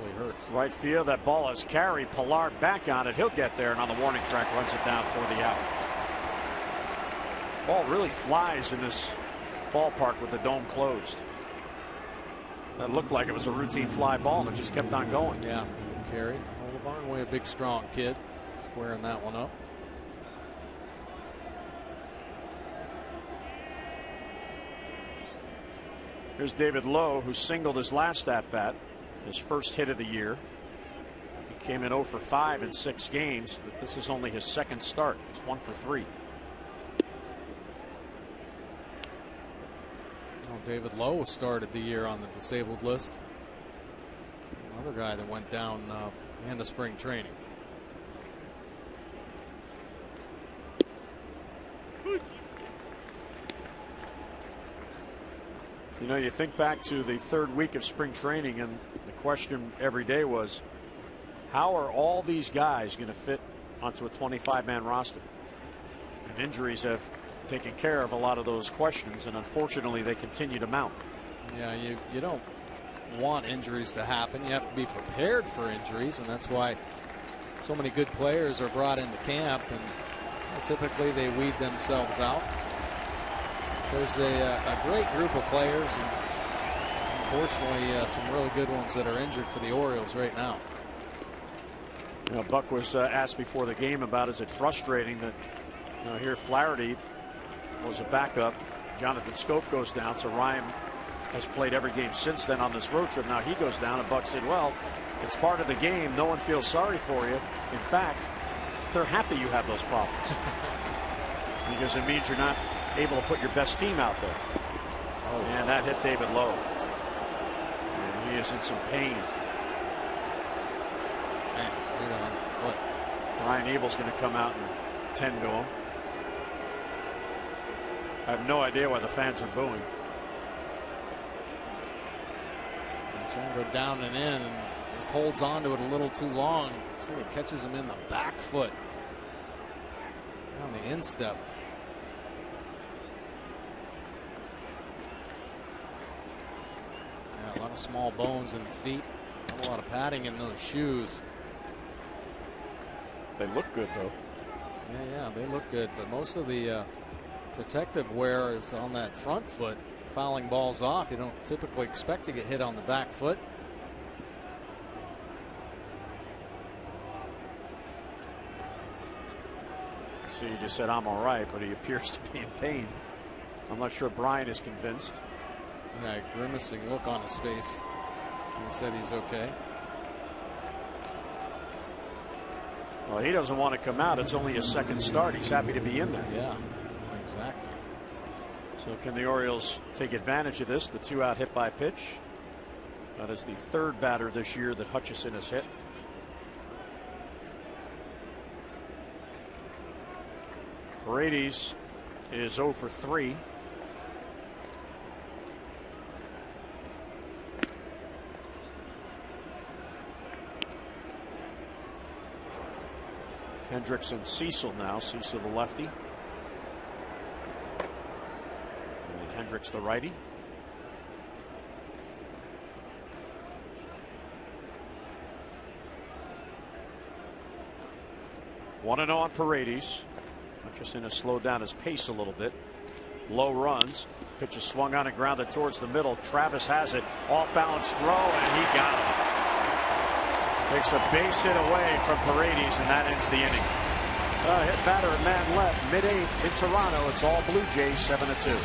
really hurts.
Right field, that ball is carried. Pilar back on it. He'll get there, and on the warning track runs it down for the out. Ball really flies in this ballpark with the dome closed. That looked like it was a routine fly ball, and it just kept on going.
Yeah, good carry. Well, Lavarnway, a big, strong kid, squaring that one up.
Here's David Lowe, who singled his last at-bat, his first hit of the year. He came in 0 for 5 in 6 games, but this is only his 2nd start. He's 1 for 3.
Well, David Lowe started the year on the disabled list. Another guy that went down in the spring training.
You know, you think back to the 3rd week of spring training, and the question every day was, how are all these guys going to fit onto a 25-man roster? And injuries have taken care of a lot of those questions, and unfortunately they continue to mount.
Yeah, you don't want injuries to happen. You have to be prepared for injuries, and that's why so many good players are brought into camp, and typically they weed themselves out. There's a great group of players, and unfortunately some really good ones that are injured for the Orioles right now.
Buck was asked before the game about, is it frustrating that here Flaherty was a backup, Jonathan Scope goes down, so Ryan has played every game since then on this road trip. Now he goes down, and Buck said, well, it's part of the game. No one feels sorry for you. In fact, they're happy you have those problems because it means you're not able to put your best team out there. And that hit David Lowe, and he is in some pain.
Man, right on the foot.
Ryan Abel's going to come out and tend to him. I have no idea why the fans are booing.
He's trying to go down and in, and just holds on to it a little too long. So it catches him in the back foot on the instep. Yeah, a lot of small bones in the feet. Not a lot of padding in those shoes.
They look good though.
Yeah, they look good, but most of the protective wear is on that front foot. Fouling balls off, you don't typically expect to get hit on the back foot.
See, he just said I'm all right, but he appears to be in pain. I'm not sure Brian is convinced.
Yeah, grimacing look on his face. He said he's okay.
Well, he doesn't want to come out. It's only his second start. He's happy to be in there.
Yeah, exactly.
So can the Orioles take advantage of this? The 2-out hit by pitch. That is the third batter this year that Hutchison has hit. Paredes is 0 for 3. Hendricks and Cecil now. Cecil the lefty. And Hendricks the righty. One and 0 on Paredes. Hutchison has slowed down his pace a little bit. Low runs. Pitch is swung on and grounded towards the middle. Travis has it. Off balance throw, and he got it. Takes a base hit away from Paredes, and that ends the inning. Hit batter and man left, mid-8th in Toronto. It's all Blue Jays, 7-2.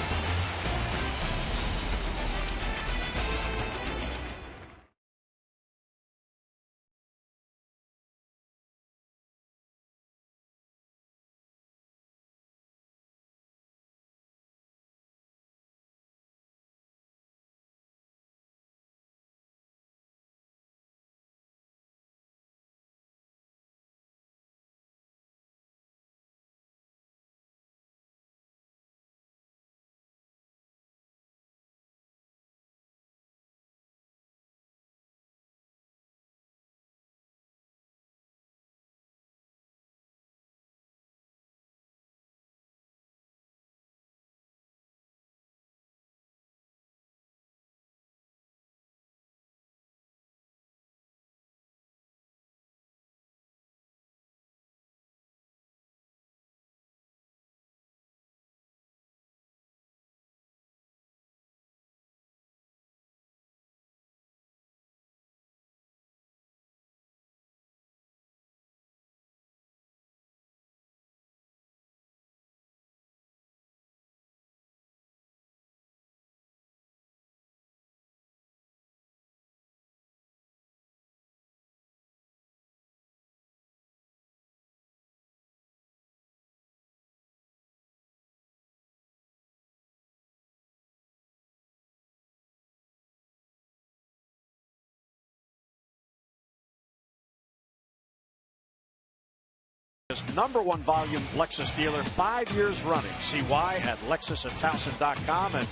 #1 volume Lexus dealer, 5 years running. See why at LexusofTowson.com. And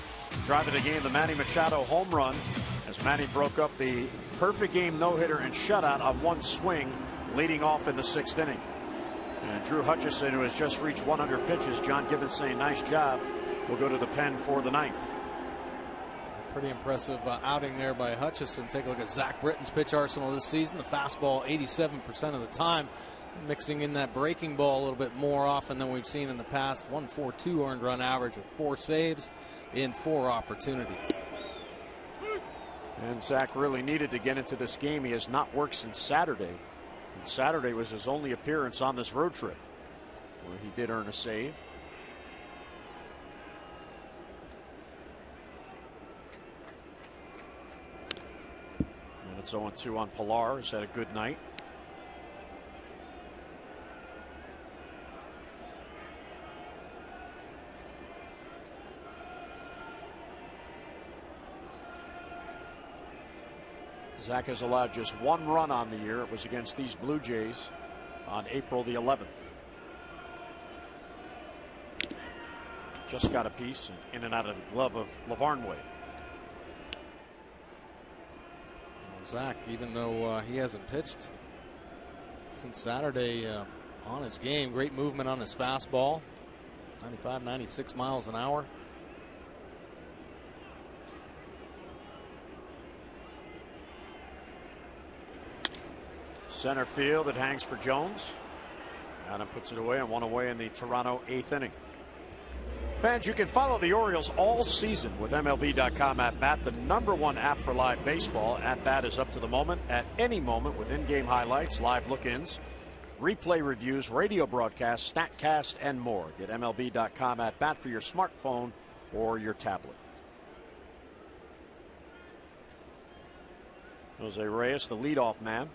driving the game, the Manny Machado home run as Manny broke up the perfect game no-hitter and shutout on one swing, leading off in the 6th inning. And Drew Hutchison, who has just reached 100 pitches, John Gibbons saying nice job, will go to the pen for the 9th.
Pretty impressive outing there by Hutchison. Take a look at Zach Britton's pitch arsenal this season. The fastball 87% of the time. Mixing in that breaking ball a little bit more often than we've seen in the past. 1.42 earned run average with 4 saves in 4 opportunities.
And Zach really needed to get into this game. He has not worked since Saturday. And Saturday was his only appearance on this road trip, where he did earn a save. And it's 0-2 on Pilar. He's had a good night. Zach has allowed just one run on the year. It was against these Blue Jays on April the 11th. Just got a piece in and out of the glove of LaVarnway.
Well, Zach, even though he hasn't pitched since Saturday on his game, great movement on his fastball, 95, 96 miles an hour.
Center field, it hangs for Jones. Adam puts it away, and one away in the Toronto 8th inning. Fans, you can follow the Orioles all season with MLB.com at bat, the #1 app for live baseball. At bat is up to the moment, at any moment, with in-game highlights, live look-ins, replay reviews, radio broadcasts, StatCast, and more. Get MLB.com at bat for your smartphone or your tablet. Jose Reyes, the leadoff man.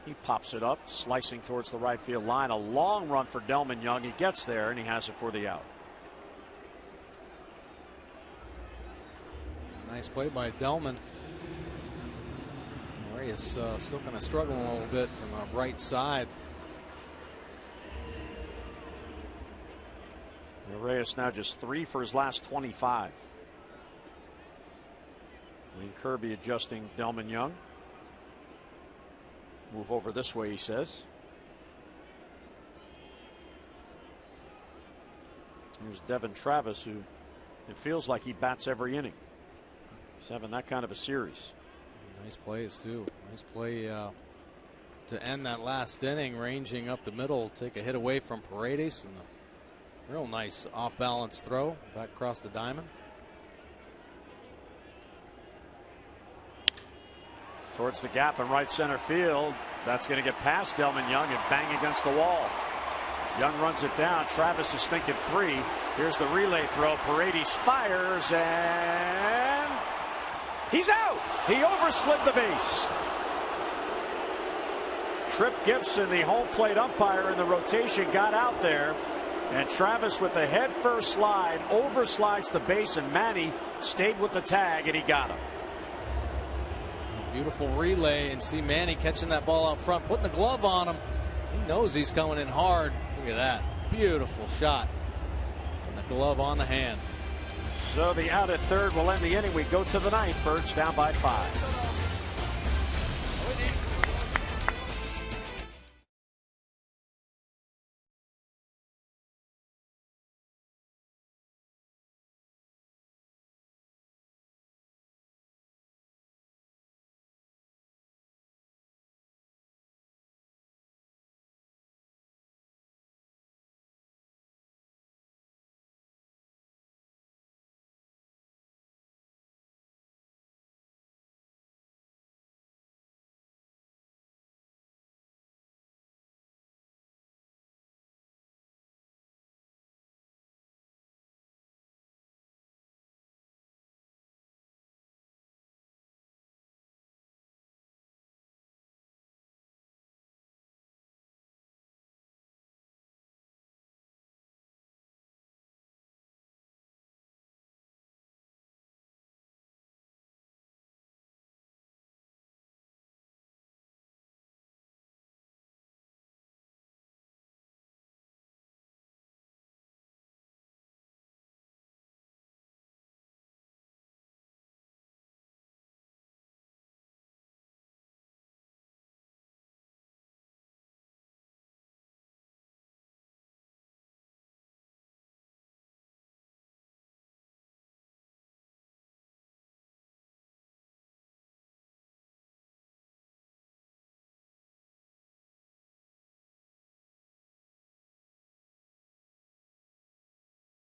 He pops it up, slicing towards the right field line. A long run for Delman Young. He gets there, and he has it for the out.
Nice play by Delman. Reyes still kind of struggling a little bit from the right side.
Reyes now just 3 for his last 25. Wayne Kirby adjusting Delman Young. Move over this way, he says. Here's Devin Travis, who it feels like he bats every inning. He's having that kind of a series.
Nice plays, too. Nice play to end that last inning, ranging up the middle, take a hit away from Paredes, and a real nice off-balance throw back across the diamond.
Towards the gap in right center field. That's going to get past Delman Young and bang against the wall. Young runs it down. Travis is thinking 3. Here's the relay throw. Paredes fires, and he's out. He overslid the base. Trip Gibson, the home plate umpire in the rotation, got out there, and Travis with the head first slide overslides the base, and Manny stayed with the tag, and he got him.
Beautiful relay, and see Manny catching that ball out front, putting the glove on him. He knows he's coming in hard. Look at that. Beautiful shot. And the glove on the hand.
So the out at third will end the inning. We go to the 9th. Birds down by 5.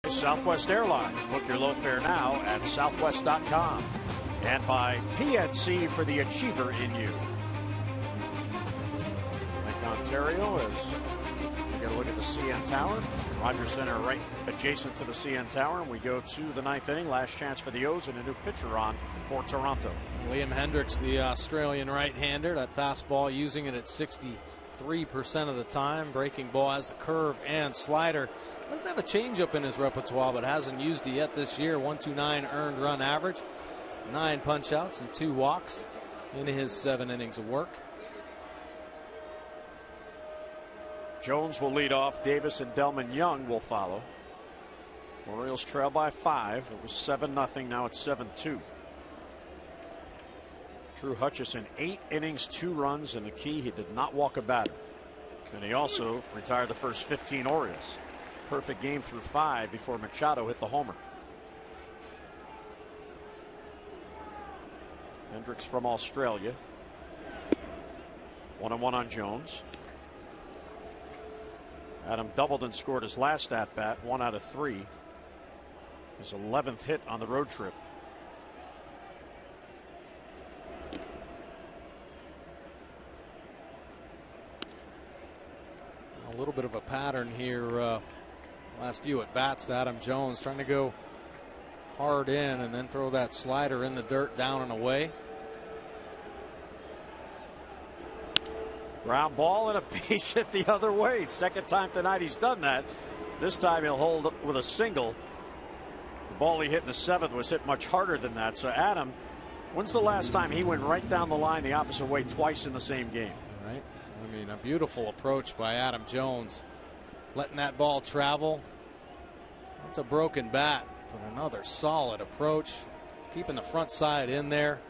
Southwest Airlines. Book your low fare now at southwest.com. And by PNC, for the achiever in you. Ontario, as we get a look at the CN Tower. Rogers Center right adjacent to the CN Tower, and we go to the ninth inning. Last chance for the O's and a new pitcher on for Toronto.
Liam Hendriks, the Australian right-hander, that fastball using it at 63% of the time. Breaking ball has the curve and slider. Does have a changeup in his repertoire, but hasn't used it yet this year. 129 earned run average, 9 punch-outs and 2 walks in his 7 innings of work.
Jones will lead off. Davis and Delman Young will follow. Orioles trail by 5. It was 7-0. Now it's 7-2. Drew Hutchison, 8 innings, 2 runs, and the key, he did not walk a batter. And he also retired the first 15 Orioles. Perfect game through 5 before Machado hit the homer. Hendricks from Australia. 1-1 on Jones. Adam doubled and scored his last at bat, 1 out of 3. His 11th hit on the road trip.
A little bit of a pattern here. Last few at bats to Adam Jones, trying to go hard in and then throw that slider in the dirt, down and away.
Ground ball and a base hit the other way. Second time tonight he's done that. This time he'll hold with a single. The ball he hit in the 7th was hit much harder than that. So Adam, when's the last time he went right down the line the opposite way twice in the same game?
Right. I mean, a beautiful approach by Adam Jones. Letting that ball travel. That's a broken bat, but another solid approach. Keeping the front side in there.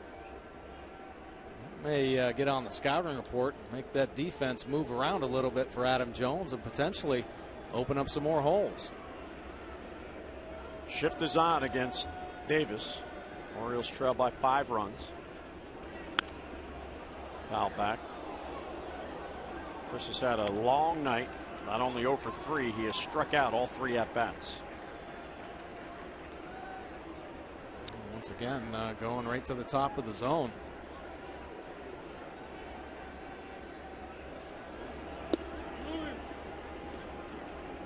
May get on the scouting report, make that defense move around a little bit for Adam Jones and potentially open up some more holes.
Shift is on against Davis. Orioles trail by 5 runs. Foul back. Chris has had a long night. Not only 0 for 3, he has struck out all 3 at-bats.
Once again, going right to the top of the zone.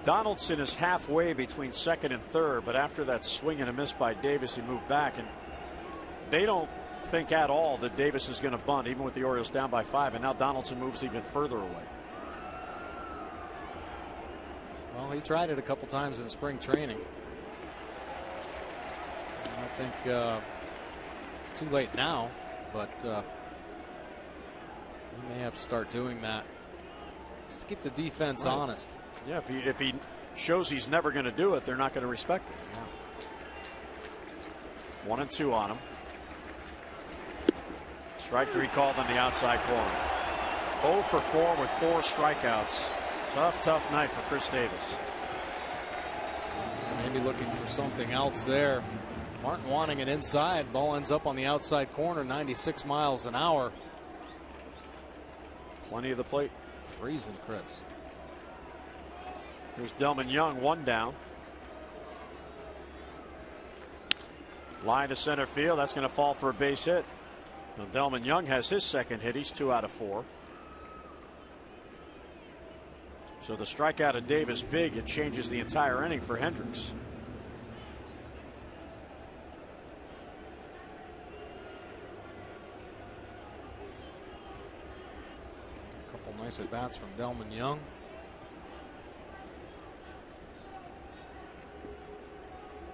Donaldson is halfway between second and third, but after that swing and a miss by Davis, he moved back, and they don't think at all that Davis is going to bunt, even with the Orioles down by 5, and now Donaldson moves even further away.
Well, he tried it a couple times in spring training. I think too late now, but he may have to start doing that just to keep the defense honest.
Yeah, if he shows he's never going to do it, they're not going to respect it. Yeah. 1-2 on him. Strike 3 called on the outside corner. 0 for 4 with 4 strikeouts. Tough night for Chris Davis.
Maybe looking for something else there. Martin wanting it inside. Ball ends up on the outside corner, 96 miles an hour.
Plenty of the plate.
Freezing Chris.
Here's Delman Young, 1 down. Line to center field. That's going to fall for a base hit. Now Delman Young has his second hit. He's 2 out of 4. So the strikeout of Davis big. It changes the entire inning for Hendricks.
A couple nice at bats from Delman Young.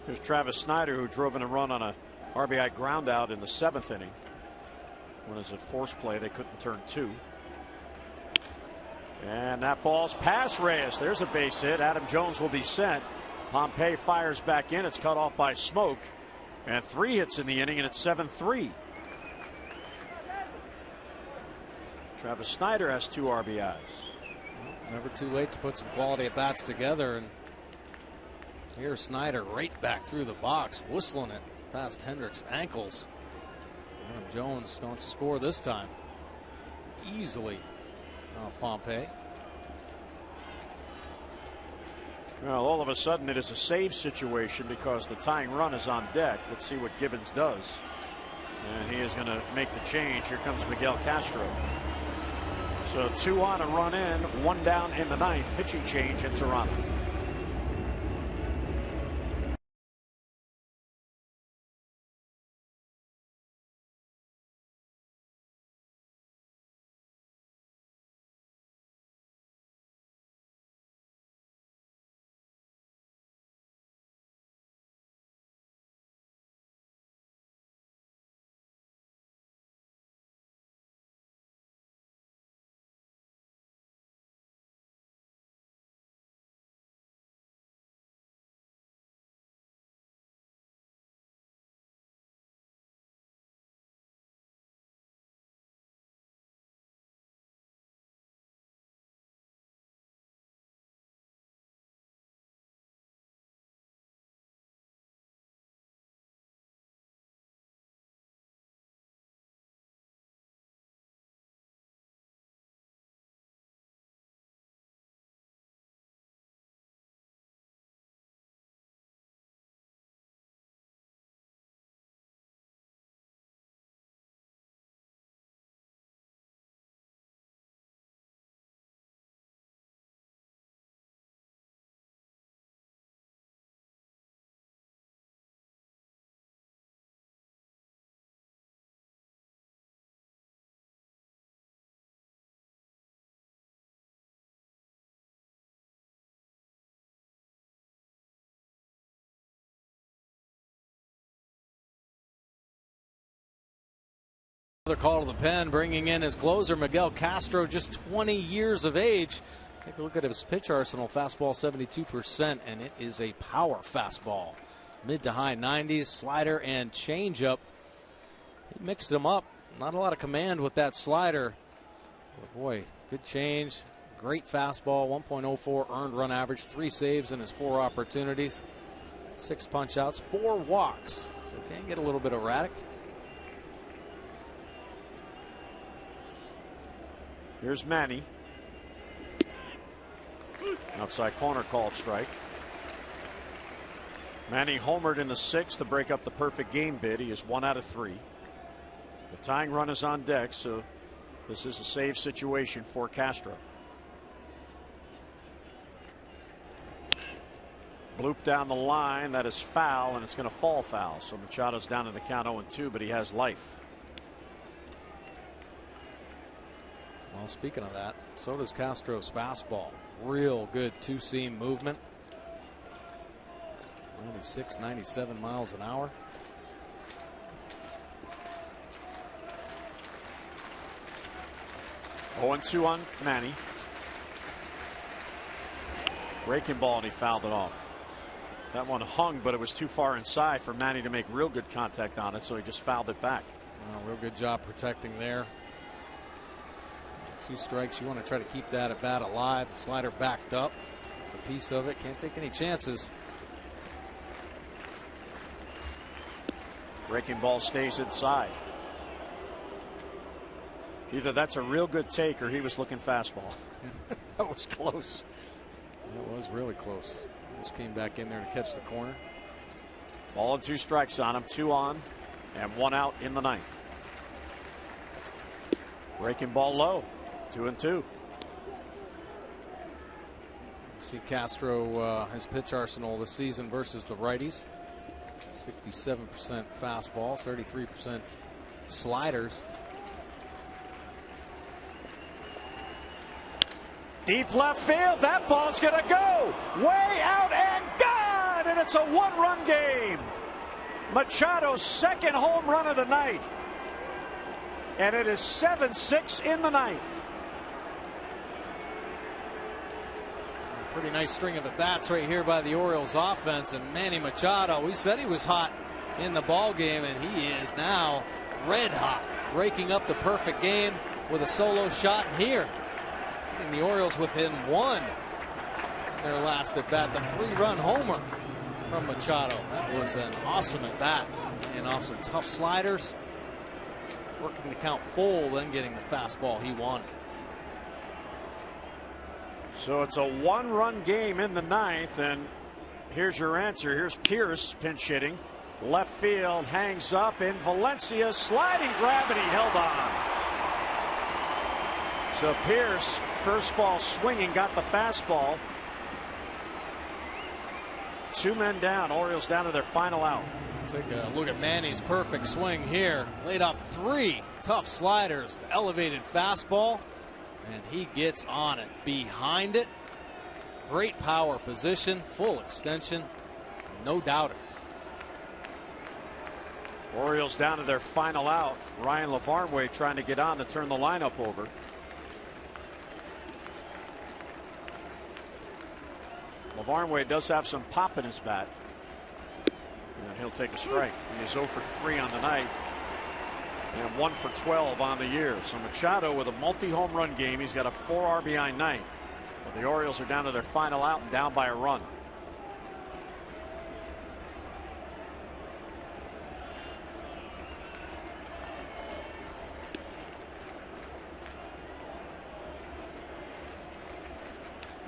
Here's Travis Snyder, who drove in a run on a RBI ground out in the 7th inning. When it was a force play, they couldn't turn 2. And that ball's past Reyes. There's a base hit. Adam Jones will be sent. Pompey fires back in. It's cut off by Smoke. And 3 hits in the inning, and it's 7-3. Travis Snyder has 2 RBIs.
Never too late to put some quality at bats together. And here's Snyder right back through the box, whistling it past Hendricks' ankles. Adam Jones wants to score this time easily off Pompey.
Well, all of a sudden it is a save situation because the tying run is on deck. Let's see what Gibbons does. And he is going to make the change. Here comes Miguel Castro. So 2 on, a run in, 1 down in the ninth. Pitching change in Toronto.
Another call to the pen, bringing in his closer, Miguel Castro, just 20 years of age. Take a look at his pitch arsenal. Fastball 72%, and it is a power fastball. Mid to high 90s, slider and changeup. He mixed them up. Not a lot of command with that slider. But boy, good change. Great fastball, 1.04 earned run average, 3 saves in his 4 opportunities, 6 punch outs, 4 walks. So can get a little bit erratic.
Here's Manny. Outside corner called strike. Manny homered in the 6th to break up the perfect game bid. He is 1 out of 3. The tying run is on deck, so this is a save situation for Castro. Bloop down the line. That is foul, and it's going to fall foul. So Machado's down in the count 0-2, but he has life.
Well, speaking of that, so does Castro's fastball. Real good 2-seam movement. 96, 97 miles an hour.
Oh, 0-2 on Manny. Breaking ball, and he fouled it off. That one hung, but it was too far inside for Manny to make real good contact on it, so he just fouled it back.
Real good job protecting there. 2 strikes. You want to try to keep that at bat alive. The slider backed up. It's a piece of it. Can't take any chances.
Breaking ball stays inside. Either that's a real good take or he was looking fastball. That was close.
It was really close. Just came back in there to catch the corner.
Ball and 2 strikes on him. 2 on and 1 out in the 9th. Breaking ball low. 2-2.
See Castro, his pitch arsenal this season versus the righties. 67% fastballs, 33% sliders.
Deep left field. That ball's going to go way out and gone, and it's a 1-run game. Machado's 2nd home run of the night, and it is 7-6 in the 9th.
Pretty nice string of at-bats right here by the Orioles offense, and Manny Machado, we said he was hot in the ball game, and he is now red hot, breaking up the perfect game with a solo shot here. And the Orioles within 1 in their last at bat, the 3-run homer from Machado. That was an awesome at bat, and off some tough sliders, working the count full, then getting the fastball he wanted.
So it's a 1-run game in the 9th, and here's your answer. Here's Pierce pinch hitting. Left field, hangs up in Valencia, sliding gravity, held on. So Pierce, first ball swinging, got the fastball. 2 men down. Orioles down to their final out.
Take a look at Manny's perfect swing here. Laid off 3 tough sliders, the elevated fastball, and he gets on it. Behind it, great power position, full extension, no doubter.
Orioles down to their final out. Ryan LaVarnway trying to get on to turn the lineup over. LaVarnway does have some pop in his bat. And he'll take a strike. He is 0 for 3 on the night. And 1 for 12 on the year. So Machado with a multi-home run game. He's got a 4 RBI night. But the Orioles are down to their final out and down by a run.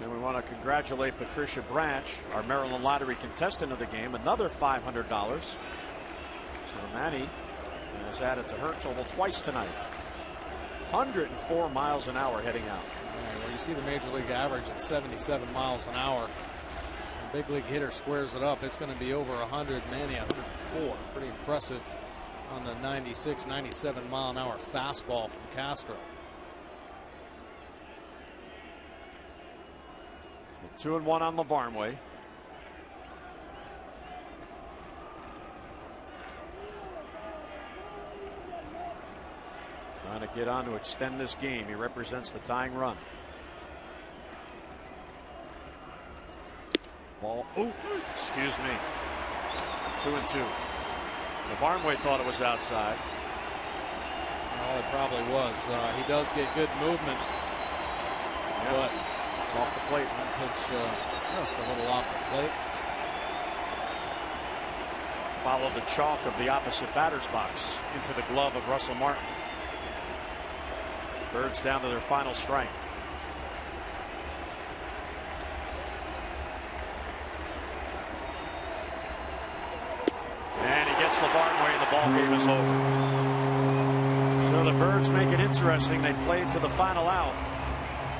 And we want to congratulate Patricia Branch, our Maryland Lottery contestant of the game, another $500. So Manny has added to her total twice tonight. 104 miles an hour heading out.
Well, you see the major league average at 77 miles an hour. The big league hitter squares it up. It's going to be over 100. Manny 104. Pretty impressive on the 96, 97 mile an hour fastball from Castro.
2-1 on LaVarnway. Trying to get on to extend this game. He represents the tying run. Ball. Oh, excuse me. 2-2. LaVarnway thought it was outside.
Well, it probably was. He does get good movement.
Yeah.
But
it's off the plate.
One pitch just a little off the plate.
Follow the chalk of the opposite batter's box into the glove of Russell Martin. Birds down to their final strike. And he gets LaVarnway and the ball game is over. So the Birds make it interesting. They played to the final out.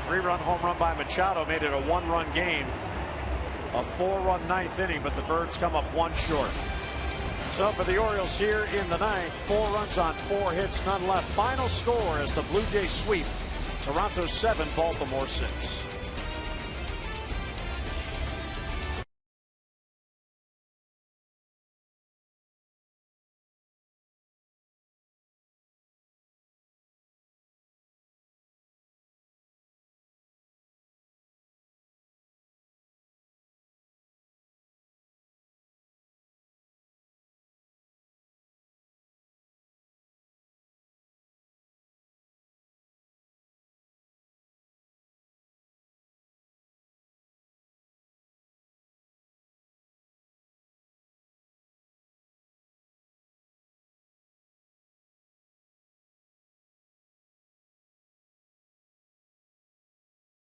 3-run home run by Machado made it a 1-run game. A 4-run ninth inning, but the Birds come up 1 short. So for the Orioles here in the ninth, 4 runs on 4 hits, none left. Final score as the Blue Jays sweep Toronto 7, Baltimore 6.